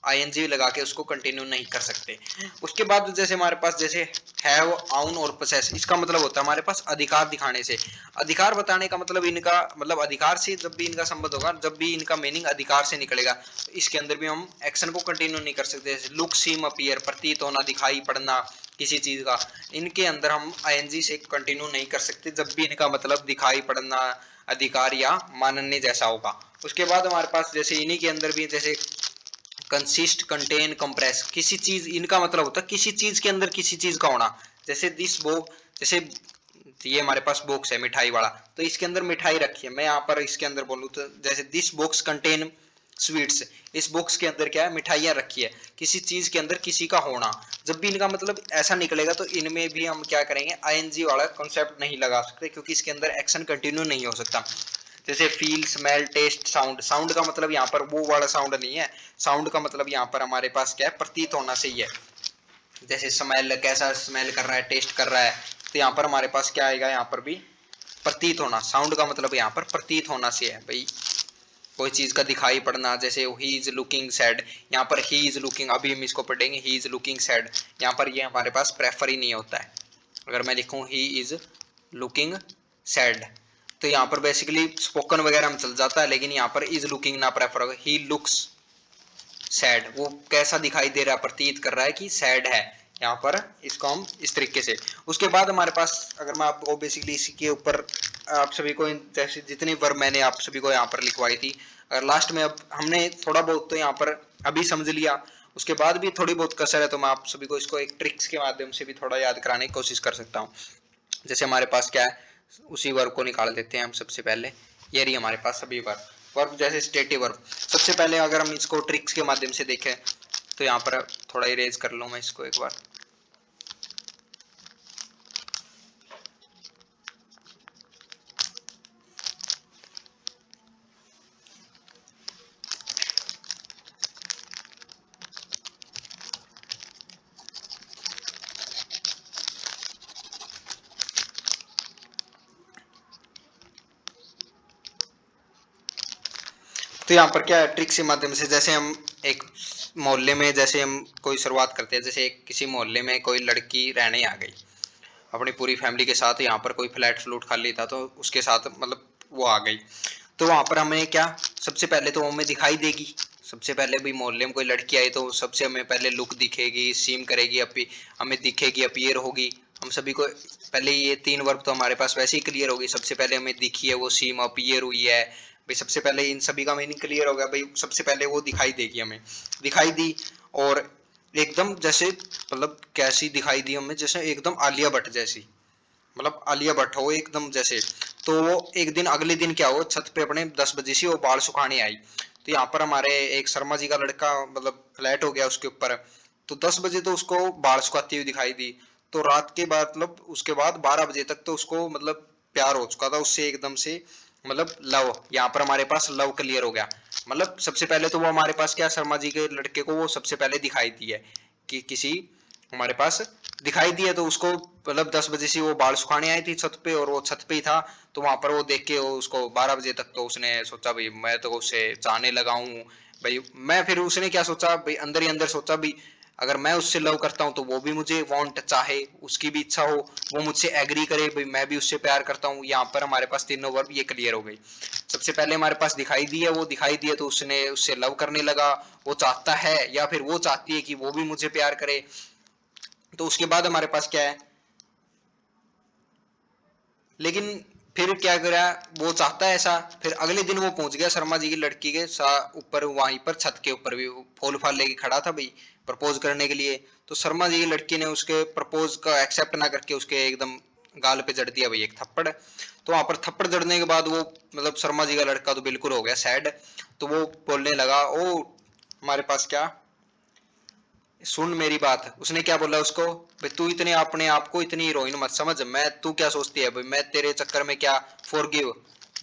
आईएनजी लगा के उसको कंटिन्यू नहीं कर सकते। उसके बाद जैसे हमारे पास जैसे हैव, आउन और पोसेस, इसका मतलब होता है हमारे पास अधिकार दिखाने से, अधिकार बताने का मतलब इनका मतलब अधिकार से जब भी इनका संबंध होगा, जब भी इनका मीनिंग अधिकार से निकलेगा, तो इसके अंदर भी हम एक्शन को कंटिन्यू नहीं कर सकते। जैसे लुक, सीम, अपीयर, प्रतीत होना, दिखाई पड़ना किसी चीज का, इनके अंदर हम आईएनजी से कंटिन्यू नहीं कर सकते जब भी इनका मतलब दिखाई पड़ना, अधिकार या मानने जैसा होगा। उसके बाद हमारे पास जैसे इन्हीं के अंदर भी जैसे कंसिस्ट, कंटेन, कंप्रेस, किसी चीज, इनका मतलब होता है किसी चीज के अंदर किसी चीज का होना। जैसे दिस बॉक्स, जैसे ये हमारे पास बॉक्स है मिठाई वाला, तो इसके अंदर मिठाई रखी है, मैं यहाँ पर इसके अंदर बोलूँ तो जैसे दिस बॉक्स कंटेन स्वीट्स, इस बॉक्स के अंदर क्या है, मिठाइयाँ रखी है, किसी चीज के अंदर किसी का होना। जब भी इनका मतलब ऐसा निकलेगा तो इनमें भी हम क्या करेंगे, आईएनजी वाला कॉन्सेप्ट नहीं लगा सकते, क्योंकि इसके अंदर एक्शन कंटिन्यू नहीं हो सकता। जैसे feel, smell, taste, sound, sound का मतलब यहाँ पर वो वाला साउंड नहीं है, साउंड का मतलब यहाँ पर हमारे पास क्या है, प्रतीत होना सही है। जैसे स्मेल, कैसा स्मेल कर रहा है, टेस्ट कर रहा है, तो यहाँ पर हमारे पास क्या आएगा, यहाँ पर भी प्रतीत होना, साउंड का मतलब यहाँ पर प्रतीत होना से है भाई, कोई चीज का दिखाई पड़ना। जैसे ही इज लुकिंग सैड, यहाँ पर ही इज लुकिंग, अभी हम इसको पढ़ेंगे, ही इज लुकिंग सैड, यहाँ पर ये हमारे पास प्रेफर ही नहीं होता है। अगर मैं लिखूं ही इज लुकिंग सैड, तो यहाँ पर बेसिकली स्पोकन वगैरह में चल जाता है, लेकिन यहाँ पर इज लुकिंग ना प्रेफर होगा, ही लुक्स सैड, वो कैसा दिखाई दे रहा है, प्रतीत कर रहा है कि सैड है, यहाँ पर इसको हम इस तरीके से। उसके बाद हमारे पास अगर मैं आपको बेसिकली इसी के ऊपर आप सभी को जैसे जितनी वर्ब मैंने आप सभी को यहाँ पर लिखवाई थी, अगर लास्ट में अब हमने थोड़ा बहुत तो यहाँ पर अभी समझ लिया, उसके बाद भी थोड़ी बहुत कसर है, तो मैं आप सभी को इसको एक ट्रिक्स के माध्यम से भी थोड़ा याद कराने की कोशिश कर सकता हूँ। जैसे हमारे पास क्या है, उसी वर्ब को निकाल देते हैं हम सबसे पहले, ये रही हमारे पास सभी वर्ब, वर्ब जैसे स्टेटिव वर्ब। सबसे पहले अगर हम इसको ट्रिक्स के माध्यम से देखें, तो यहाँ पर थोड़ा इरेज कर लूँ मैं इसको एक बार। तो यहाँ पर क्या है, ट्रिक्स के माध्यम से, जैसे हम एक मोहल्ले में, जैसे हम कोई शुरुआत करते हैं, जैसे किसी मोहल्ले में कोई लड़की रहने आ गई अपनी पूरी फैमिली के साथ, यहाँ पर कोई फ्लैट फ्लूट खाली था तो उसके साथ मतलब वो आ गई, तो वहां पर हमें क्या, सबसे पहले तो हमें दिखाई देगी, सबसे पहले भी मोहल्ले में कोई लड़की आई तो सबसे हमें पहले लुक दिखेगी, सीम करेगी, हमें दिखेगी, अपीयर होगी, हम सभी को पहले ये 3 वर्ब तो हमारे पास वैसे ही क्लियर होगी। सबसे पहले हमें दिखी है वो, सीम, अपीयर हुई है भाई, सबसे पहले इन सभी का मीनिंग क्लियर हो गया भाई, सबसे पहले वो दिखाई देगी, हमें दिखाई दी, और एकदम जैसे मतलब कैसी दिखाई दी हमें, जैसे एकदम आलिया भट्ट जैसी, मतलब आलिया भट्ट हो एकदम जैसे। तो वो एक दिन अगले दिन क्या हो, छत पे अपने 10 बजे से वो बाल सुखाने आई, तो यहाँ पर हमारे एक शर्मा जी का लड़का मतलब फ्लैट हो गया उसके ऊपर, तो 10 बजे तो उसको बाल सुखाती हुई दिखाई दी, तो रात के बाद मतलब उसके बाद 12 बजे तक तो उसको मतलब प्यार हो चुका था उससे एकदम से, मतलब लव, यहाँ पर हमारे पास लव क्लियर हो गया। मतलब सबसे पहले तो वो हमारे पास क्या, शर्मा जी के लड़के को वो सबसे पहले दिखाई दी है कि किसी हमारे पास दिखाई दी है, तो उसको मतलब 10 बजे से वो बाल सुखाने आई थी छत पे, और वो छत पे ही था, तो वहां पर वो देख के वो उसको 12 बजे तक तो उसने सोचा भाई मैं तो उससे चाहने लगा हूँ भाई मैं, फिर उसने क्या सोचा भाई, अंदर ही अंदर सोचा भाई अगर मैं उससे लव करता हूँ तो वो भी मुझे वांट चाहे, उसकी भी इच्छा हो, वो मुझसे एग्री करे भाई मैं भी उससे प्यार करता हूँ। यहाँ पर हमारे पास तीनों वर्ब ये क्लियर हो गई। सबसे पहले हमारे पास दिखाई दी है, वो दिखाई दी है तो उसने उससे लव करने लगा, वो चाहता है या फिर वो चाहती है कि वो भी मुझे प्यार करे। तो उसके बाद हमारे पास क्या है, लेकिन फिर क्या करा, वो चाहता है ऐसा, फिर अगले दिन वो पहुंच गया शर्मा जी की लड़की के ऊपर, वहीं पर छत के ऊपर भी फूल फाल लेके खड़ा था भाई प्रपोज करने के लिए। तो शर्मा जी की लड़की ने उसके प्रपोज का एक्सेप्ट ना करके उसके एकदम गाल पे जड़ दिया भाई एक थप्पड़। तो वहां पर थप्पड़ जड़ने के बाद वो मतलब शर्मा जी का लड़का तो बिल्कुल हो गया सैड। तो वो बोलने लगा, ओ हमारे पास क्या, सुन मेरी बात। उसने क्या बोला उसको, भाई तू इतने अपने आप को इतनी हीरोइन मत समझ, मैं तू क्या सोचती है भाई मैं तेरे चक्कर में क्या फॉरगिव,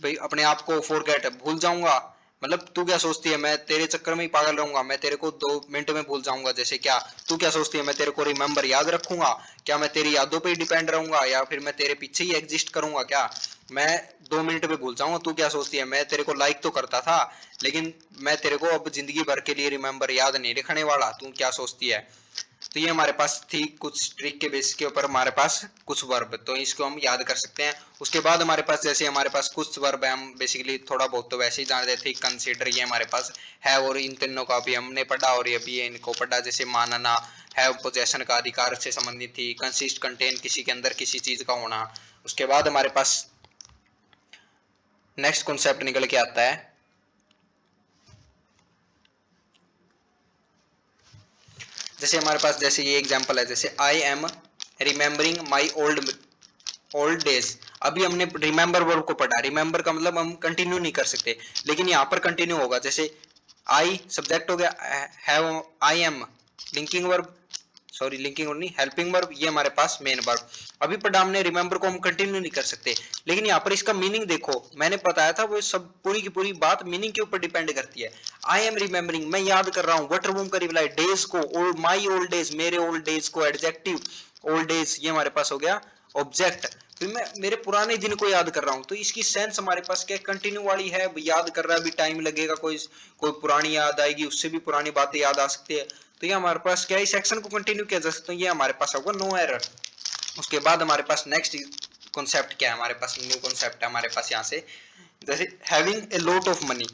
भाई अपने आप को फॉरगेट भूल जाऊंगा, मतलब तू क्या सोचती है मैं तेरे चक्कर में ही पागल रहूंगा, मैं तेरे को 2 मिनट में भूल जाऊंगा जैसे क्या, तू क्या सोचती है मैं तेरे को रिमेंबर याद रखूंगा, क्या मैं तेरी यादों पे ही डिपेंड रहूंगा या फिर मैं तेरे पीछे ही एग्जिस्ट करूंगा क्या, मैं 2 मिनट में भूल जाऊंगा, तू क्या सोचती है मैं तेरे को लाइक तो करता था लेकिन मैं तेरे को अब जिंदगी भर के लिए रिमेंबर याद नहीं रखने वाला, तू क्या सोचती है। तो ये हमारे पास थी कुछ ट्रिक के बेस के ऊपर हमारे पास कुछ वर्ब, तो इसको हम याद कर सकते हैं। उसके बाद हमारे पास जैसे हमारे पास कुछ वर्ब है, हम बेसिकली थोड़ा बहुत तो वैसे ही जान रहे थे, कंसीडर ये हमारे पास है और इन तीनों का भी हमने पढ़ा और ये भी इनको पढ़ा। जैसे मानना है पोजेशन का अधिकार से संबंधित थी, कंसिस्ट कंटेन किसी के अंदर किसी चीज का होना। उसके बाद हमारे पास नेक्स्ट कॉन्सेप्ट निकल के आता है, जैसे हमारे पास जैसे ये एग्जांपल है, जैसे I am remembering my old days. अभी हमने रिमेंबर वर्ब को पढ़ा, रिमेंबर का मतलब हम कंटिन्यू नहीं कर सकते, लेकिन यहाँ पर कंटिन्यू होगा। जैसे आई सब्जेक्ट हो गया, have I am linking verb, sorry linking verb नहीं हेल्पिंग वर्ब, ये हमारे पास मेन वर्ब। अभी पढ़ा हमने रिमेंबर को हम कंटिन्यू नहीं कर सकते, लेकिन यहाँ पर इसका मीनिंग देखो, मैंने बताया था वो सब पूरी की पूरी बात मीनिंग के ऊपर डिपेंड करती है। आई एम रिमेम्बरिंग मैं याद कर रहा हूँ, वट रूम का रिप्लाई डेज को, ओल्ड माई ओल्ड डेज मेरे ओल्ड डेज को, एडजेक्टिव ओल्ड डेज ये हमारे पास हो गया ऑब्जेक्ट, फिर मैं मेरे पुराने दिन को याद कर रहा हूँ। तो इसकी सेंस हमारे पास क्या कंटिन्यू वाली है, याद कर रहा है, अभी टाइम लगेगा, कोई कोई पुरानी याद आएगी उससे भी पुरानी बातें याद आ सकती है। तो ये हमारे पास क्या इस सेक्शन को कंटिन्यू किया जा सकता है, ये हमारे पास होगा नो एरर। उसके बाद हमारे पास नेक्स्ट कॉन्सेप्ट क्या है, हमारे पास न्यू कॉन्सेप्ट है हमारे पास यहाँ से, जैसे having a lot of money.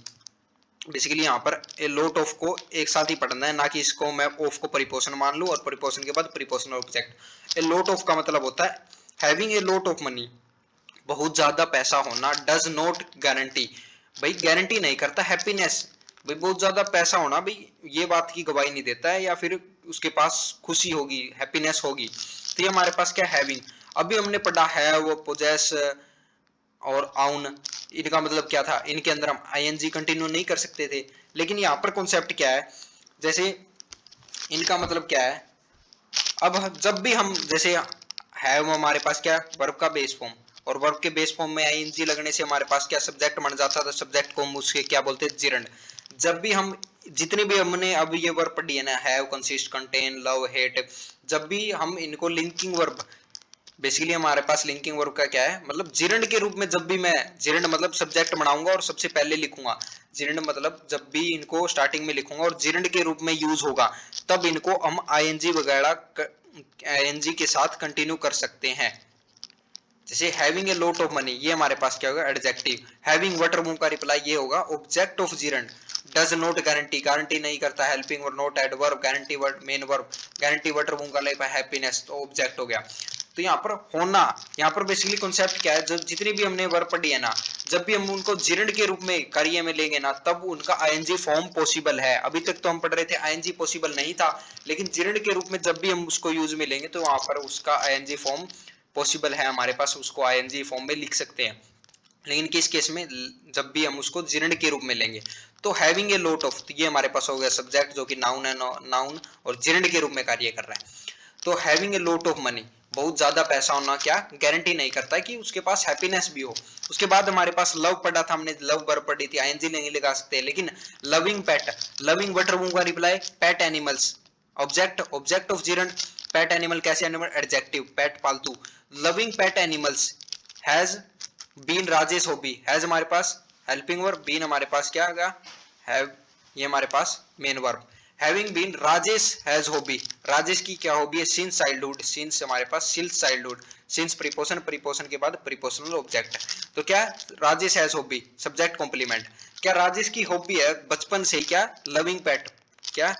Basically यहाँ पर ए लॉट ऑफ को एक साथ ही पढ़ना है, ना कि इसको मैं ऑफ को प्रीपोजिशन मान लूं और प्रीपोजिशन के बाद preposition object. A lot of का मतलब होता है having a lot of money, बहुत ज्यादा पैसा होना, डज नॉट गारंटी, भाई गारंटी नहीं करता हैप्पीनेस, भाई बहुत ज्यादा पैसा होना भाई ये बात की गवाही नहीं देता है या फिर उसके पास खुशी होगी हैप्पीनेस होगी। तो ये हमारे पास क्या हैविंग। अभी हमने पढ़ा है वो पोजेस और आउन, इनका मतलब क्या था, इनके अंदर हम आईएनजी कंटिन्यू नहीं कर सकते थे, लेकिन यहाँ पर कॉन्सेप्ट क्या है, जैसे इनका मतलब क्या है, अब जब भी हम जैसे है वो हमारे पास क्या वर्ब का बेस फॉर्म, और वर्ब के बेस फॉर्म में आईएनजी लगने से हमारे पास क्या सब्जेक्ट बन जाता था, सब्जेक्ट को हम उसके क्या बोलते हैं जिरंड। जब भी हम जितने भी हमने अब ये वर्ब पढ़ी है ना, have consist contain love hate, जब भी हम इनको लिंकिंग वर्ब, बेसिकली हमारे पास लिंकिंग वर्ब का क्या है मतलब जिरंड के रूप में, जब भी मैं जिरंड मतलब सब्जेक्ट बनाऊंगा और सबसे पहले लिखूंगा, जिरंड मतलब जब भी इनको स्टार्टिंग में लिखूंगा और जिरंड के रूप में यूज होगा, तब इनको हम आईएनजी वगैरह आईएनजी के साथ कंटिन्यू कर सकते हैं। जैसे having a lot of money ये हमारे पास क्या होगा एडजेक्टिव, हैविंग वाटर मूव का रिप्लाई ये होगा object of gerund, does not guarantee guarantee नहीं करता, हेल्पिंग और not adverb, guarantee word main verb, guarantee water whom का लेगा हैप्पीनेस तो ऑब्जेक्ट हो गया। तो यहाँ पर होना, यहाँ पर बेसिकली कॉन्सेप्ट क्या है, जब जितनी भी हमने वर्ब पढ़ी है ना, जब भी हम उनको जिरंड के रूप में कार्य में लेंगे ना, तब उनका आईएनजी फॉर्म पॉसिबल है। अभी तक तो हम पढ़ रहे थे आईएनजी पॉसिबल नहीं था, लेकिन जिरंड के रूप में जब भी हम उसको यूज में लेंगे तो वहां पर उसका आईएनजी फॉर्म पॉसिबल है हमारे पास, उसको आईएनजी फॉर्म में लिख सकते हैं। लेकिन किस केस में, जब भी हम उसको जिरंड के रूप में लेंगे। तो हैविंग ए लॉट ऑफ ये हमारे पास हो गया सब्जेक्ट जो कि नाउन है, नाउन और जिरंड के रूप में कार्य कर रहा है। तो having a lot of money बहुत ज्यादा पैसा होना क्या गारंटी नहीं करता है कि उसके पास हैप्पीनेस भी हो। उसके बाद हमारे पास लव पढ़ा था हमने, लव वर्ब पढ़ी थी, आईएनजी नहीं लगा सकते, लेकिन loving pet, loving what verb का reply pet animals, object object of gerund, pet animal कैसे एनिमल एडजेक्टिव पेट पालतू, loving pet animals has been Rajesh hobby, has हमारे पास हेल्पिंग वर्ब, बीन हमारे पास क्या आ गया हैव, ये हमारे पास main verb. Having been Rajesh has hobby, Rajesh की क्या हॉबी है, सिंस चाइल्डहुड, सिंस हमारे पास since childhood, since preposition, preposition के बाद प्रीपोजनल ऑब्जेक्ट, तो क्या Rajesh has hobby subject complement, क्या राजेश की हॉबी है बचपन से ही क्या लविंग पेट, क्या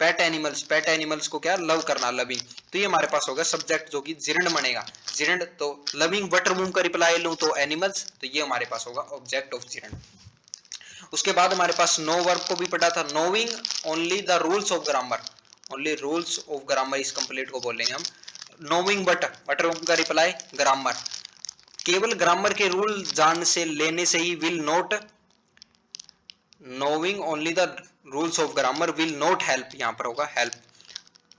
पेट एनिमल्स, पेट एनिमल्स को क्या लव करना, लविंग, तो ये हमारे पास होगा सब्जेक्ट जो कि जिरंड बनेगा, जिरंड तो लविंग बटर बूम का रिप्लाई लूं तो एनिमल्स, तो ये हमारे पास होगा ऑब्जेक्ट ऑफ जिरंड। उसके बाद हमारे पास नो वर्ब को भी पढ़ा था, नोविंग only the rules of grammar, only rules of grammar इस कंप्लीट को बोलेंगे हम, नोविंग बटर बूम का रिप्लाई ग्रामर, केवल ग्रामर के रूल जान से लेने से he will not, knowing only the rules of grammar will not help, यहां पर होगा help,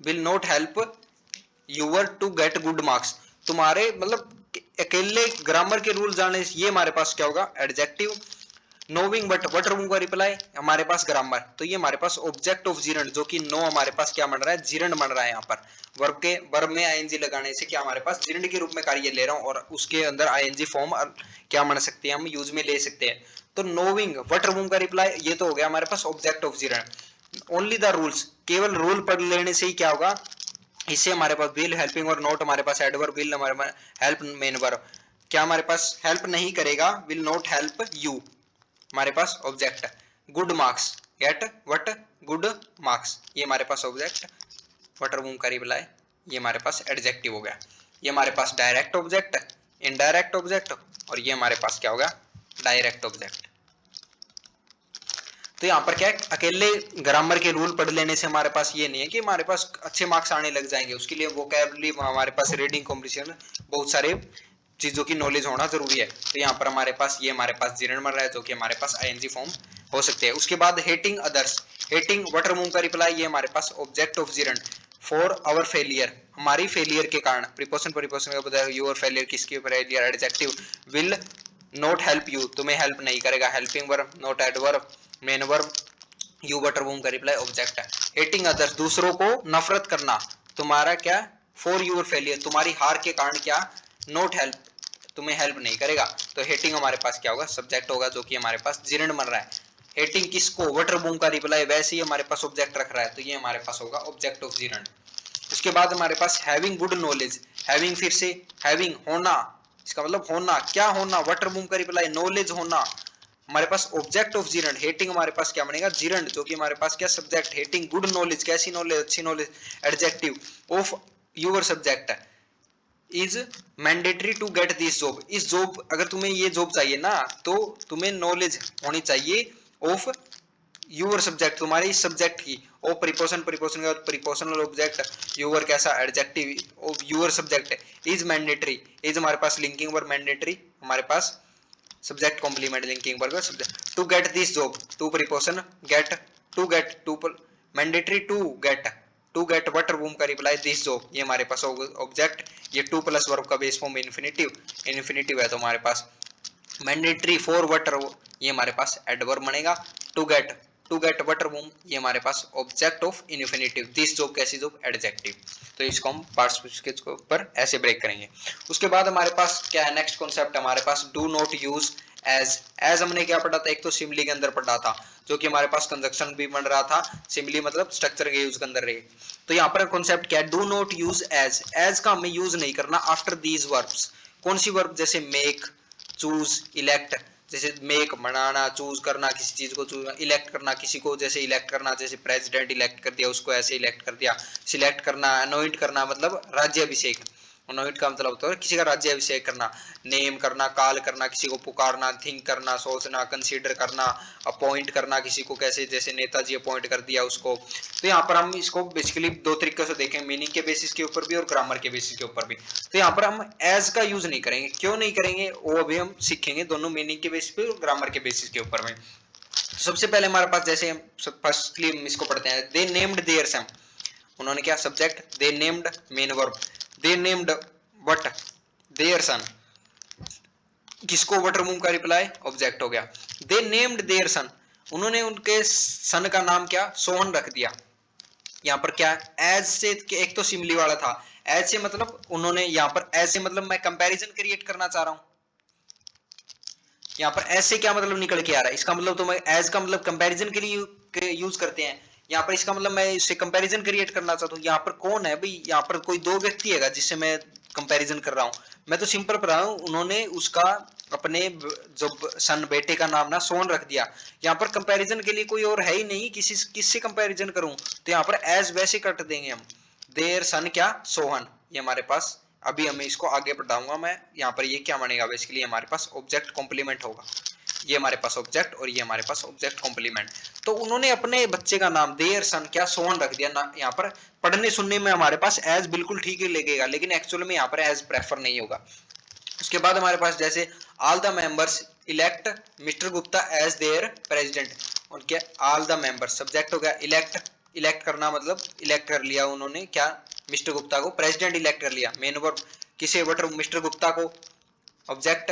will not help your to get good marks, तुम्हारे मतलब अकेले ग्रामर के रूल जाने से, ये हमारे पास क्या होगा एडजेक्टिव, नोविंग बट बटर बूम का रिप्लाई हमारे पास ग्रामर, तो ये हमारे पास ऑब्जेक्ट ऑफ जिरंड, जो कि नो हमारे पास क्या बन रहा है जिरंड बन रहा है, यहाँ पर वर्ब के वर्ब में आईएनजी लगाने से क्या हमारे पास जिरंड के रूप में कार्य ले रहा हूं, और उसके अंदर आईएनजी फॉर्म क्या बन सकते हैं हम यूज में ले सकते हैं, तो नोविंग बटर बूम का रिप्लाई ये तो हो गया हमारे पास object of gerund, only the rules केवल रूल पढ़ लेने से ही क्या होगा, इससे हमारे पास विल हेल्पिंग और नॉट हमारे पास एडवर्ब, विल हमारे पास हेल्प मेन वर्ब, क्या हमारे पास हेल्प नहीं करेगा, विल नॉट हेल्प यू, हमारे पास object, good marks get what good marks, ये हमारे पास ऑब्जेक्ट, वाटर बूम का रिप्लाई ये हमारे पास एडजेक्टिव हो गया, ये हमारे पास डायरेक्ट ऑब्जेक्ट, इनडायरेक्ट ऑब्जेक्ट, और ये हमारे पास क्या होगा डायरेक्ट ऑब्जेक्ट। तो यहाँ पर क्या है, अकेले ग्रामर के रूल पढ़ लेने से हमारे पास ये नहीं है कि हमारे पास अच्छे मार्क्स आने लग जाएंगे, उसके लिए वोकैबुलरी हमारे पास रीडिंग कॉम्प्रिहेंशन बहुत सारे चीजों की नॉलेज होना जरूरी है, तो यहाँ पर हमारे पास ये हमारे पास जिरंड बन रहा है जो कि हमारे पास आईएनजी फॉर्म हो सकते हैं। उसके बाद hating others, hating what or whom का रिप्लाई ये हमारे पास object of gerund, for our failure हमारी फेलियर के कारण, प्रीपोजिशन प्रीपोजिशन का बता योर फेलियर किसकी failure, adjective will not help you तुम्हें हेल्प नहीं करेगा, helping verb not adverb main verb, you what or whom का रिप्लाई ऑब्जेक्ट है। हेटिंग अदर्स दूसरों को नफरत करना, तुम्हारा क्या फॉर यूर फेलियर तुम्हारी हार के कारण क्या नॉट हेल्प तुम्हें हेल्प नहीं करेगा, तो हेटिंग हमारे पास क्या होगा सब्जेक्ट होगा जो कि हमारे पास जिरंड बन रहा है। हेटिंग किसको वाटर बूम का रिप्लाई वैसे ही हमारे पास ऑब्जेक्ट रख रहा है, तो ये हमारे पास होगा ऑब्जेक्ट ऑफ जिरंड। उसके बाद हमारे पास हैविंग गुड नॉलेज, हैविंग फिर से हैविंग होना, इसका मतलब होना, क्या होना वाटर बूम का रिप्लाई नॉलेज होना, हमारे पास ऑब्जेक्ट ऑफ जिरंड, हेटिंग हमारे पास क्या बनेगा जिरंड जो कि हमारे पास क्या सब्जेक्ट, हेटिंग गुड नॉलेज कैसी नॉलेज अच्छी knowledge, adjective of your subject is mandatory to get this job, इस जॉब अगर तुम्हें ये जॉब चाहिए ना तो तुम्हें नॉलेज होनी चाहिए ऑफ यूर सब्जेक्ट तुम्हारे इस सब्जेक्ट की, ओ प्रीपोजिशन प्रीपोजिशन का प्रीपोजिशनल ऑब्जेक्ट यूर कैसा adjective of your subject is mandatory, is हमारे पास लिंकिंग वर्ब मैंडेटरी हमारे पास subject complement linking verb subject, to get this job to preposition get to mandatory to get what or whom का रिप्लाई दिस जॉब ये हमारे पास ऑब्जेक्ट, ये टू प्लस वर्ब का बेस फॉर्म इन्फिनिटिव है तो हमारे पास मैंडेटरी फॉर वाटर ये हमारे पास एडवर्ब बनेगा, टू गेट वाटर बूम ये हमारे पास object of infinitive, this job कैसी जॉब एडजेक्टिव, तो इसको हम पार्ट्स के ऊपर ऐसे ब्रेक करेंगे। उसके बाद हमारे पास क्या है नेक्स्ट कॉन्सेप्ट हमारे पास डू नॉट यूज एज हमने क्या पढ़ा था, एक तो सिमिली के अंदर पढ़ा था जो कि हमारे पास कंजक्शन भी बन रहा था, सिमिली मतलब स्ट्रक्चर के यूज के अंदर रहे, तो यहाँ पर कॉन्सेप्ट क्या है डू नॉट यूज एज का हमें यूज नहीं करना आफ्टर दीज वर्ब्स, कौन सी वर्ब जैसे मेक चूज इलेक्ट, जैसे मेक बनाना, चूज करना किसी चीज को, चूज इलेक्ट करना किसी को, जैसे इलेक्ट करना जैसे प्रेसिडेंट इलेक्ट कर दिया उसको ऐसे इलेक्ट कर दिया, सिलेक्ट करना, अनॉइंट करना मतलब राज्याभिषेक, अनॉइंट का मतलब होता है किसी का राज्याभिषेक करना, नेम करना, कॉल करना किसी को पुकारना, थिंक करना, सोचना, कंसीडर करना, अपॉइंट करना किसी को, कैसे जैसे नेताजी अपॉइंट कर दिया उसको, तो यहाँ पर हम इसको बेसिकली दो तरीके से देखें, मीनिंग के बेसिस के ऊपर भी और ग्रामर के बेसिस के ऊपर भी, तो यहाँ पर हम एज का यूज नहीं करेंगे, क्यों नहीं करेंगे वो अभी हम सीखेंगे, दोनों मीनिंग के बेसिस पे और ग्रामर के बेसिस के ऊपर में। सबसे पहले हमारे पास जैसे फर्स्टली हम इसको पढ़ते हैं, दे नेम्ड देयर सन, उन्होंने क्या subject, they named main verb, they named what their son, किसको वाटर बूम का रिप्लाई ऑब्जेक्ट हो गया, दे नेम्ड देयर सन उन्होंने उनके सन का नाम क्या सोहन रख दिया, यहाँ पर क्या एज से एक तो सिमिली वाला था, एज से मतलब उन्होंने, यहाँ पर एज से मतलब मैं कंपैरिजन क्रिएट करना चाह रहा हूं, यहाँ पर एज से क्या मतलब निकल के आ रहा है, इसका मतलब तो मैं एज का मतलब कंपैरिजन के लिए यूज करते हैं, यहाँ पर इसका मतलब मैं इससे कंपैरिजन क्रिएट करना चाहता हूँ। यहाँ पर कौन है भाई, यहाँ पर कोई दो व्यक्ति है जिससे मैं कंपैरिजन कर रहा हूँ। मैं तो सिंपल पढ़ा हूँ, उन्होंने उसका अपने जो सन बेटे का नाम ना सोहन रख दिया। यहाँ पर कंपैरिजन के लिए कोई और है ही नहीं, किससे कंपैरिजन करूं, तो यहाँ पर एज वैसे कट देंगे हम, देयर सन क्या सोहन, ये हमारे पास अभी हमें इसको आगे बढ़ाऊंगा मैं। यहाँ पर ये क्या बनेगा, बेसिकली हमारे पास ऑब्जेक्ट कॉम्प्लीमेंट होगा। ये हमारे पास ऑब्जेक्ट और ये हमारे पास ऑब्जेक्ट कॉम्प्लीमेंट। तो उन्होंने अपने बच्चे का नाम देयर सन क्या सोहन रख दिया ना। यहाँ पर पढ़ने सुनने में हमारे पास एज बिल्कुल ठीक ही लगेगा, लेकिन एक्चुअल में यहाँ पर एज प्रेफर नहीं होगा। उसके बाद हमारे पास जैसे all the members elect mister Gupta as their president, उनके ऑल द मेंबर्स सब्जेक्ट हो गया, इलेक्ट करना मतलब इलेक्ट कर लिया उन्होंने क्या, मिस्टर गुप्ता को प्रेसिडेंट इलेक्ट कर लिया। मेन वर्ब किसे, वटर मिस्टर गुप्ता को, ऑब्जेक्ट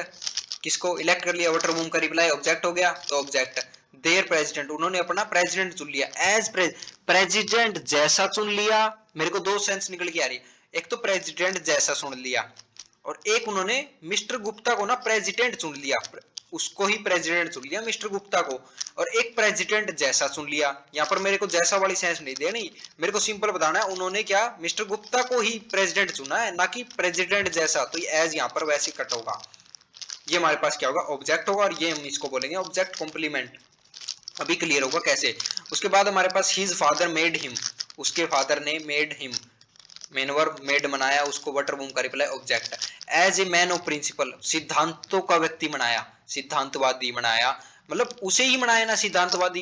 किसको इलेक्ट कर लिया, वटर वूम का रिप्लाई ऑब्जेक्ट हो गया, तो ऑब्जेक्ट देयर प्रेसिडेंट, उन्होंने अपना प्रेसिडेंट चुन लिया। एज प्रेसिडेंट जैसा चुन लिया, मेरे को दो सेंस निकल के आ रही, एक तो प्रेसिडेंट जैसा चुन लिया और एक उन्होंने मिस्टर गुप्ता को ना प्रेसिडेंट चुन लिया, उसको ही प्रेसिडेंट चुन लिया मिस्टर गुप्ता को, और एक प्रेसिडेंट जैसा चुन लिया। यहाँ पर मेरे को जैसा वाली सेंस नहीं देनी, मेरे को सिंपल बताना है उन्होंने क्या मिस्टर गुप्ता को ही प्रेसिडेंट चुना है, ना कि प्रेसिडेंट जैसा, तो एज यहाँ पर वैसे कट होगा। ये हमारे पास क्या होगा, ऑब्जेक्ट होगा, और ये हम इसको बोलेंगे ऑब्जेक्ट कॉम्प्लीमेंट। अभी क्लियर होगा कैसे। उसके बाद हमारे पास हिज फादर मेड हिम, उसके फादर ने made him, main verb made बनाया उसको, वटर वूम का reply object. As a man of principle, सिद्धांतों का व्यक्ति बनाया, सिद्धांतवादी बनाया, मतलब उसे ही बनाया ना सिद्धांतवादी,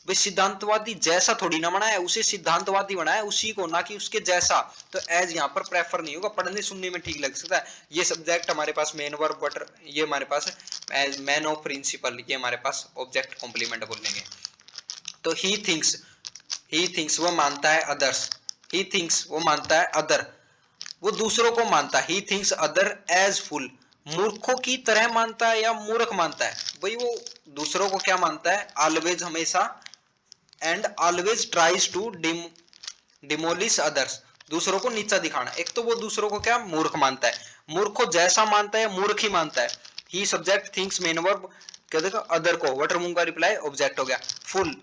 भाई सिद्धांतवादी जैसा थोड़ी ना बनाया, उसे सिद्धांतवादी बनाया उसी को, ना कि उसके जैसा। तो एज यहाँ पर प्रेफर नहीं होगा, पढ़ने सुनने में ठीक लग सकता है। ये सब्जेक्ट हमारे पास मेन वर्ब वटर, ये हमारे पास एज मैन ऑफ प्रिंसिपल, ये हमारे पास ऑब्जेक्ट कॉम्प्लीमेंट बोलेंगे। तो ही थिंक्स वो मानता है, अदर्स ही थिंक्स वो मानता है, अदर वो दूसरों को मानता है, he thinks other as fool, मूर्खों की तरह मानता है या मूर्ख मानता है, भाई वो दूसरों को क्या मानता है, ऑलवेज हमेशा, and always tries to demolish others, दूसरों को नीचा दिखाना। एक तो वो दूसरों को क्या मूर्ख मानता है, मूर्ख को जैसा मानता है, मूर्ख ही मानता है। He subject thinks main verb क्या देखो, अदर को वटर मूंग का रिप्लाई ऑब्जेक्ट हो गया। फुल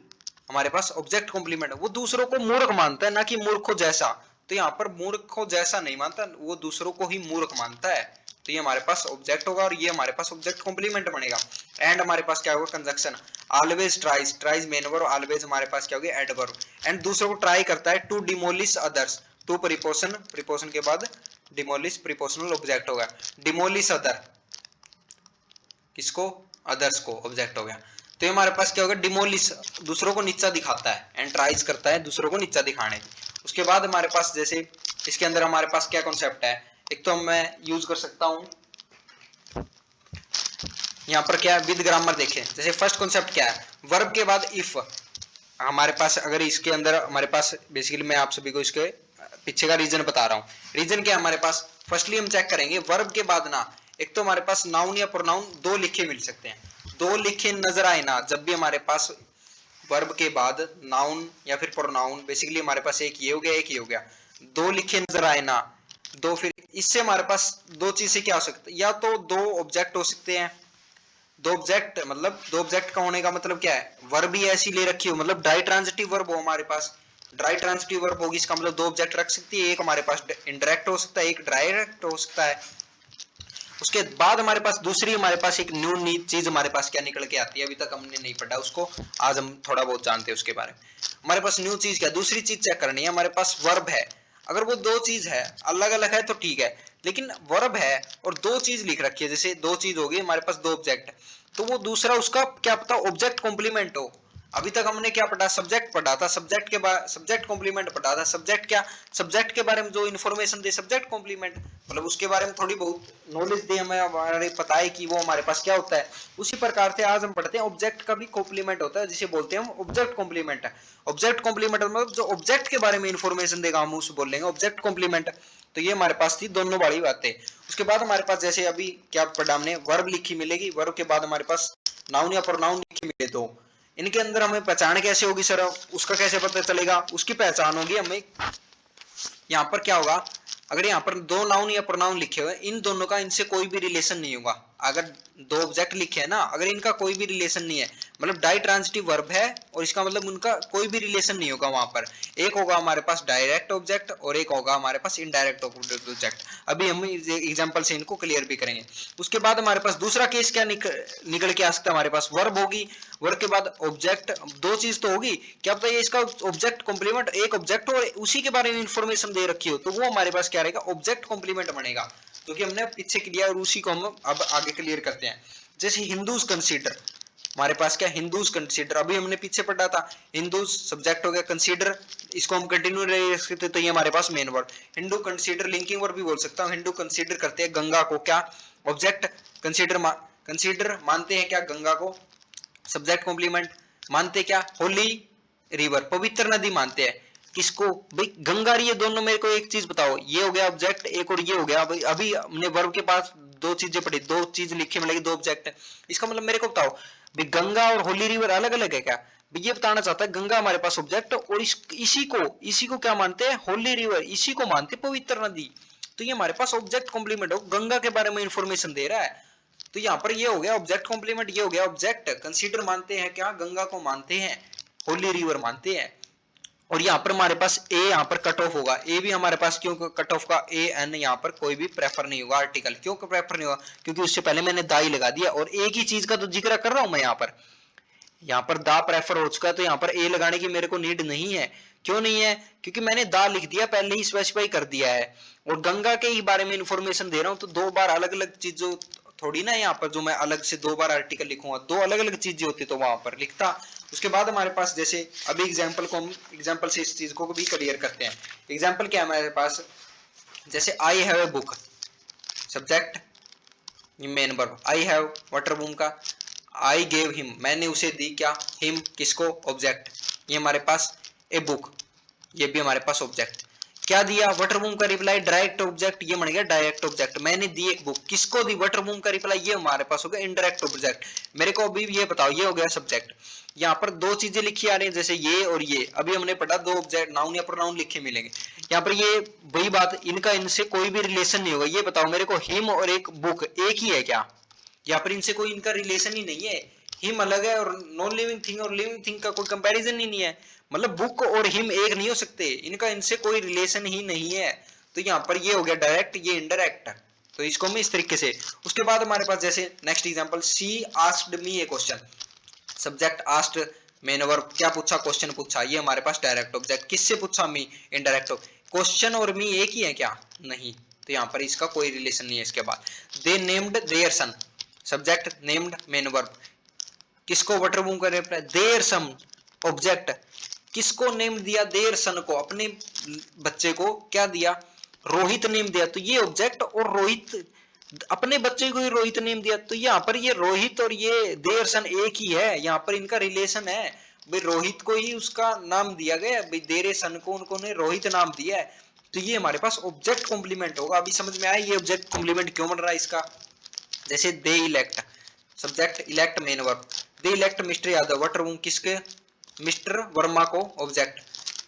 हमारे पास ऑब्जेक्ट कॉम्प्लीमेंट, वो दूसरों को मूर्ख मानता है ना कि मूर्ख को जैसा, तो यहाँ पर मूर्ख को जैसा नहीं मानता, वो दूसरों को ही मूर्ख मानता है, तो ये हमारे पास ऑब्जेक्ट होगा और ये हमारे पास ऑब्जेक्ट कॉम्प्लीमेंट बनेगा। एंड हमारे पास क्या होगा, conjunction always tries, tries main verb, always हमारे पास क्या होगा, एडवर्ब, एंड दूसरों को ट्राई करता है, to demolish others, to preposition, preposition के बाद डिमोलिश प्रीपोजिशनल ऑब्जेक्ट होगा, डिमोलिश अदर किसको, अदर्स को, ऑब्जेक्ट हो गया। तो ये हमारे पास क्या होगा, डिमोलिश दूसरों को नीचा दिखाता है, एंड ट्राइज करता है दूसरों को नीचा दिखाने की। उसके बाद हमारे पास जैसे इसके अंदर हमारे पास क्या कॉन्सेप्ट है, एक तो मैं यूज कर सकता हूं यहाँ पर क्या विद ग्रामर देखें। जैसे फर्स्ट कॉन्सेप्ट क्या है, वर्ब के बाद इफ, हमारे पास अगर इसके अंदर हमारे पास बेसिकली मैं आप सभी को इसके पीछे का रीजन बता रहा हूँ। रीजन क्या है हमारे पास, फर्स्टली हम चेक करेंगे वर्ब के बाद ना एक तो हमारे पास नाउन या प्रोनाउन दो लिखे मिल सकते हैं, दो लिखे नजर आए ना, जब भी हमारे पास वर्ब के बाद नाउन या फिर प्रोनाउन, बेसिकली हमारे पास एक ये हो गया एक ये हो गया, दो लिखे नजर आए ना, दो, फिर इससे हमारे पास दो चीज से क्या हो सकता है, या तो दो ऑब्जेक्ट हो सकते हैं, दो ऑब्जेक्ट मतलब दो ऑब्जेक्ट का होने का मतलब क्या है, वर्ब भी ऐसी ले रखी हो, मतलब ड्राई ट्रांजिटिव वर्ब हो हमारे पास, ड्राई ट्रांजिटिव वर्ब होगी, इसका मतलब दो ऑब्जेक्ट रख सकती है, एक हमारे पास इनडायरेक्ट हो सकता है, एक डायरेक्ट हो सकता है। उसके बाद हमारे पास दूसरी हमारे पास एक न्यू चीज हमारे पास क्या निकल के आती है, अभी तक हमने नहीं पढ़ा उसको, आज हम थोड़ा बहुत जानते हैं उसके बारे में। हमारे पास न्यू चीज क्या, दूसरी चीज चेक करनी है, हमारे पास वर्ब है, अगर वो दो चीज है अलग अलग है तो ठीक है, लेकिन वर्ब है और दो चीज लिख रखी है, जैसे दो चीज होगी हमारे पास, दो ऑब्जेक्ट, तो वो दूसरा उसका क्या पता ऑब्जेक्ट कॉम्प्लीमेंट हो। अभी तक हमने क्या पढ़ा, सब्जेक्ट पढ़ा था, सब्जेक्ट के बाद सब्जेक्ट कॉम्प्लीमेंट पढ़ा था, सब्जेक्ट क्या, सब्जेक्ट के बारे में जो इन्फॉर्मेशन दे सब्जेक्ट कॉम्प्लीमेंट, मतलब उसके बारे में थोड़ी बहुत नॉलेज दे, हमें हमारे पता है कि वो हमारे पास क्या होता है। उसी प्रकार से आज हम पढ़ते हैं ऑब्जेक्ट का भी कॉम्प्लीमेंट होता है, जिसे बोलते हैं हम ऑब्जेक्ट कॉम्प्लीमेंट है। ऑब्जेक्ट कॉम्प्लीमेंट मतलब जो ऑब्जेक्ट के बारे में इन्फॉर्मेशन देगा हम उसे बोल लेंगे ऑब्जेक्ट कॉम्प्लीमेंट। तो ये हमारे पास थी दोनों बड़ी बातें। उसके बाद हमारे पास जैसे अभी क्या पढ़ा हमने, वर्ब लिखी मिलेगी, वर्ब के बाद हमारे पास नाउन या प्रोनाउन लिखी मिले, दो, इनके अंदर हमें पहचान कैसे होगी सर, उसका कैसे पता चलेगा, उसकी पहचान होगी हमें, यहाँ पर क्या होगा, अगर यहाँ पर दो नाउन या प्रोनाउन लिखे हुए, इन दोनों का इनसे कोई भी रिलेशन नहीं होगा, अगर दो ऑब्जेक्ट लिखे हैं ना, अगर इनका कोई भी रिलेशन नहीं है, मतलब डाई ट्रांजिटिव वर्ब है और इसका मतलब उनका कोई भी रिलेशन नहीं होगा वहां पर। एक होगा हमारे पास डायरेक्ट ऑब्जेक्ट और एक होगा हमारे पास इनडायरेक्ट ऑब्जेक्ट। अभी हम एग्जांपल से इनको क्लियर भी करेंगे। उसके बाद हमारे पास दूसरा केस क्या निकल के आ सकता है, हमारे पास वर्ब होगी, वर्ब के बाद ऑब्जेक्ट, दो चीज तो होगी, क्या पता ये इसका ऑब्जेक्ट कॉम्प्लीमेंट एक ऑब्जेक्ट और उसी के बारे में इंफॉर्मेशन दे रखी हो, तो वो हमारे पास क्या रहेगा, ऑब्जेक्ट कॉम्प्लीमेंट बनेगा, क्योंकि हमने पीछे किया और उसी को हम अब आगे क्लियर करते हैं। जैसे हिंदूज कंसीडर, हमारे पास क्या हिंदूज कंसीडर, अभी हमने पीछे पढ़ा था, हिंदूज सब्जेक्ट हो गया, कंसीडर इसको हम कंटिन्यू रह सकते, तो ये हमारे पास मेन वर्ड। हिंदू कंसीडर लिंकिंग वर्ड भी बोल सकता हूँ। हिंदू कंसीडर करते हैं गंगा को क्या ऑब्जेक्ट, कंसीडर मानते हैं क्या गंगा को सब्जेक्ट कॉम्प्लीमेंट, मानते क्या होली रिवर पवित्र नदी मानते हैं किसको, भाई गंगा। ये दोनों मेरे को एक चीज बताओ, ये हो गया ऑब्जेक्ट एक और ये हो गया, अभी हमने वर्ब के पास दो चीजें पढ़ी, दो चीज लिखे मिलेगी, दो ऑब्जेक्ट है, इसका मतलब मेरे को बताओ भाई गंगा और होली रिवर अलग अलग है क्या, ये बताना चाहता है। गंगा हमारे पास ऑब्जेक्ट और इसी को क्या मानते हैं, होली रिवर, इसी को मानते पवित्र नदी, तो ये हमारे पास ऑब्जेक्ट कॉम्प्लीमेंट हो, गंगा के बारे में इंफॉर्मेशन दे रहा है। तो यहाँ पर ये हो गया ऑब्जेक्ट कॉम्प्लीमेंट, ये हो गया ऑब्जेक्ट। कंसीडर मानते हैं क्या, गंगा को मानते हैं, होली रिवर मानते हैं। और यहाँ पर हमारे पास ए यहाँ पर कट ऑफ होगा, ए भी हमारे पास क्यों कट ऑफ का, ए एन यहाँ पर कोई भी प्रेफर नहीं होगा आर्टिकल, क्यों प्रेफर नहीं होगा, क्योंकि उससे पहले मैंने दाई लगा दिया और एक ही चीज का तो जिक्र कर रहा हूं मैं यहाँ पर दा प्रेफर हो चुका है, तो यहाँ पर ए लगाने की मेरे को नीड नहीं है। क्यों नहीं है, क्योंकि मैंने दा लिख दिया, पहले ही स्पेसिफाई कर दिया है, और गंगा के ही बारे में इंफॉर्मेशन दे रहा हूं, तो दो बार अलग अलग चीजों थोड़ी ना, यहाँ पर जो मैं अलग से दो बार आर्टिकल लिखूंगा, दो अलग अलग चीजें होती तो वहां पर लिखता। उसके बाद हमारे पास जैसे अभी एग्जाम्पल को हम एग्जाम्पल से इस चीज को भी क्लियर करते हैं। एग्जाम्पल क्या है हमारे पास, जैसे I have a book, subject main verb, I have what or whom का, आई गेव हिम मैंने उसे दी क्या, हिम किसको ऑब्जेक्ट, ये हमारे पास ए बुक, ये भी हमारे पास ऑब्जेक्ट, क्या दिया वाटर बूम का रिप्लाई, डायरेक्ट ऑब्जेक्ट, ये बन गया डायरेक्ट ऑब्जेक्ट। मैंने दी एक बुक, किसको दी, वाटर बूम का रिप्लाई, ये हमारे पास हो गया इनडायरेक्ट ऑब्जेक्ट। मेरे को अभी ये बताओ, ये हो गया सब्जेक्ट। यहाँ पर दो चीजें लिखी आ रही है, जैसे ये और ये, अभी हमने पढ़ा दो ऑब्जेक्ट नाउन या प्रोनाउन लिखे मिलेंगे, यहाँ पर ये वही बात, इनका इनसे कोई भी रिलेशन नहीं होगा। ये बताओ मेरे को, हिम और एक बुक एक ही है क्या, यहाँ पर इनसे कोई इनका रिलेशन ही नहीं है। हिम अलग है और नॉन लिविंग थिंग और लिविंग थिंग का कोई कंपैरिजन ही नहीं है, मतलब बुक और हिम एक नहीं हो सकते, इनका इनसे कोई रिलेशन ही नहीं है। तो यहाँ पर ये हो गया डायरेक्ट, ये इनडायरेक्ट, तो इसको मैं इस तरीके से। उसके बाद हमारे पास जैसे next example, she asked me A question, subject asked, main verb, क्या पूछा, क्वेश्चन पूछा, ये हमारे पास डायरेक्ट ऑब्जेक्ट, किससे पूछा, मी, इनडायरेक्ट। क्वेश्चन और मी एक ही है क्या, नहीं, तो यहाँ पर इसका कोई रिलेशन नहीं है। इसके बाद they named their son, subject named, main verb, किसको वाटर बूम का रिप्लाई, देयर सन ऑब्जेक्ट, किसको नेम दिया, देयर सन को, अपने बच्चे को क्या दिया, रोहित नेम दिया, तो ये ऑब्जेक्ट, और रोहित अपने बच्चे को ही रोहित नेम दिया, तो यहाँ पर ये रोहित और ये देयर सन एक ही है, यहाँ पर इनका रिलेशन है, भाई रोहित को ही उसका नाम दिया गया, भाई देरे सन को उन्होंने रोहित नाम दिया है, तो ये हमारे पास ऑब्जेक्ट कॉम्प्लीमेंट होगा। अभी समझ में आया ये ऑब्जेक्ट कॉम्प्लीमेंट क्यों बन रहा है इसका। जैसे they elect, subject elect, main verb, they elect mister Yadav, what or whom किसके, मिस्टर वर्मा को ऑब्जेक्ट,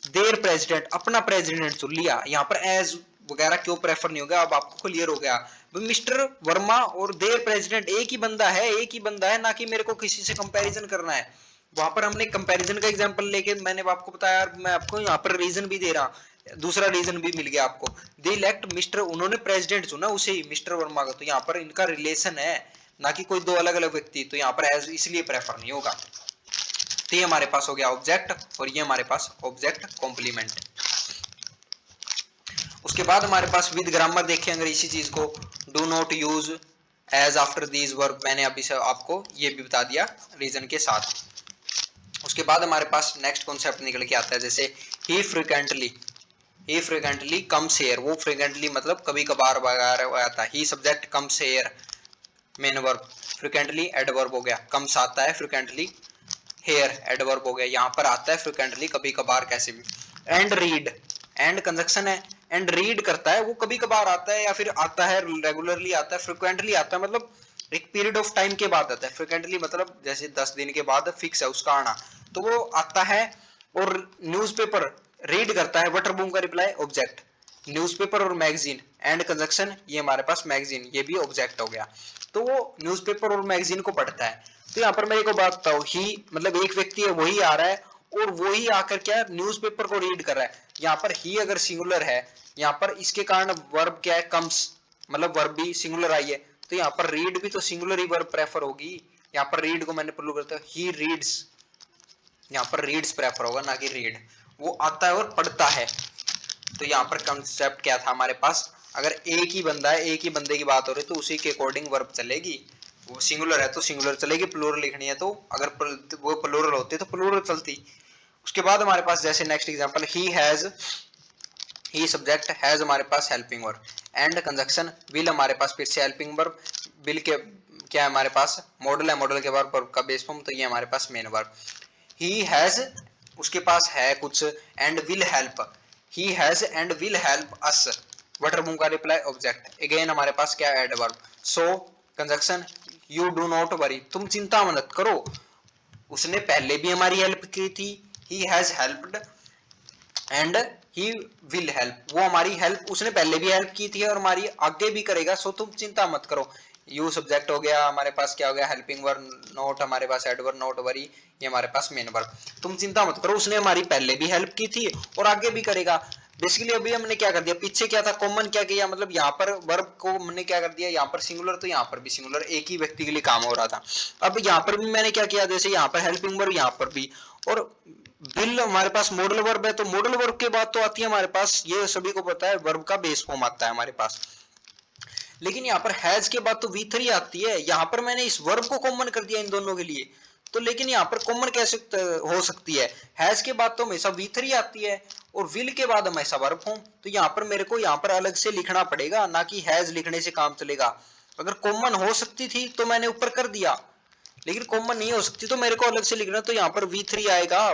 देयर प्रेसिडेंट, अपना प्रेसिडेंट चुन लिया, यहाँ पर एज वगैरह क्यों प्रेफर नहीं हो गया, अब आपको क्लियर हो गया, मिस्टर वर्मा और देयर प्रेसिडेंट एक ही बंदा है, एक ही बंदा है, ना कि मेरे को किसी से कंपैरिजन करना है। वहां पर हमने कंपैरिजन का एग्जांपल लेके मैंने आपको बताया, मैं आपको यहाँ पर रीजन भी दे रहा, दूसरा रीजन भी मिल गया आपको। दे इलेक्ट मिस्टर, उन्होंने प्रेसिडेंट चुना उसे ही, मिस्टर वर्मा का, तो यहाँ पर इनका रिलेशन है, ना कि कोई दो अलग अलग व्यक्ति, तो यहाँ पर एज इसलिए प्रेफर नहीं होगा। तो ये हमारे पास हो गया ऑब्जेक्ट और ये हमारे पास ऑब्जेक्ट कॉम्प्लीमेंट। उसके बाद हमारे पास विद ग्रामर देखें अगर इसी चीज को, do not use as after these verb, मैंने अभी से आपको ये भी बता दिया रीजन के साथ। उसके बाद हमारे पास नेक्स्ट कॉन्सेप्ट निकल के आता है, जैसे ही फ्रिक्वेंटली कम्स हियर, वो फ्रिक्वेंटली मतलब कभी कभार वगैरह आता है, he subject comes here, main verb, frequently adverb हो गया, कम्स आता है, फ्रिक्वेंटली हेयर एडवर्ब हो गया, यहाँ पर आता है फ्रिक्वेंटली कभी कभार कैसे भी। एंड रीड, एंड कंजक्शन है, एंड रीड करता है, वो कभी कभार आता है या फिर आता है, रेगुलरली आता है, फ्रिक्वेंटली आता है मतलब एक पीरियड ऑफ टाइम के बाद आता है, फ्रिक्वेंटली मतलब जैसे 10 दिन के बाद फिक्स है उसका आना, तो वो आता है। और न्यूज़पेपर रीड करता है, वाटर बूम का रिप्लाई ऑब्जेक्ट, न्यूज़पेपर और मैगजीन एंड कंजक्शन, ये हमारे पास मैगजीन, ये भी ऑब्जेक्ट हो गया। तो वो न्यूज़पेपर और मैगजीन को पढ़ता है। तो यहाँ पर मेरे को बात बताओ, ही मतलब एक व्यक्ति है, वही आ रहा है और वही आकर क्या न्यूज़पेपर को रीड कर रहा है। यहाँ पर ही अगर सिंगुलर है, यहाँ पर इसके कारण वर्ब क्या है, कम्स, मतलब वर्ब भी सिंगुलर आई है, तो यहाँ पर रीड भी तो सिंगुलर ही वर्ब प्रेफर होगी। यहाँ पर रीड को मैंने प्लूरल करता हूँ, ही रीड्स, यहाँ पर रीड्स प्रेफर होगा ना कि रीड, वो आता है और पढ़ता है। तो यहाँ पर कंसेप्ट क्या था हमारे पास, अगर एक ही बंदा है, एक ही बंदे की बात हो रही है, तो उसी के अकॉर्डिंग वर्ब चलेगी। वो सिंगुलर है तो सिंगुलर चलेगी, प्लूरल लिखनी है तो अगर वो प्लूरल होती तो प्लूरल चलती। उसके बाद हमारे पास जैसे next example, he has, he subject, has हमारे पास helping verb and conjunction, will हमारे पास फिर से हेल्पिंग वर्ब, विल के क्या है हमारे पास मॉडल है, मॉडल के बाद वर्ब का बेस फॉर्म, तो ये हमारे पास मेन वर्ब। ही हैज, उसके पास है कुछ, and will help, he has and will help us, verb का रिप्लाई ऑब्जेक्ट, अगेन हमारे पास क्या है adverb. So conjunction, you do not worry, तुम चिंता मत करो, उसने पहले भी हमारी हेल्प की थी, he has helped and he will help, वो हमारी हेल्प, उसने पहले भी हेल्प की थी और हमारी आगे भी करेगा, सो तुम चिंता मत करो। यू सब्जेक्ट हो गया, हमारे पास क्या हो गया हेल्पिंग वर्ब, नोट हमारे पास एडवर्ब, नोट वरी, ये हमारे पास मेन वर्ब। तुम चिंता मत करो, उसने हमारी पहले भी हेल्प की थी और आगे भी करेगा। बेसिकली अभी हमने क्या कर दिया, पीछे क्या था, कॉमन क्या किया, मतलब यहाँ पर वर्ब को हमने क्या कर दिया, यहाँ पर सिंगुलर तो यहाँ पर भी सिंगुलर, एक ही व्यक्ति के लिए काम हो रहा था। अब यहाँ पर भी मैंने क्या किया, जैसे यहाँ पर हेल्पिंग वर्ब, यहाँ पर भी, और विल हमारे पास मॉडल वर्ब है, तो मॉडल वर्ब के बाद तो आती है हमारे पास, ये सभी को पता है, वर्ब का बेस फॉर्म आता है हमारे पास। लेकिन यहाँ पर हैज के बाद तो V3 आती है, यहाँ पर मैंने इस वर्ब को कॉमन कर दिया इन दोनों के लिए, तो लेकिन यहाँ पर कॉमन कैसे हो सकती है, हैज के बाद तो हमेशा V3 आती है और विल के बाद हमेशा वर्ब फॉर्म, तो यहाँ पर मेरे को यहाँ पर अलग से लिखना पड़ेगा, ना कि हैज लिखने से काम चलेगा। अगर कॉमन हो सकती थी तो मैंने ऊपर कर दिया, लेकिन कॉमन नहीं हो सकती तो मेरे को अलग से लिखना, तो यहाँ पर V3 आएगा।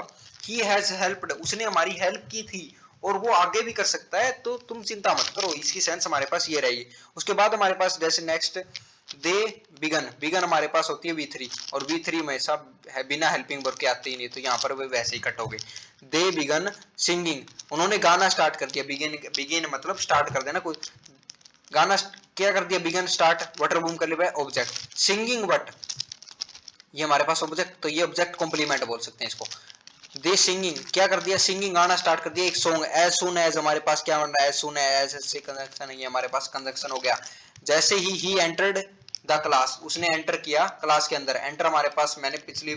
ही हैज हेल्प्ड, उसने हमारी हेल्प की थी और वो आगे भी कर सकता है, तो तुम चिंता मत करो, इसकी सेंस हमारे पास ये रहेगी। उसके बाद हमारे पास जैसे नेक्स्ट दे बिगन, बिगन हमारे पास होती है V3 और V3 हमेशा बिना हेल्पिंग वर्ब के आते ही नहीं, तो यहाँ पर वे वैसे ही कट हो गए। दे बिगन सिंगिंग, उन्होंने गाना स्टार्ट कर दिया, बिगिन, बिगिन मतलब स्टार्ट कर देना, कोई गाना क्या कर दिया, बिगन स्टार्ट, वाटर बूम कर लिया ऑब्जेक्ट, सिंगिंग बट, ये हमारे पास ऑब्जेक्ट, तो ये ऑब्जेक्ट कॉम्प्लीमेंट बोल सकते हैं इसको। दे सिंगिंग क्या कर दिया, सिंगिंग गाना स्टार्ट कर दिया, एक सॉन्ग, एज सुन एज हमारे पास क्या बन रहा है, एज सुन एज से कंजक्शन है, ये हमारे पास कंजक्शन हो गया। जैसे ही एंटर्ड द क्लास, उसने एंटर किया क्लास के अंदर, एंटर हमारे पास मैंने पिछली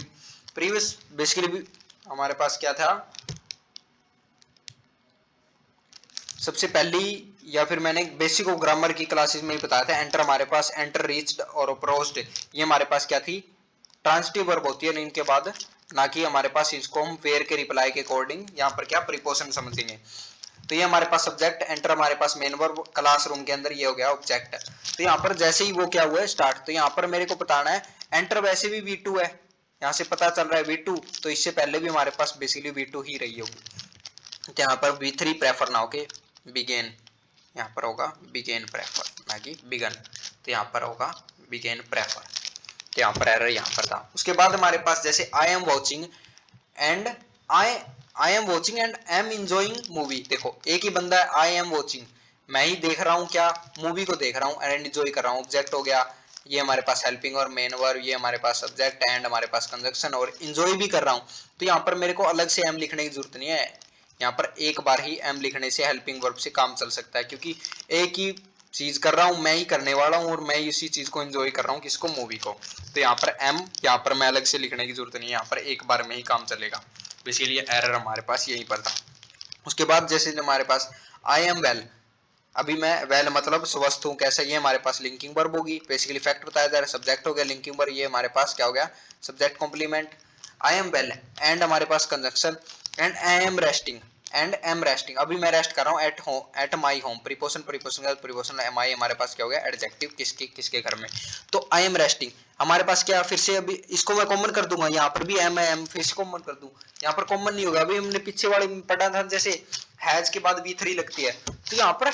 प्रीवियस बेसिकली हमारे पास क्या था, सबसे पहली या फिर मैंने बेसिक ऑफ ग्रामर की क्लासेस में ही बताया था, एंटर हमारे पास एंटर रीच्ड और अप्रोच्ड, ये हमारे पास क्या थी, ट्रांसिटिव वर्ब होती है इनके बाद, ना कि हमारे पास इसको हम वेयर के रिप्लाई के अकॉर्डिंग यहाँ पर क्या प्रीपोजिशन समझेंगे। तो ये हमारे पास सब्जेक्ट, एंटर हमारे पास मेन वर्ब, क्लासरूम के अंदर ये हो गया ऑब्जेक्ट। तो यहाँ पर जैसे ही वो क्या हुआ है स्टार्ट, तो यहाँ पर मेरे को बताना है, एंटर वैसे भी V2 है, यहाँ से पता चल रहा है V2, तो इससे पहले भी हमारे पास बेसिकली V2 ही रही होगी, तो यहाँ पर V3 प्रेफर ना होके बिगेन, यहाँ पर होगा बिगेन प्रेफर ना कि बिगन, तो यहाँ पर होगा बिगेन प्रेफर, तो यहाँ पर एरर यहाँ पर था। उसके बाद हमारे पास जैसे I am watching and I am watching and M enjoying movie, देखो एक ही बंदा है, आई एम वॉचिंग, मैं ही देख रहा हूँ क्या, मूवी को देख रहा हूँ, एंड एंजॉय कर रहा हूँ, ऑब्जेक्ट हो गया, ये हमारे पास हेल्पिंग और मेन वर्ब, ये हमारे पास सब्जेक्ट एंड हमारे पास कंजक्शन, और इंजॉय भी कर रहा हूँ, तो यहाँ पर मेरे को अलग से एम लिखने की जरूरत नहीं है, यहाँ पर एक बार ही एम लिखने से हेल्पिंग वर्ब से काम चल सकता है, क्योंकि एक ही चीज कर रहा हूँ, मैं ही करने वाला हूँ और मैं इसी चीज को एंजॉय कर रहा हूँ, किसको, मूवी को, तो यहाँ पर एम, यहाँ पर मैं अलग से लिखने की जरूरत नहीं है, यहाँ पर एक बार में ही काम चलेगा, इसीलिए एरर हमारे पास यहीं पर था। उसके बाद जैसे हमारे पास आई एम वेल, अभी मैं वेल मतलब स्वस्थ हूँ कैसा, ये हमारे पास लिंकिंग वर्ब होगी, बेसिकली फैक्ट बताया जा रहा है, सब्जेक्ट हो गया लिंकिंग वर्ब, ये हमारे पास क्या हो गया, subject complement. I am well and हमारे पास conjunction, and I am resting and am resting, अभी मैं रेस्ट कर रहा हूँ at home, at my home, preposition preposition का प्रीपोजिशन एम आई, हमारे पास क्या हो गया एडजेक्टिव, किसके किसके घर में, तो आई एम रेस्टिंग हमारे पास क्या, फिर से अभी इसको मैं कॉमन कर दूंगा, यहाँ पर भी एम है, एम फिर से कॉमन कर दूं, यहाँ पर कॉमन नहीं होगा, अभी हमने पीछे वाले में पढ़ा था जैसे हैज के बाद V3 लगती है, तो यहाँ पर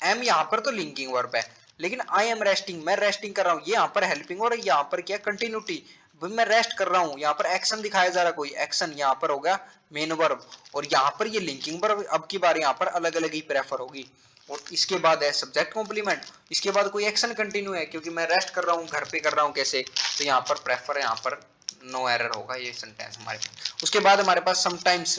एम, यहाँ पर तो लिंकिंग वर्ब है, लेकिन आई एम रेस्टिंग, मैं रेस्टिंग कर रहा हूँ, ये यहाँ पर हेल्पिंग और यहाँ पर क्या कंटिन्यूटी, भाई मैं रेस्ट कर रहा हूँ, यहाँ पर एक्शन दिखाया जा रहा है, कोई एक्शन यहाँ पर हो गया मेन वर्ब, और यहाँ पर ये लिंकिंग वर्ब अब की बार यहाँ पर अलग अलग ही प्रेफर होगी। और इसके बाद है सब्जेक्ट कॉम्प्लीमेंट, इसके बाद कोई एक्शन कंटिन्यू है क्योंकि मैं रेस्ट कर रहा हूँ, घर पे कर रहा हूँ कैसे, तो यहाँ पर प्रेफर, यहाँ पर नो एरर होगा ये सेंटेंस हमारे पास। उसके बाद हमारे पास समटाइम्स,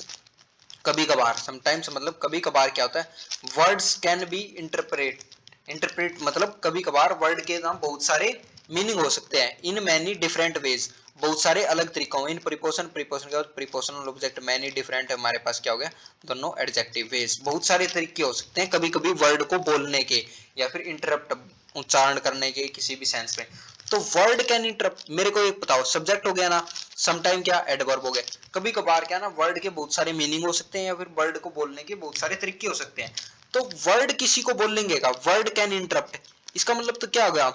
कभी कभार, समटाइम्स मतलब कभी कभार क्या होता है, words can be interpret, interpret मतलब कभी कभार वर्ड के नाम बहुत सारे मीनिंग हो सकते हैं, इन मैनी डिफरेंट वेज, बहुत सारे अलग तरीकों, इन प्रीपोजिशन, प्रीपोजिशन के बाद प्रीपोजिशनल ऑब्जेक्ट, मैनी डिफरेंट हमारे पास क्या हो गया, दोनों एडजेक्टिव वेज, बहुत सारे तरीके हो सकते हैं कभी कभी वर्ड को बोलने के या फिर इंटरप्ट उच्चारण करने के किसी भी सेंस में। तो वर्ड कैन इंटरप्ट, मेरे को एक बताओ, सब्जेक्ट हो गया ना, समटाइम क्या एडवर्ब हो गए, कभी कभार क्या ना वर्ड के बहुत सारे मीनिंग हो सकते हैं या फिर वर्ड को बोलने के बहुत सारे तरीके हो सकते हैं। तो वर्ड किसी को बोलेंगे का, वर्ड कैन इंटरप्ट, इसका मतलब तो क्या हो गया,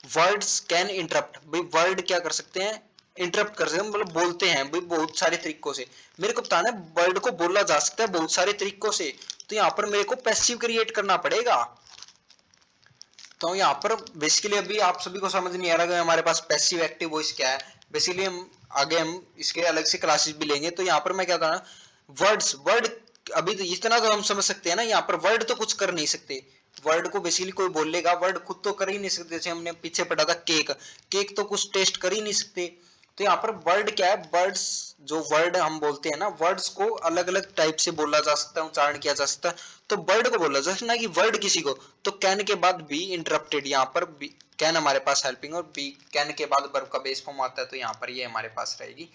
वर्ड्स कैन इंटरप्ट, भाई वर्ड क्या कर सकते हैं, इंटरप्ट कर सकते हैं, मतलब बोलते हैं भाई बहुत सारे तरीकों से। मेरे को बताना है वर्ड को बोला जा सकता है बहुत सारे तरीकों से, तो यहाँ पर मेरे को पैसिव क्रिएट करना पड़ेगा। तो यहाँ पर बेसिकली अभी आप सभी को समझ नहीं आ रहा कि हमारे पास पैसिव एक्टिव वॉइस क्या है, बेसिकली हम आगे हम इसके अलग से क्लासेस भी लेंगे। तो यहाँ पर मैं क्या था ना, वर्ड्स, वर्ड अभी तो इतना तो हम समझ सकते हैं ना, यहाँ पर वर्ड तो कुछ कर नहीं सकते, वर्ड को बेसिकली कोई बोलेगा, वर्ड खुद तो कर ही नहीं सकते, जैसे हमने पीछे पढ़ा था केक, केक तो कुछ टेस्ट कर ही नहीं सकते। तो यहाँ पर वर्ड क्या है, वर्ड्स, जो वर्ड हम बोलते हैं ना, वर्ड्स को अलग अलग टाइप से बोला जा सकता है, उच्चारण किया जा सकता है, तो वर्ड को बोला जा सकता है ना कि वर्ड किसी को। तो कैन के बाद बी इंटरप्टेड, यहाँ पर कैन हमारे पास हेल्पिंग और बी कैन के बाद वर्ब का बेस फॉर्म आता है, तो यहाँ पर ये हमारे पास रहेगी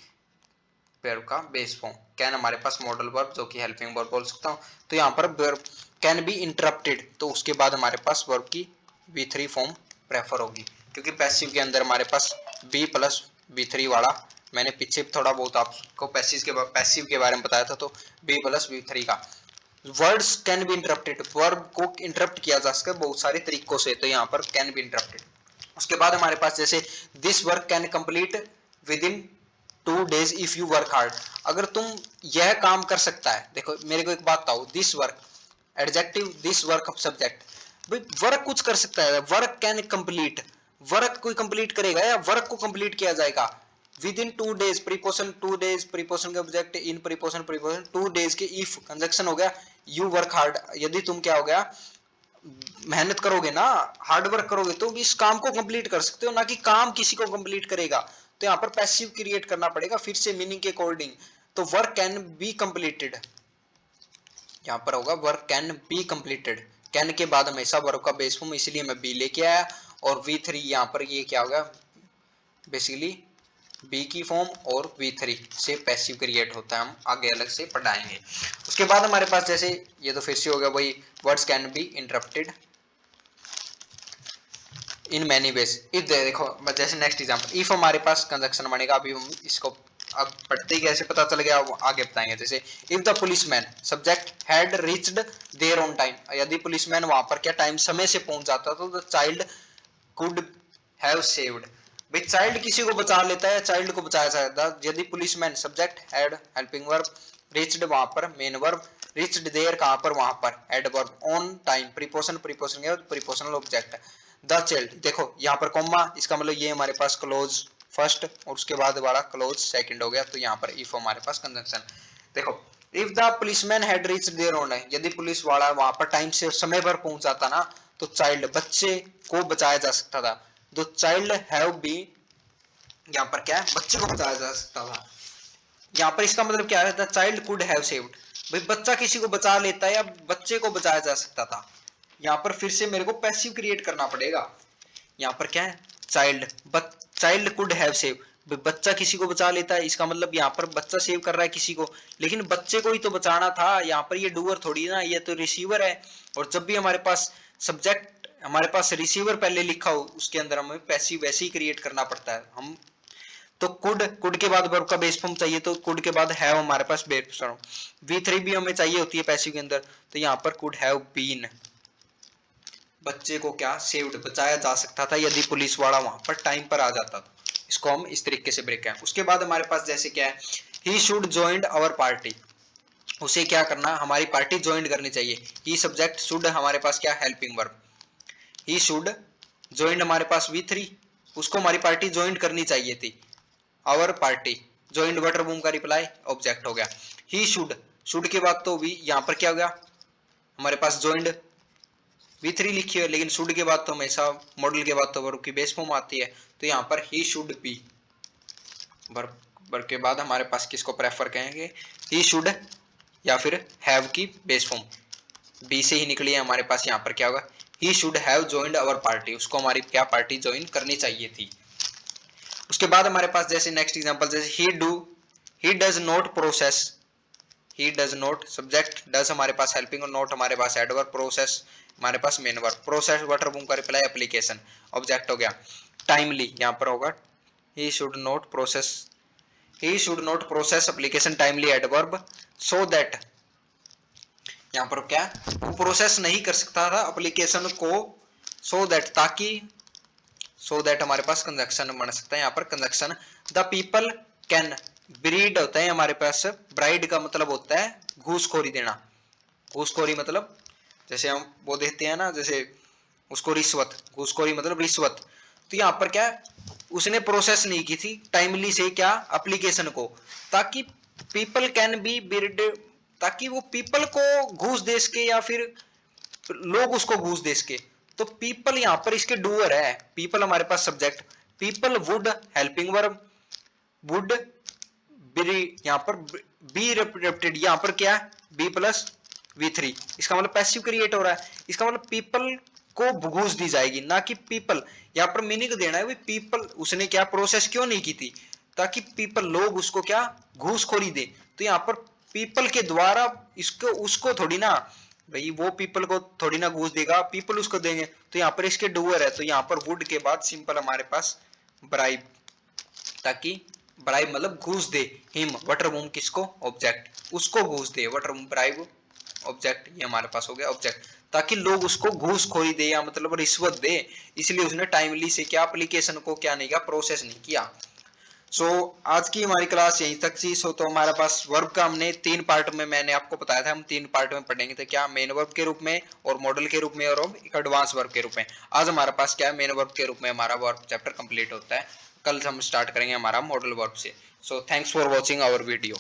वर्ब का बेस फॉर्म। कैन हमारे पास मॉडल वर्ब जो कि हेल्पिंग वर्ब बोल सकता हूँ, तो यहाँ पर वर्ब कैन बी इंटरप्टेड, तो उसके बाद हमारे पास वर्ब की V3 फॉर्म प्रेफर होगी, क्योंकि पैसिव के अंदर हमारे पास बी प्लस V3 वाला, मैंने पीछे थोड़ा बहुत आपको पैसिव के बारे में बताया था, तो बी प्लस V3 का। Words can be interrupted, verb को इंटरप्ट किया जा सकता है बहुत सारे तरीकों से, तो यहाँ पर कैन बी इंटरप्टेड। उसके बाद हमारे पास जैसे this work can complete with in 2 days if you work hard, अगर तुम यह काम कर सकता है, देखो मेरे को एक बात बताओ, this work adjective, this work subject, भाई वर्क कुछ कर सकता है, वर्क कैन कंप्लीट, वर्क कोई कंप्लीट करेगा या वर्क को कंप्लीट किया जाएगा within 2 days, preposition 2 days, preposition के object in preposition, preposition 2 days के इफ कंजक्शन हो गया, यू वर्क हार्ड, यदि तुम क्या हो गया मेहनत करोगे ना, हार्ड वर्क करोगे तो इस काम को कंप्लीट कर सकते हो, ना कि काम किसी को कंप्लीट करेगा। तो यहाँ पर पैसिव क्रिएट करना पड़ेगा फिर से मीनिंग के अकॉर्डिंग, तो वर्क कैन बी कंप्लीटेड, यहाँ पर होगा work can be completed, can के बाद हमेशा वर्क का बेस फॉर्म, इसलिए मैं बी लेके आया, और V3 यहाँ पर ये क्या होगा, बेसिकली बी की फॉर्म और V3 से पैसिव क्रिएट होता है, हम आगे अलग से पढ़ाएंगे। उसके बाद हमारे पास जैसे ये तो फिर से हो गया वही, words can be interrupted in many ways, if देखो जैसे नेक्स्ट एग्जांपल, इफ हमारे पास कंजक्शन बनेगा, अभी हम इसको अब पढ़ते ही कैसे पता चल गया आगे बताएंगे। जैसे if the policeman subject had reached there on time, यदि पुलिसमैन वहां पर क्या टाइम समय से पहुंच जाता तो the child could have saved, भाई चाइल्ड किसी को बचा लेता है, चाइल्ड को बचाया जाता है, यदि policeman subject had helping verb, reached वहां पर मेन वर्ब, रीच्ड देयर कहां पर वहां पर adverb, on time preposition, preposition के प्रीपोजिशनल ऑब्जेक्ट, द चाइल्ड, देखो यहाँ पर कॉमा, इसका मतलब ये हमारे पास क्लोज फर्स्ट और उसके बाद वाला क्लोज सेकंड हो गया, तो यहाँ पर इफ हमारे पास कंजंक्शन, देखो if the policeman had reached there on, यदि पुलिस वाला वहां पर टाइम से समय पर पहुंच जाता ना, तो चाइल्ड बच्चे को बचाया जा सकता था, द चाइल्ड हैव बी, यहाँ पर क्या है बच्चे को बचाया जा सकता था, यहाँ पर इसका मतलब क्या है, the child could have saved, भाई बच्चा किसी को बचा लेता है या बच्चे को बचाया जा सकता था, यहाँ पर फिर से मेरे को पैसिव क्रिएट करना पड़ेगा, यहाँ पर क्या है child, child could have save, बच्चा किसी को बचा लेता है, इसका मतलब यहाँ पर बच्चा सेव कर रहा है किसी को, लेकिन बच्चे को ही तो बचाना था, यहाँ पर ये डूअर थोड़ी ना, ये तो रिसीवर है, और जब भी हमारे पास सब्जेक्ट हमारे पास रिसीवर पहले लिखा हो उसके अंदर हमें पैसिव वैसे ही क्रिएट करना पड़ता है। हम तो कुड के बाद वर्ब का बेस फॉर्म चाहिए, तो कुड के बाद हैव हमारे पास बेस फॉर्म, V3 भी हमें चाहिए होती है पैसिव के अंदर, तो यहाँ पर कुड हैव बीन, बच्चे को क्या सेव्ड बचाया जा सकता था यदि पुलिस वाला वहां पर टाइम पर आ जाता था, इसको हम इस तरीके से ब्रेक करें। उसके बाद हमारे पास जैसे क्या है, he should join our party, उसे क्या करना हमारी पार्टी ज्वाइन करनी चाहिए, ही सब्जेक्ट, शुड हमारे पास क्या helping verb, he should join हमारे पास V3, उसको हमारी पार्टी ज्वाइन करनी चाहिए थी, आवर पार्टी, ज्वाइंट वर्ब का रिप्लाई ऑब्जेक्ट हो गया। ही शुड के बाद तो भी यहाँ पर क्या हो गया, हमारे पास ज्वाइंट V3 लिखी है, लेकिन शुड के बाद तो हमेशा मॉडल के बाद तो वर्ब की बेस फॉर्म आती है, तो यहाँ पर ही शुड बी, वर्ब के बाद हमारे पास किसको प्रेफर कहेंगे, ही शुड या फिर हैव की बेस फॉर्म बी से ही निकली है हमारे पास। यहाँ पर क्या होगा, he should have joined our party, उसको हमारी क्या पार्टी ज्वाइन करनी चाहिए थी। उसके बाद हमारे पास जैसे नेक्स्ट एग्जांपल, जैसे he does not process, he does not subject, does हमारे पास हेल्पिंग और नॉट हमारे पास एडवर्ब, प्रोसेस हमारे पास मेन वर्ब, प्रोसेस वर्ब का रिप्लाई एप्लीकेशन ऑब्जेक्ट हो गया। टाइमली यहाँ पर होगा he should not process, he should not process application timely adverb, so that यहाँ पर क्या, वो प्रोसेस नहीं कर सकता था एप्लीकेशन को, सो दैट ताकि, सो दैट हमारे पास कंजक्शन बन सकता है। यहाँ पर conjunction the people can, breed होता है हमारे पास, ब्राइड का मतलब होता है घूसखोरी देना, घूसखोरी मतलब जैसे हम वो देते हैं ना, जैसे उसको रिश्वत, घूसखोरी मतलब रिश्वत। तो यहाँ पर क्या, उसने प्रोसेस नहीं की थी टाइमली से क्या एप्लीकेशन को, ताकि पीपल कैन बी ब्रीड, ताकि वो पीपल को घूस दे सके या फिर लोग उसको घूस दे सके। तो पीपल यहाँ पर इसके डूअर है, पीपल हमारे पास subject, people would helping verb, would be, यहाँ पर बी रिप्रेजेंटेड, यहाँ पर क्या है बी प्लस V3, इसका मतलब पैसिव क्रिएट हो रहा है, इसका मतलब पीपल को घूस दी जाएगी, ना कि पीपल। यहाँ पर मीनिंग देना है पीपल, उसने क्या प्रोसेस क्यों नहीं की थी, ताकि पीपल लोग उसको क्या घूसखोरी दे। तो यहाँ पर पीपल के द्वारा इसको उसको थोड़ी ना, भाई वो पीपल को थोड़ी ना घूस देगा, पीपल उसको देंगे। तो यहाँ पर इसके डूअर है, तो यहाँ पर वुड के बाद सिंपल हमारे पास ब्राइब, ताकि ब्राइब मतलब घूस दे, हिम वटरबूम किसको ऑब्जेक्ट, उसको घूस दे, वटरबूम ब्राइब ऑब्जेक्ट, ये हमारे पास हो गया ऑब्जेक्ट, ताकि लोग उसको घूसखोरी दे या मतलब रिश्वत दे, इसलिए उसने टाइमली से क्या एप्लीकेशन को क्या नहीं किया, प्रोसेस नहीं किया। सो आज की हमारी क्लास यहीं तक थी। सो तो हमारे पास वर्ब का हमने 3 पार्ट में, मैंने आपको बताया था हम 3 पार्ट में पढ़ेंगे, तो क्या मेन वर्ब के रूप में और मॉडल के रूप में और एक एडवांस वर्ब के रूप में। आज हमारे पास क्या है, मेन वर्ब के रूप में हमारा वर्ब चैप्टर कंप्लीट होता है, कल हम स्टार्ट करेंगे हमारा मॉडल वर्ब से। So thanks for watching our video.